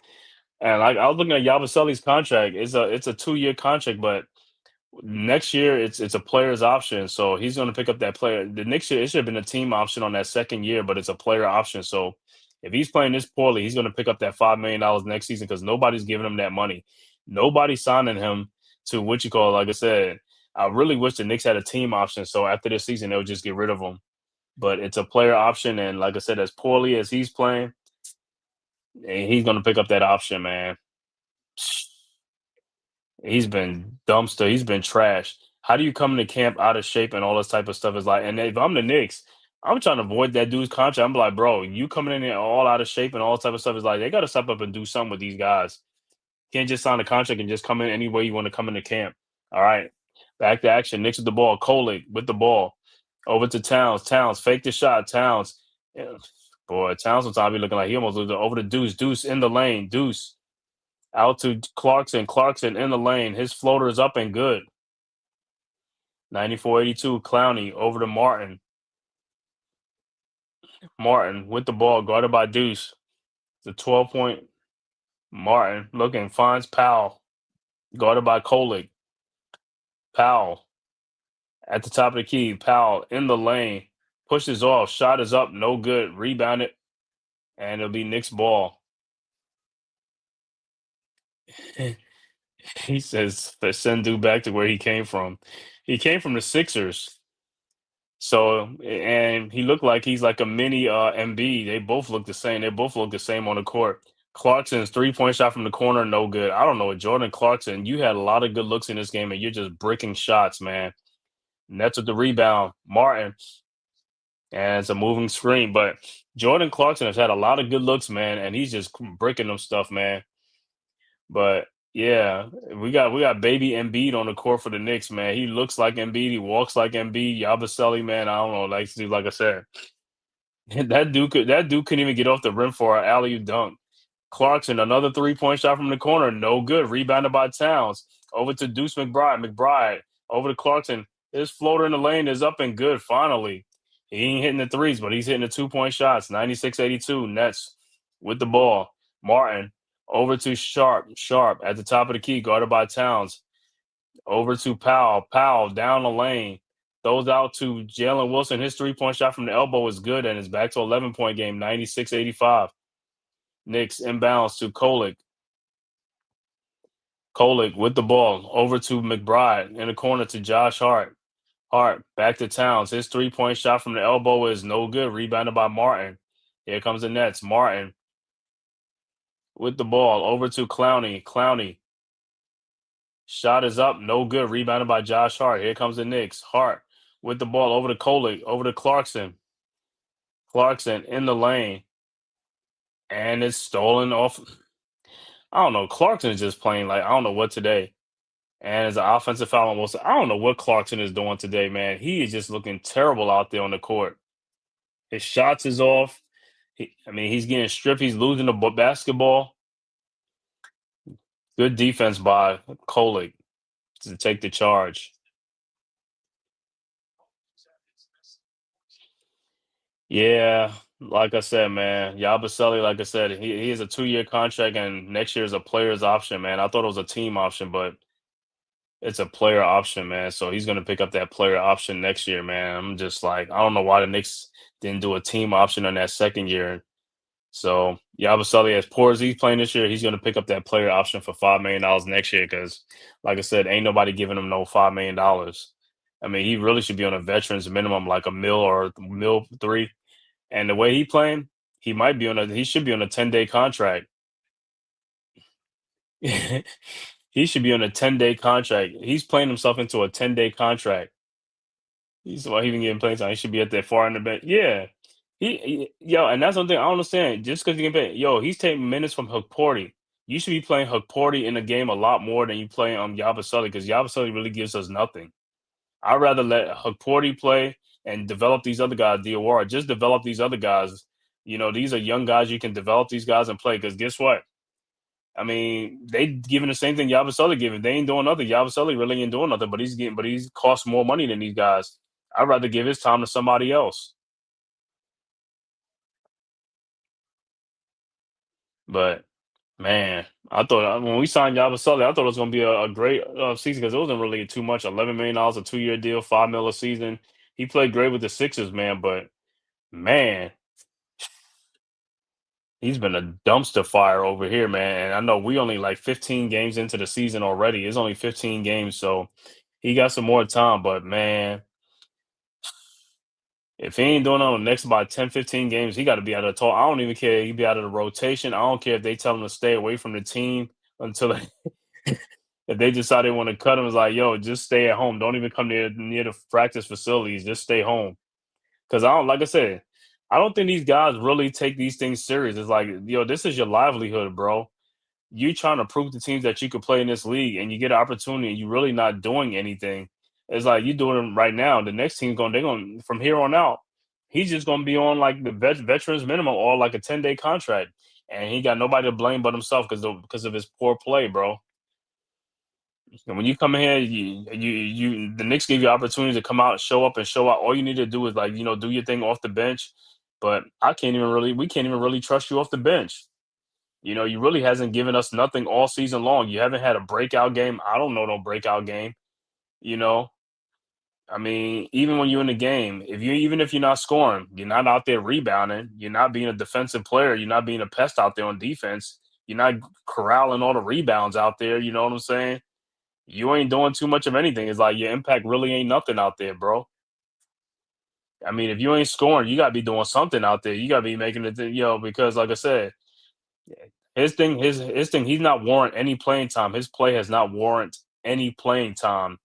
And like I was looking at Yabusele's contract. It's a 2-year contract, but next year it's a player's option. So he's going to pick up that player. The next year it should have been a team option on that second year, but it's a player option. So if he's playing this poorly, he's going to pick up that $5 million next season because nobody's giving him that money. Nobody's signing him to what you call. Like I said, I really wish the Knicks had a team option. So after this season, they'll just get rid of him. But it's a player option, and like I said, as poorly as he's playing, he's going to pick up that option, man. He's been dumpster. He's been trash. How do you come into camp out of shape and all this type of stuff is like? And if I'm the Knicks, I'm trying to avoid that dude's contract. I'm like, bro, you coming in there all out of shape and all type of stuff is like they got to step up and do something with these guys. Can't just sign a contract and just come in any way you want to come into camp. All right, back to action. Knicks with the ball. Kolek with the ball over to Towns. Towns fake the shot. Towns, yeah. Boy, Towns sometimes be looking like he almost lose it. Over to Deuce. Deuce in the lane. Deuce out to Clarkson. Clarkson in the lane. His floater is up and good. 94-82. Clowney over to Martin. Martin with the ball, guarded by Deuce. The 12-point Martin looking, finds Powell, guarded by Kolek. Powell at the top of the key. Powell in the lane, pushes off, shot is up, no good. Rebounded, and it'll be Knicks ball. He says send dude back to where he came from. He came from the Sixers. So and he looked like he's like a mini MB. They both look the same. They both look the same on the court. Clarkson's 3-point shot from the corner, no good. I don't know. Jordan Clarkson, you had a lot of good looks in this game, and you're just bricking shots, man. Nets with the rebound. Martin, and it's a moving screen. But Jordan Clarkson has had a lot of good looks, man, and he's just breaking them stuff, man. But Yeah, we got baby Embiid on the court for the Knicks, man. He looks like Embiid, he walks like Embiid. Yabusele, man, I don't know. Like I said, that dude couldn't even get off the rim for an alley oop dunk. Clarkson, another 3-point shot from the corner, no good. Rebounded by Towns. Over to Deuce McBride. McBride over to Clarkson. His floater in the lane is up and good. Finally, he ain't hitting the threes, but he's hitting the 2-point shots. 96-82. Nets with the ball. Martin over to Sharp. Sharp at the top of the key, guarded by Towns. Over to Powell. Powell down the lane. Throws out to Jalen Wilson. His 3-point shot from the elbow is good, and it's back to 11-point game. 96-85. Knicks inbounds to Kolick. Kolick with the ball over to McBride in the corner to Josh Hart. Hart back to Towns. His 3-point shot from the elbow is no good. Rebounded by Martin. Here comes the Nets. Martin with the ball over to Clowney. Clowney. Shot is up. No good. Rebounded by Josh Hart. Here comes the Knicks. Hart with the ball over to Kolick. Over to Clarkson. Clarkson in the lane. And it's stolen off. I don't know. Clarkson is just playing like I don't know what today. And as an offensive foul on Wilson, I don't know what Clarkson is doing today, man. He is just looking terrible out there on the court. His shots is off. He's getting stripped. He's losing the basketball. Good defense by Kolick to take the charge. Yeah, like I said, man, Yabusele, like I said, he has a 2-year contract, and next year is a player's option, man. I thought it was a team option, but it's a player option, man. So he's going to pick up that player option next year, man. I'm just like, I don't know why the Knicks didn't do a team option on that second year. So Yabusele, as poor as he's playing this year, he's going to pick up that player option for $5 million next year because, like I said, ain't nobody giving him no $5 million. He really should be on a veterans minimum, like a mil or mil three. And the way he playing, he should be on a 10-day contract. He should be on a 10-day contract. He's playing himself into a 10-day contract. He's why he didn't get playing time. He should be at that far in the bench. Yeah. Yo, and that's something I don't understand. Just because he can play, yo, he's taking minutes from Hukporti. You should be playing Hukporti in the game a lot more than you play Yabusele because Yabusele really gives us nothing. I'd rather let Hukporti play and develop these other guys. Diawara, just develop these other guys. These are young guys. You can develop these guys and play because guess what? They giving the same thing Yabusele giving. They ain't doing nothing. Yabusele really ain't doing nothing, but he's cost more money than these guys. I'd rather give his time to somebody else. But man, I thought when we signed Yabusele, I thought it was going to be a great season because it wasn't really too much. $11 million, a 2-year deal, $5 million a season. He played great with the Sixers, man. But man, he's been a dumpster fire over here, man. And I know we only like 15 games into the season already. It's only 15 games, so he got some more time. But man, if he ain't doing it on the next about 10, 15 games, he got to be out of the talk. I don't even care. He be out of the rotation. I don't care if they tell him to stay away from the team until if they decide they want to cut him. It's like, yo, just stay at home. Don't even come near the practice facilities. Just stay home. Because like I said, I don't think these guys really take these things serious. It's like, yo, this is your livelihood, bro. You trying to prove to teams that you could play in this league and you get an opportunity and you're really not doing anything. It's like you doing it right now. The next team's they're going from here on out. He's just going to be on like the veterans minimum or like a 10-day contract, and he got nobody to blame but himself because of his poor play, bro. And when you come in here, the Knicks give you opportunity to come out, show up, and show out. All you need to do is do your thing off the bench. But we can't even really trust you off the bench. You really hasn't given us nothing all season long. You haven't had a breakout game. I don't know no breakout game. You know, even when you're in the game, even if you're not scoring, you're not out there rebounding. You're not being a defensive player. You're not being a pest out there on defense. You're not corralling all the rebounds out there. You know what I'm saying? You ain't doing too much of anything. It's like your impact really ain't nothing out there, bro. If you ain't scoring, you gotta be doing something out there. You gotta be making it, because like I said, his thing, he's not warrant any playing time. His play has not warrant any playing time.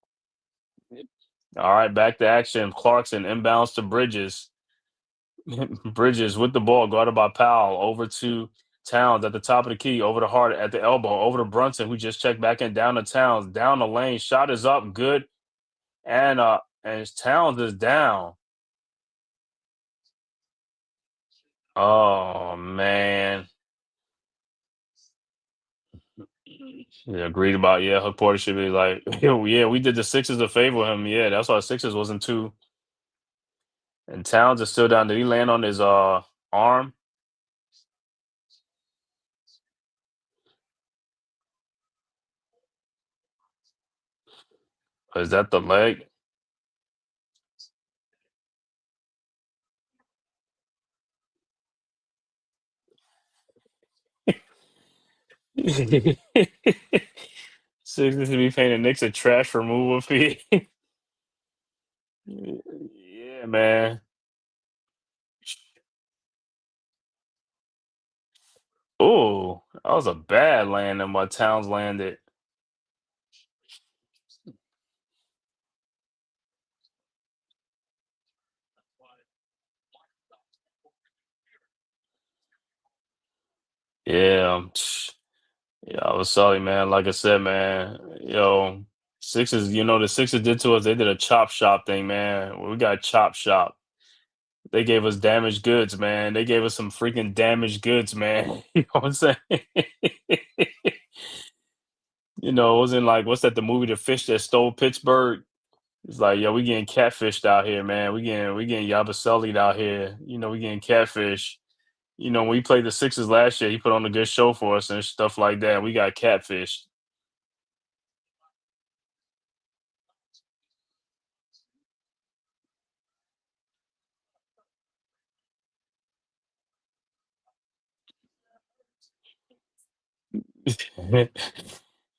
All right, back to action. Clarkson inbounds to Bridges. Bridges with the ball, guarded by Powell, over to Towns at the top of the key, over the heart, at the elbow, over to Brunson, who just checked back in, down to Towns, down the lane. Shot is up, good, and Towns is down. Oh man. Yeah, agreed about, yeah. Hook Porter should be like, yeah, we did the Sixers a favor with him. Yeah, that's why the Sixers wasn't too. And Towns is still down. Did he land on his arm? Or is that the leg? Sixers to be paying the Knicks a trash removal fee. Yeah, man. Oh, that was a bad landing by Towns landed. Yeah, yeah, I was sorry, man. Like I said, man, Sixers, the Sixers did to us, they did a chop shop thing, man. We got chop shop. They gave us damaged goods, man. They gave us some freaking damaged goods, man. You know what I'm saying? It wasn't like, what's that, the movie The Fish That Stole Pittsburgh? It's like, yo, we getting catfished out here, man. We getting Yabuseli'd out here. We getting catfish. When we played the Sixers last year, he put on a good show for us and stuff like that. We got catfished.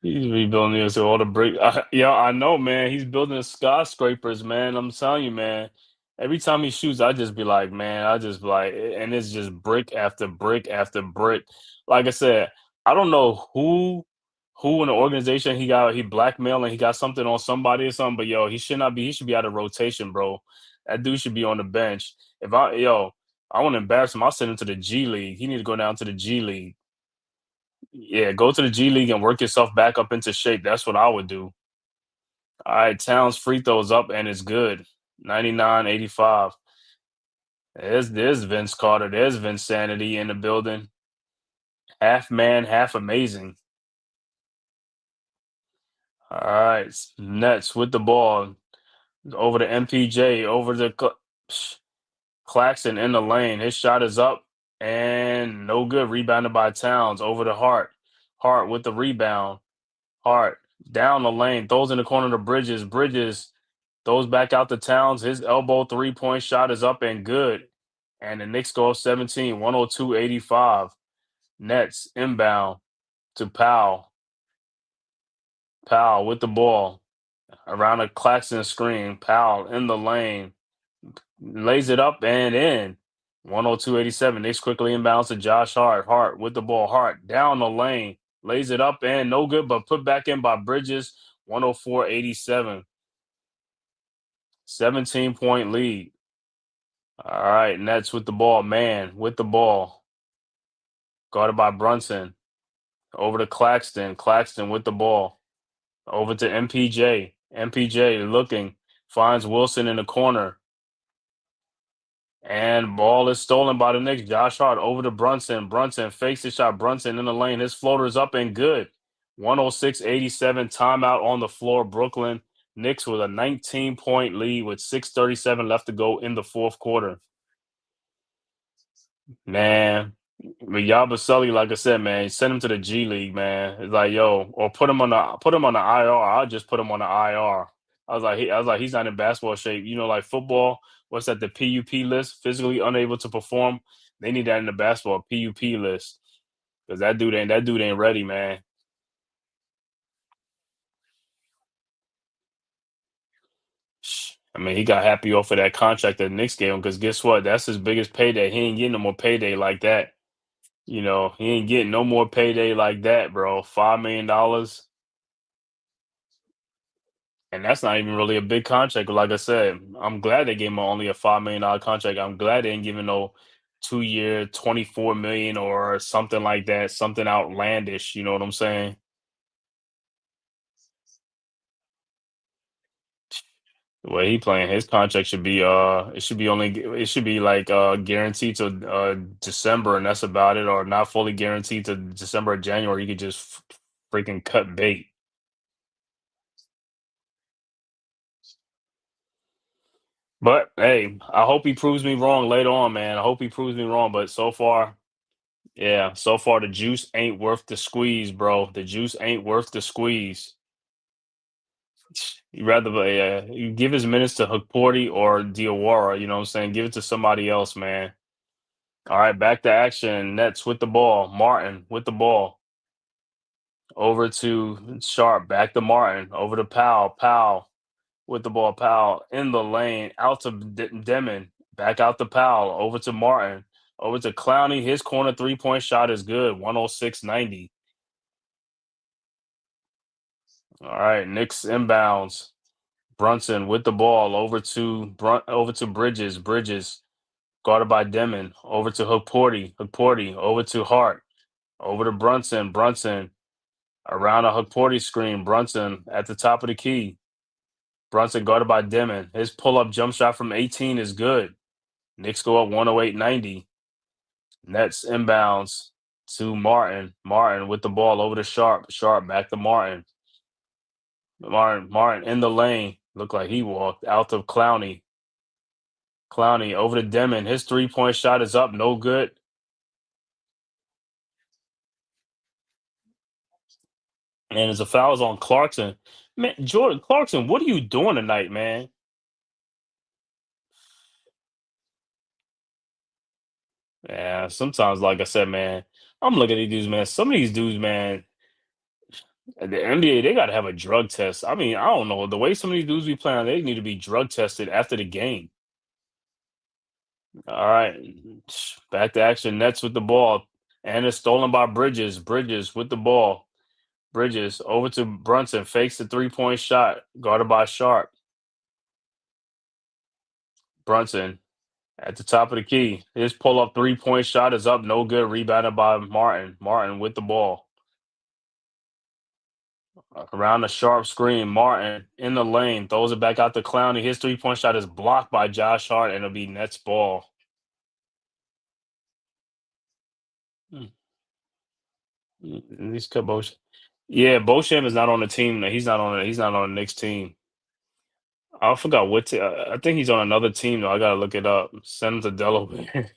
He's rebuilding this with all the brick. Yeah, I know, man. He's building skyscrapers, man. I'm telling you, man. Every time he shoots, I just be like, man, I just be like, and it's just brick after brick after brick. Like I said, I don't know who in the organization he blackmailing, he got something on somebody or something, but yo, he should not be, he should be out of rotation, bro. That dude should be on the bench. I want to embarrass him. I'll send him to the G League. He need to go down to the G League. Yeah, go to the G League and work yourself back up into shape. That's what I would do. All right, Towns free throws up and it's good. 99-85. There's Vince Carter. There's Vince Sanity in the building. Half man, half amazing. All right, Nets with the ball. Over to MPJ. Over to Claxton in the lane. His shot is up and no good. Rebounded by Towns. Over to Hart. Hart with the rebound. Hart down the lane, throws in the corner to Bridges. Bridges throws back out to Towns. His elbow 3-point shot is up and good. And the Knicks go up 17, 102-85. Nets inbound to Powell. Powell with the ball around a Claxton screen. Powell in the lane, lays it up and in. 102-87. Knicks quickly inbounds to Josh Hart. Hart with the ball. Hart down the lane. Lays it up and no good, but put back in by Bridges. 104-87. 17-point lead. All right, Nets with the ball. Man with the ball. Guarded by Brunson. Over to Claxton. Claxton with the ball. Over to MPJ. MPJ looking. Finds Wilson in the corner. And ball is stolen by the Knicks. Josh Hart over to Brunson. Brunson fakes the shot. Brunson in the lane. His floater's up and good. 106-87. Timeout on the floor. Brooklyn Knicks with a 19-point lead with 6:37 left to go in the fourth quarter. Man, with Yabusele, like I said, man, send him to the G League, man. It's like, yo, or put him on the IR. I'll just put him on the IR. I was like, he's not in basketball shape. Like football, what's that? The PUP list, physically unable to perform. They need that in the basketball PUP list because that dude ain't ready, man. I mean, he got happy off of that contract that the Knicks gave him because guess what? That's his biggest payday. He ain't getting no more payday like that. He ain't getting no more payday like that, bro. $5 million. And that's not even really a big contract. Like I said, I'm glad they gave him only a $5 million contract. I'm glad they ain't giving no. 2 year, 24 million or something like that, something outlandish. You know what I'm saying? The way he playing, his contract should be it should be like guaranteed to December, and that's about it, or not fully guaranteed to December or January. You could just freaking cut bait. But hey, I hope he proves me wrong later on, man. I hope he proves me wrong. But so far, yeah, so far the juice ain't worth the squeeze, bro. The juice ain't worth the squeeze. You rather you give his minutes to Hukporti or Diawara, you know what I'm saying? Give it to somebody else, man. All right, back to action. Nets with the ball. Martin with the ball. Over to Sharp. Back to Martin. Over to Powell. Powell with the ball. Powell in the lane. Out to Demon. Back out to Powell. Over to Martin. Over to Clowney. His corner 3-point shot is good. 106-90. All right, Knicks inbounds. Brunson with the ball over to Bridges. Bridges guarded by Demon. Over to Hukporti. Hukporti over to Hart. Over to Brunson. Brunson around a Hukporti screen. Brunson at the top of the key. Brunson guarded by Demon. His pull-up jump shot from 18 is good. Knicks go up 108-90. Nets inbounds to Martin. Martin with the ball over to Sharp. Sharp back to Martin. Martin in the lane. Looked like he walked out to Clowney. Clowney over to Demon. His 3-point shot is up. No good. And there's a foul on Clarkson. Man, Jordan Clarkson, what are you doing tonight, man? Yeah, sometimes, like I said, man, I'm looking at these dudes, man. Some of these dudes, man, at the NBA, they got to have a drug test. I mean, I don't know. The way some of these dudes be playing, they need to be drug tested after the game. All right. Back to action. Nets with the ball. And it's stolen by Bridges. Bridges with the ball. Bridges over to Brunson. Fakes the 3-point shot. Guarded by Sharp. Brunson at the top of the key. His pull up 3-point shot is up. No good. Rebounded by Martin. Martin with the ball. Around the Sharp screen. Martin in the lane. Throws it back out to Clowney. His 3-point shot is blocked by Josh Hart, and it'll be Nets ball. These cut Bosch. Yeah, Beauchamp is not on the team. He's not on. He's not on the Knicks team. I forgot what. I think he's on another team though. I gotta look it up. Send him to Delaware.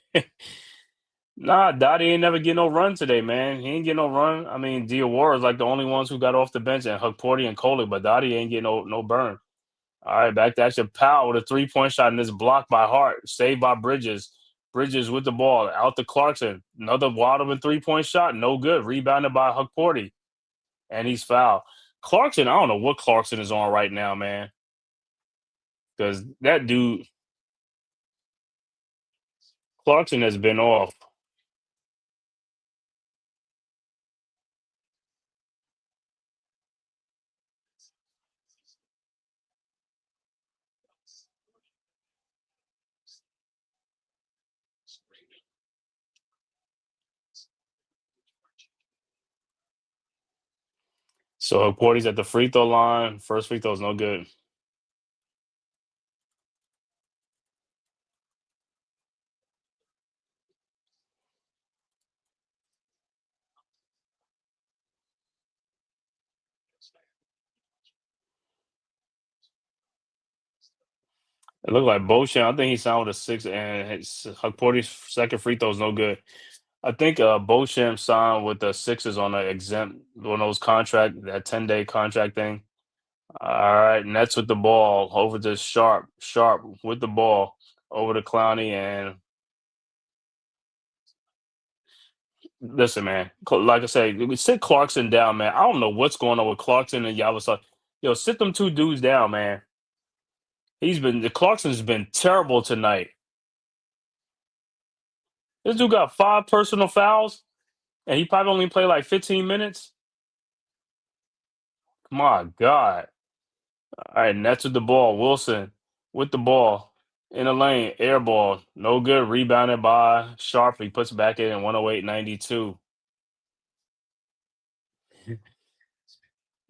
Nah, Dottie ain't never get no run today, man. He ain't get no run. I mean, Diawara is like the only ones who got off the bench, and Hukporti and Coley, but Dottie ain't get no burn. All right, back to action. Powell with a 3-point shot, and this blocked by Hart, saved by Bridges. Bridges with the ball out to Clarkson. Another wide open 3-point shot, no good. Rebounded by Hukporti, and he's fouled. Clarkson, I don't know what Clarkson is on right now, man, because that dude Clarkson has been off. So Hukporti's at the free throw line. First free throw is no good. It looked like Beauchamp. I think he signed with a six, and Hukporti's second free throw is no good. I think Beauchamp signed with the Sixers on an exempt one of those contract, that 10-day contract thing. All right, Nets with the ball over to Sharp. Sharp with the ball over to Clowney, and listen, man. Like I say, we sit Clarkson down, man. I don't know what's going on with Clarkson and Yavasa. Yo, sit them two dudes down, man. The Clarkson's been terrible tonight. This dude got 5 personal fouls, and he probably only played like 15 minutes. My God. All right, Nets with the ball. Wilson with the ball. in the lane, air ball, no good. Rebounded by Sharp. He puts back in 108-92.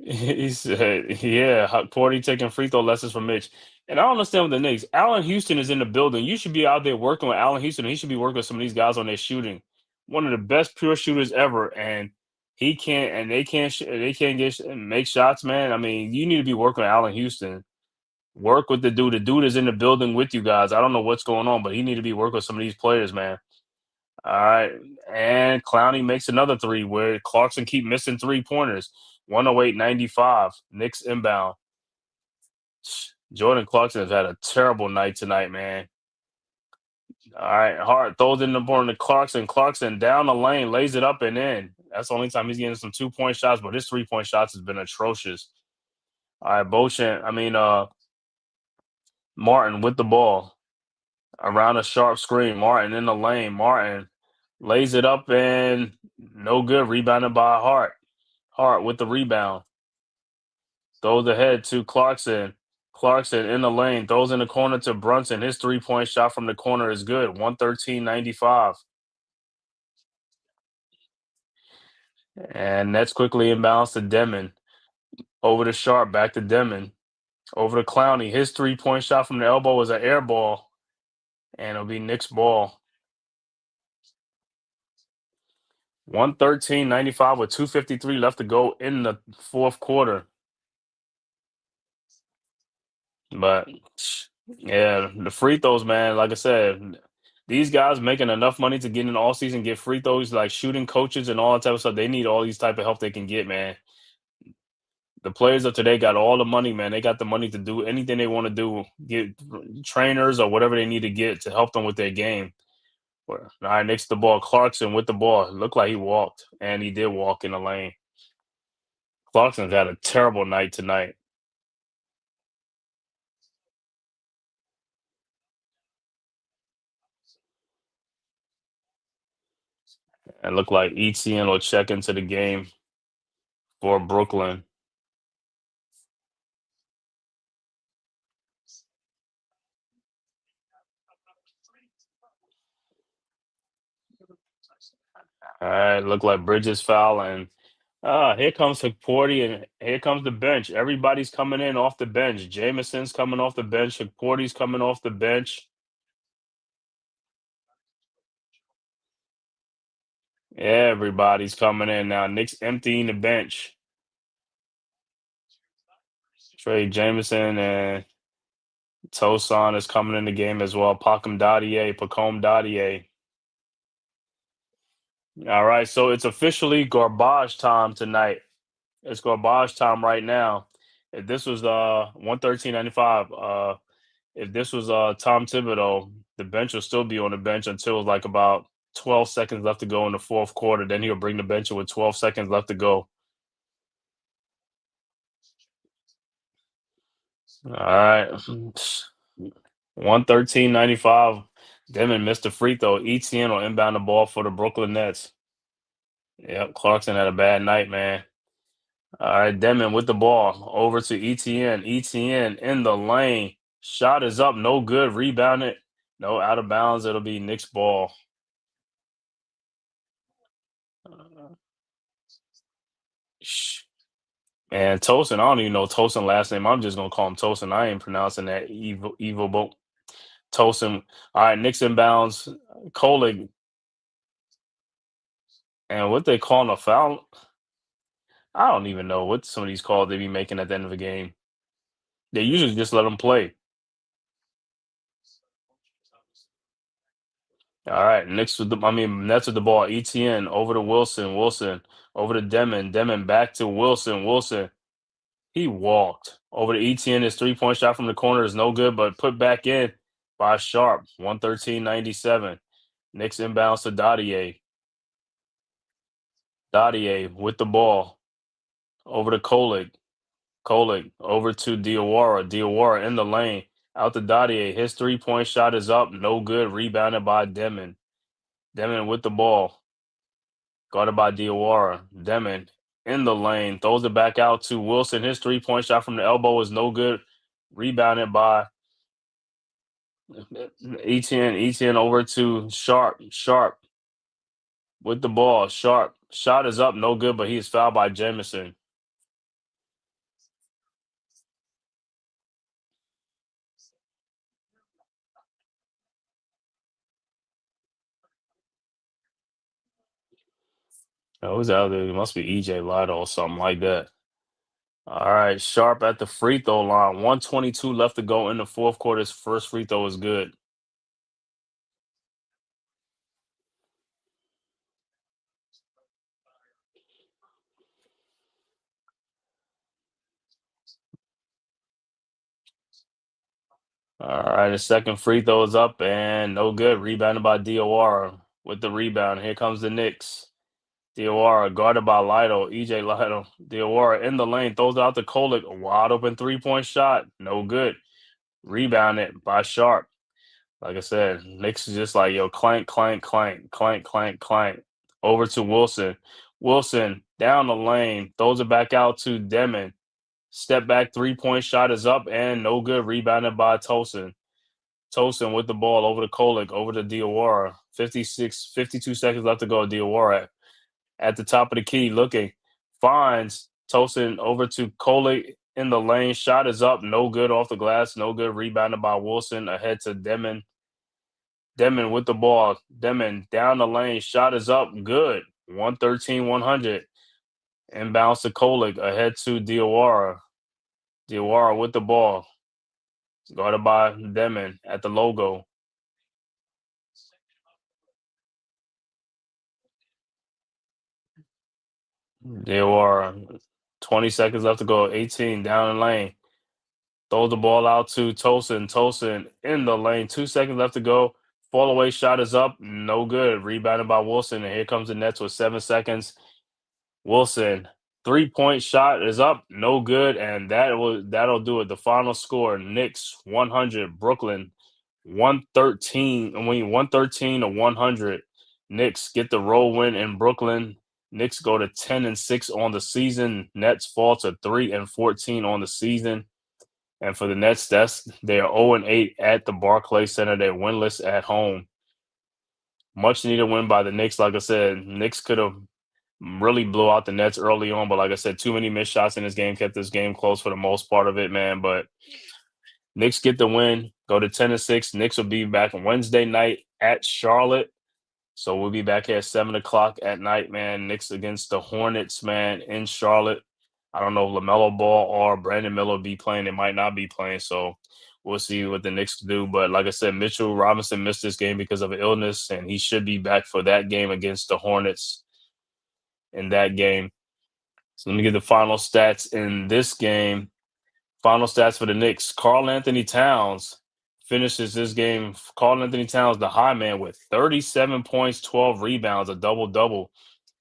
He said, "Yeah, Porty taking free throw lessons from Mitch." And I don't understand with the Knicks. Allen Houston is in the building. You should be out there working with Allen Houston. He should be working with some of these guys on their shooting. One of the best pure shooters ever, and he can't. And they can't. They can't make shots, man. I mean, you need to be working with Allen Houston. Work with the dude. The dude is in the building with you guys. I don't know what's going on, but he need to be working with some of these players, man. All right. And Clowney makes another three where Clarkson keep missing 3-pointers. 108-95. Knicks inbound. Jordan Clarkson has had a terrible night tonight, man. All right. Hart throws in the board to Clarkson. Clarkson down the lane, lays it up and in. That's the only time he's getting some 2-point shots, but his 3-point shots has been atrocious. All right. Martin with the ball. Around a sharp screen. Martin in the lane. Martin lays it up and no good. Rebounded by Hart. Hart with the rebound. Throws ahead to Clarkson. Clarkson in the lane. Throws in the corner to Brunson. His 3-point shot from the corner is good. 113-95. And Nets quickly inbounds to Demon. Over to Sharp. Back to Demon. Over to Clowney. His 3-point shot from the elbow is an air ball. And it'll be Knicks ball. 113-95 with 2:53 left to go in the fourth quarter. But yeah, the free throws, man. Like I said, these guys making enough money to get in all season, get free throws, like shooting coaches and all that type of stuff. They need all these type of help they can get, man. The players of today got all the money, man. They got the money to do anything they want to do, get trainers or whatever they need to get to help them with their game. All right, next the ball. Clarkson with the ball. It looked like he walked, and he did walk in the lane. Clarkson's had a terrible night tonight. And looked like ETN will check into the game for Brooklyn. All right, look like Bridges foul, and here comes Porty, and here comes the bench. Everybody's coming in off the bench. Jameson's coming off the bench. Porty's coming off the bench. Everybody's coming in now. Knicks emptying the bench. Trey Jameson and Tosan is coming in the game as well. Pacom Dadier. All right, so it's officially garbage time tonight. It's garbage time right now. If this was 113.95, if this was Tom Thibodeau, the bench will still be on the bench until like about 12 seconds left to go in the fourth quarter. Then he'll bring the bench in with 12 seconds left to go. All right. 113.95. Demon missed a free throw. ETN will inbound the ball for the Brooklyn Nets. Yep, Clarkson had a bad night, man. All right, Demon with the ball. Over to ETN. ETN in the lane. Shot is up. No good. Rebounded. No, out of bounds. It'll be Knicks ball. And Tosin, I don't even know Tosin last name. I'm just gonna call him Tosin. I ain't pronouncing that evil boat. Tosin. All right, Knicks inbounds. Kolig. And what they calling a foul? I don't even know what some of these calls they be making at the end of the game. They usually just let them play. All right, Nets with the ball. ETN over to Wilson. Wilson over to Demon. Demon back to Wilson. Wilson. He walked over to ETN. His 3-point shot from the corner is no good, but put back in by Sharp. 113-97. Knicks inbounds to Dadier. Dadier with the ball. Over to Kolig. Kolig over to Diawara. Diawara in the lane. Out to Dadier. His 3-point shot is up. No good. Rebounded by Demon. Demon with the ball. Guarded by Diawara. Demon in the lane. Throws it back out to Wilson. His 3-point shot from the elbow is no good. Rebounded by ETN over to Sharp with the ball. Sharp shot is up, no good, but he is fouled by Jamison. Oh, who's out there? It must be EJ Lido or something like that. All right, Sharp at the free throw line. 122 left to go in the fourth quarter. His first free throw is good. All right, his second free throw is up and no good. Rebounded by Diawara with the rebound. Here comes the Knicks. Diawara guarded by Lido, EJ Lido. Diawara in the lane, throws it out to Kolek. A wide open 3-point shot. No good. Rebounded by Sharp. Like I said, Knicks is just like, yo, clank, clank, clank, clank, clank, clank. Over to Wilson. Wilson down the lane, throws it back out to Demon. Step back 3-point shot is up and no good. Rebounded by Tosin. Tosin with the ball over to Kolek, over to Diawara. 52 seconds left to go. Diawara at the top of the key looking. Finds Tosin over to Kolek in the lane. Shot is up. No good off the glass. No good. Rebounded by Wilson. Ahead to Demon. Demon with the ball. Demon down the lane. Shot is up. Good. 113-100. Inbounds to Kolek. Ahead to Diawara. Diawara with the ball. Guarded by Demon at the logo. Diawara. 20 seconds left to go. 18 down the lane. Throws the ball out to Tosin. Tosin in the lane. 2 seconds left to go. Fall away shot is up. No good. Rebounded by Wilson. And here comes the Nets with 7 seconds. Wilson, 3-point shot is up. No good. And that'll do it. The final score, Knicks 100, Brooklyn 113-100. Knicks get the road win in Brooklyn. Knicks go to 10-6 on the season. Nets fall to 3-14 on the season. And for the Nets, they're 0-8 at the Barclays Center. They're winless at home. Much needed win by the Knicks. Like I said, Knicks could have really blew out the Nets early on, but like I said, too many missed shots in this game kept this game close for the most part of it, man. But Knicks get the win, go to 10-6. Knicks will be back on Wednesday night at Charlotte. So we'll be back here at 7 o'clock at night, man. Knicks against the Hornets, man, in Charlotte. I don't know if LaMelo Ball or Brandon Miller will be playing. They might not be playing, so we'll see what the Knicks do. But like I said, Mitchell Robinson missed this game because of illness, and he should be back for that game against the Hornets in that game. So let me get the final stats in this game. Final stats for the Knicks. Karl-Anthony Towns finishes this game. Karl-Anthony Towns, the high man, with 37 points, 12 rebounds, a double-double.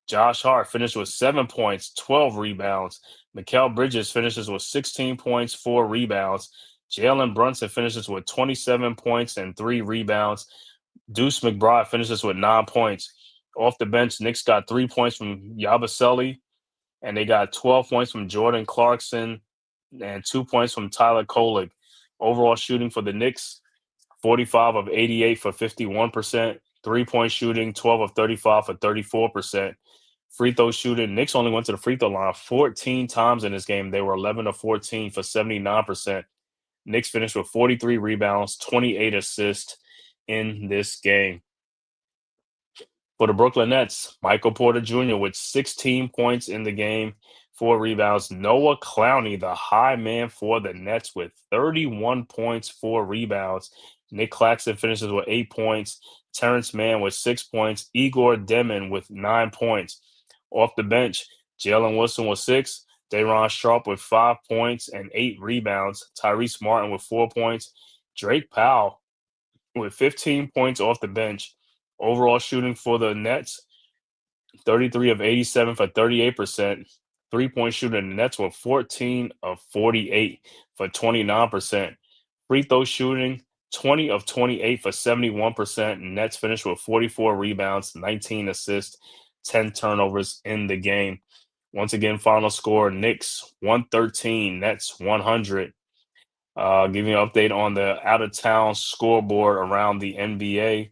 Josh Hart finished with 7 points, 12 rebounds. Mikal Bridges finishes with 16 points, 4 rebounds. Jalen Brunson finishes with 27 points and 3 rebounds. Deuce McBride finishes with 9 points. Off the bench, Knicks got 3 points from Yabusele, and they got 12 points from Jordan Clarkson and 2 points from Tyler Kolek. Overall shooting for the Knicks, 45 of 88 for 51%. 3-point shooting, 12 of 35 for 34%. Free throw shooting, Knicks only went to the free throw line 14 times in this game. They were 11 of 14 for 79%. Knicks finished with 43 rebounds, 28 assists in this game. For the Brooklyn Nets, Michael Porter Jr. with 16 points in the game, 4 rebounds. Noah Clowney, the high man for the Nets, with 31 points, 4 rebounds. Nick Claxton finishes with 8 points. Terrence Mann with 6 points. Igor Demon with 9 points. Off the bench, Jalen Wilson with 6. Day'Ron Sharp with 5 points and 8 rebounds. Tyrese Martin with 4 points. Drake Powell with 15 points off the bench. Overall shooting for the Nets, 33 of 87 for 38%. 3-point shooting, the Nets were 14 of 48 for 29%. Free throw shooting, 20 of 28 for 71%. Nets finished with 44 rebounds, 19 assists, 10 turnovers in the game. Once again, final score, Knicks 113, Nets 100. Give you an update on the out-of-town scoreboard around the NBA.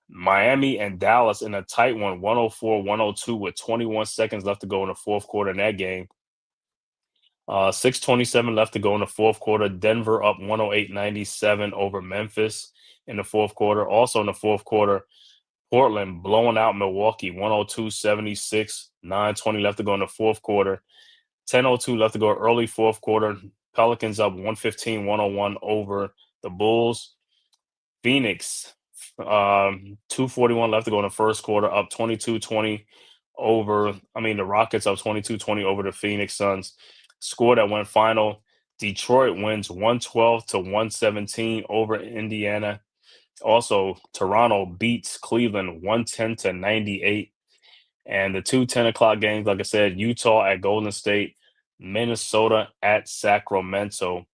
Miami and Dallas in a tight one, 104-102 with 21 seconds left to go in the fourth quarter in that game. 6:27 left to go in the fourth quarter. Denver up 108-97 over Memphis in the fourth quarter. Also in the fourth quarter, Portland blowing out Milwaukee 102-76. 9:20 left to go in the fourth quarter. 10:02 left to go early fourth quarter. Pelicans up 115-101 over the Bulls. Phoenix, 2:41 left to go in the first quarter, up 22-20 the Rockets up 22-20 over the Phoenix Suns. Score that went final. Detroit wins 112-117 over Indiana. Also, Toronto beats Cleveland 110-98. And the two 10 o'clock games, like I said, Utah at Golden State, Minnesota at Sacramento.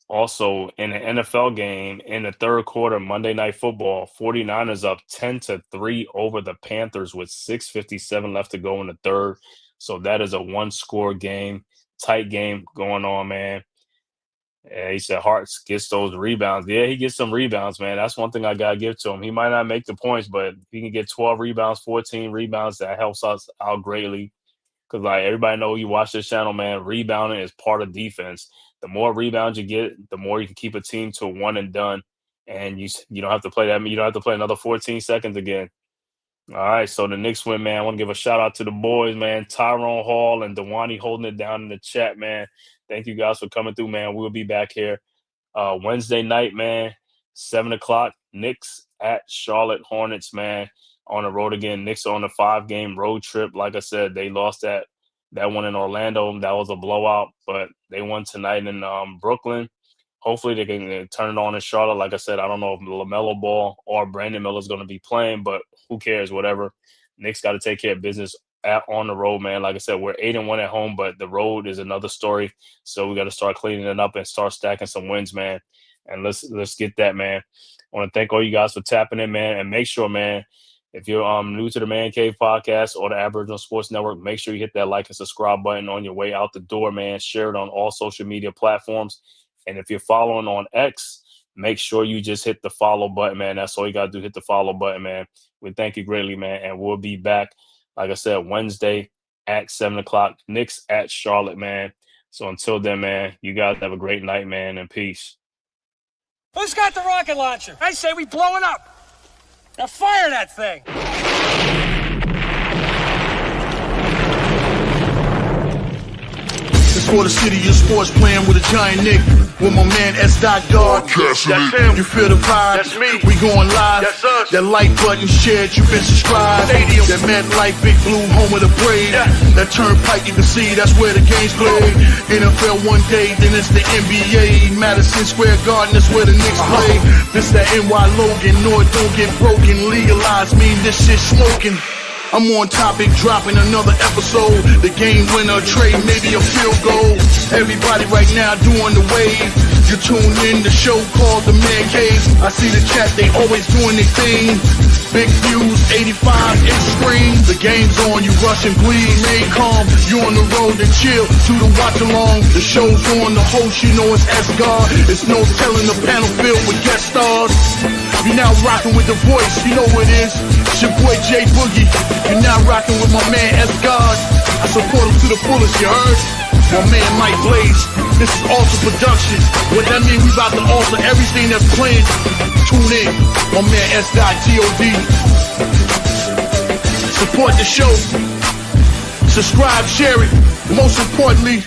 Also, in the NFL game, in the third quarter, Monday Night Football, 49ers up 10-3 over the Panthers with 6:57 left to go in the third. So that is a one-score game, tight game going on, man. Yeah, he said Hart's gets those rebounds. Yeah, he gets some rebounds, man. That's one thing I got to give to him. He might not make the points, but he can get 12 rebounds, 14 rebounds. That helps us out greatly. Because, like, everybody know you watch this channel, man, rebounding is part of defense. The more rebounds you get, the more you can keep a team to a one and done. And you don't have to play that. You don't have to play another 14 seconds again. All right, so the Knicks win, man. I want to give a shout-out to the boys, man. Tyrone Hall and Dewani holding it down in the chat, man. Thank you guys for coming through, man. We'll be back here Wednesday night, man, 7 o'clock. Knicks at Charlotte Hornets, man, on the road again. Knicks are on a 5-game road trip. Like I said, they lost that one in Orlando. That was a blowout, but they won tonight in Brooklyn. Hopefully they can turn it on in Charlotte. Like I said, I don't know if LaMelo Ball or Brandon Miller is going to be playing, but who cares, whatever. Knicks got to take care of business on the road, man. Like I said, we're 8-1 at home, but the road is another story. So we got to start cleaning it up and start stacking some wins, man. And let's get that, man. I want to thank all you guys for tapping in, man. And make sure, man, if you're new to the Man Cave Podcast or the Aboriginal Sports Network, make sure you hit that like and subscribe button on your way out the door, man. Share it on all social media platforms. And if you're following on X, make sure you just hit the follow button, man. That's all you got to do, hit the follow button, man. We thank you greatly, man. And we'll be back, like I said, Wednesday at 7 o'clock. Knicks at Charlotte, man. So until then, man, you guys have a great night, man, and peace. Who's got the rocket launcher? I say we blow it up. Now fire that thing. It's for the city of sports, playing with a giant Nick. With my man S. Dot Dog. That's him. You feel the vibe? That's me. We going live. That's us. That like button shared, you been subscribed. Stadium. That MetLife Big Blue, home of the Braves. Yeah. That turnpike, you can see that's where the game's played. NFL one day, then it's the NBA. Madison Square Garden, that's where the Knicks play. This that NY Logan, North don't get broken. Legalized mean this shit smoking. I'm on topic, dropping another episode. The game winner, trade, maybe a field goal. Everybody right now doing the wave. You tune in, the show called The Man Cave. I see the chat, they always doing their thing. Big views, 85-inch screen. The game's on, you rush and bleed. Stay calm, you on the road to chill. To the watch along, the show's on. The host, you know it's S-God. It's no telling, the panel filled with guest stars. You're now rocking with the voice, you know what it is. It's your boy J Boogie. You're now rocking with my man S-God. I support him to the fullest, you heard? My man Mike Blaze. This is Alter Production. What that mean, we about to alter everything that's playing. Tune in. My man S.T.O.D. Support the show. Subscribe, share it. Most importantly,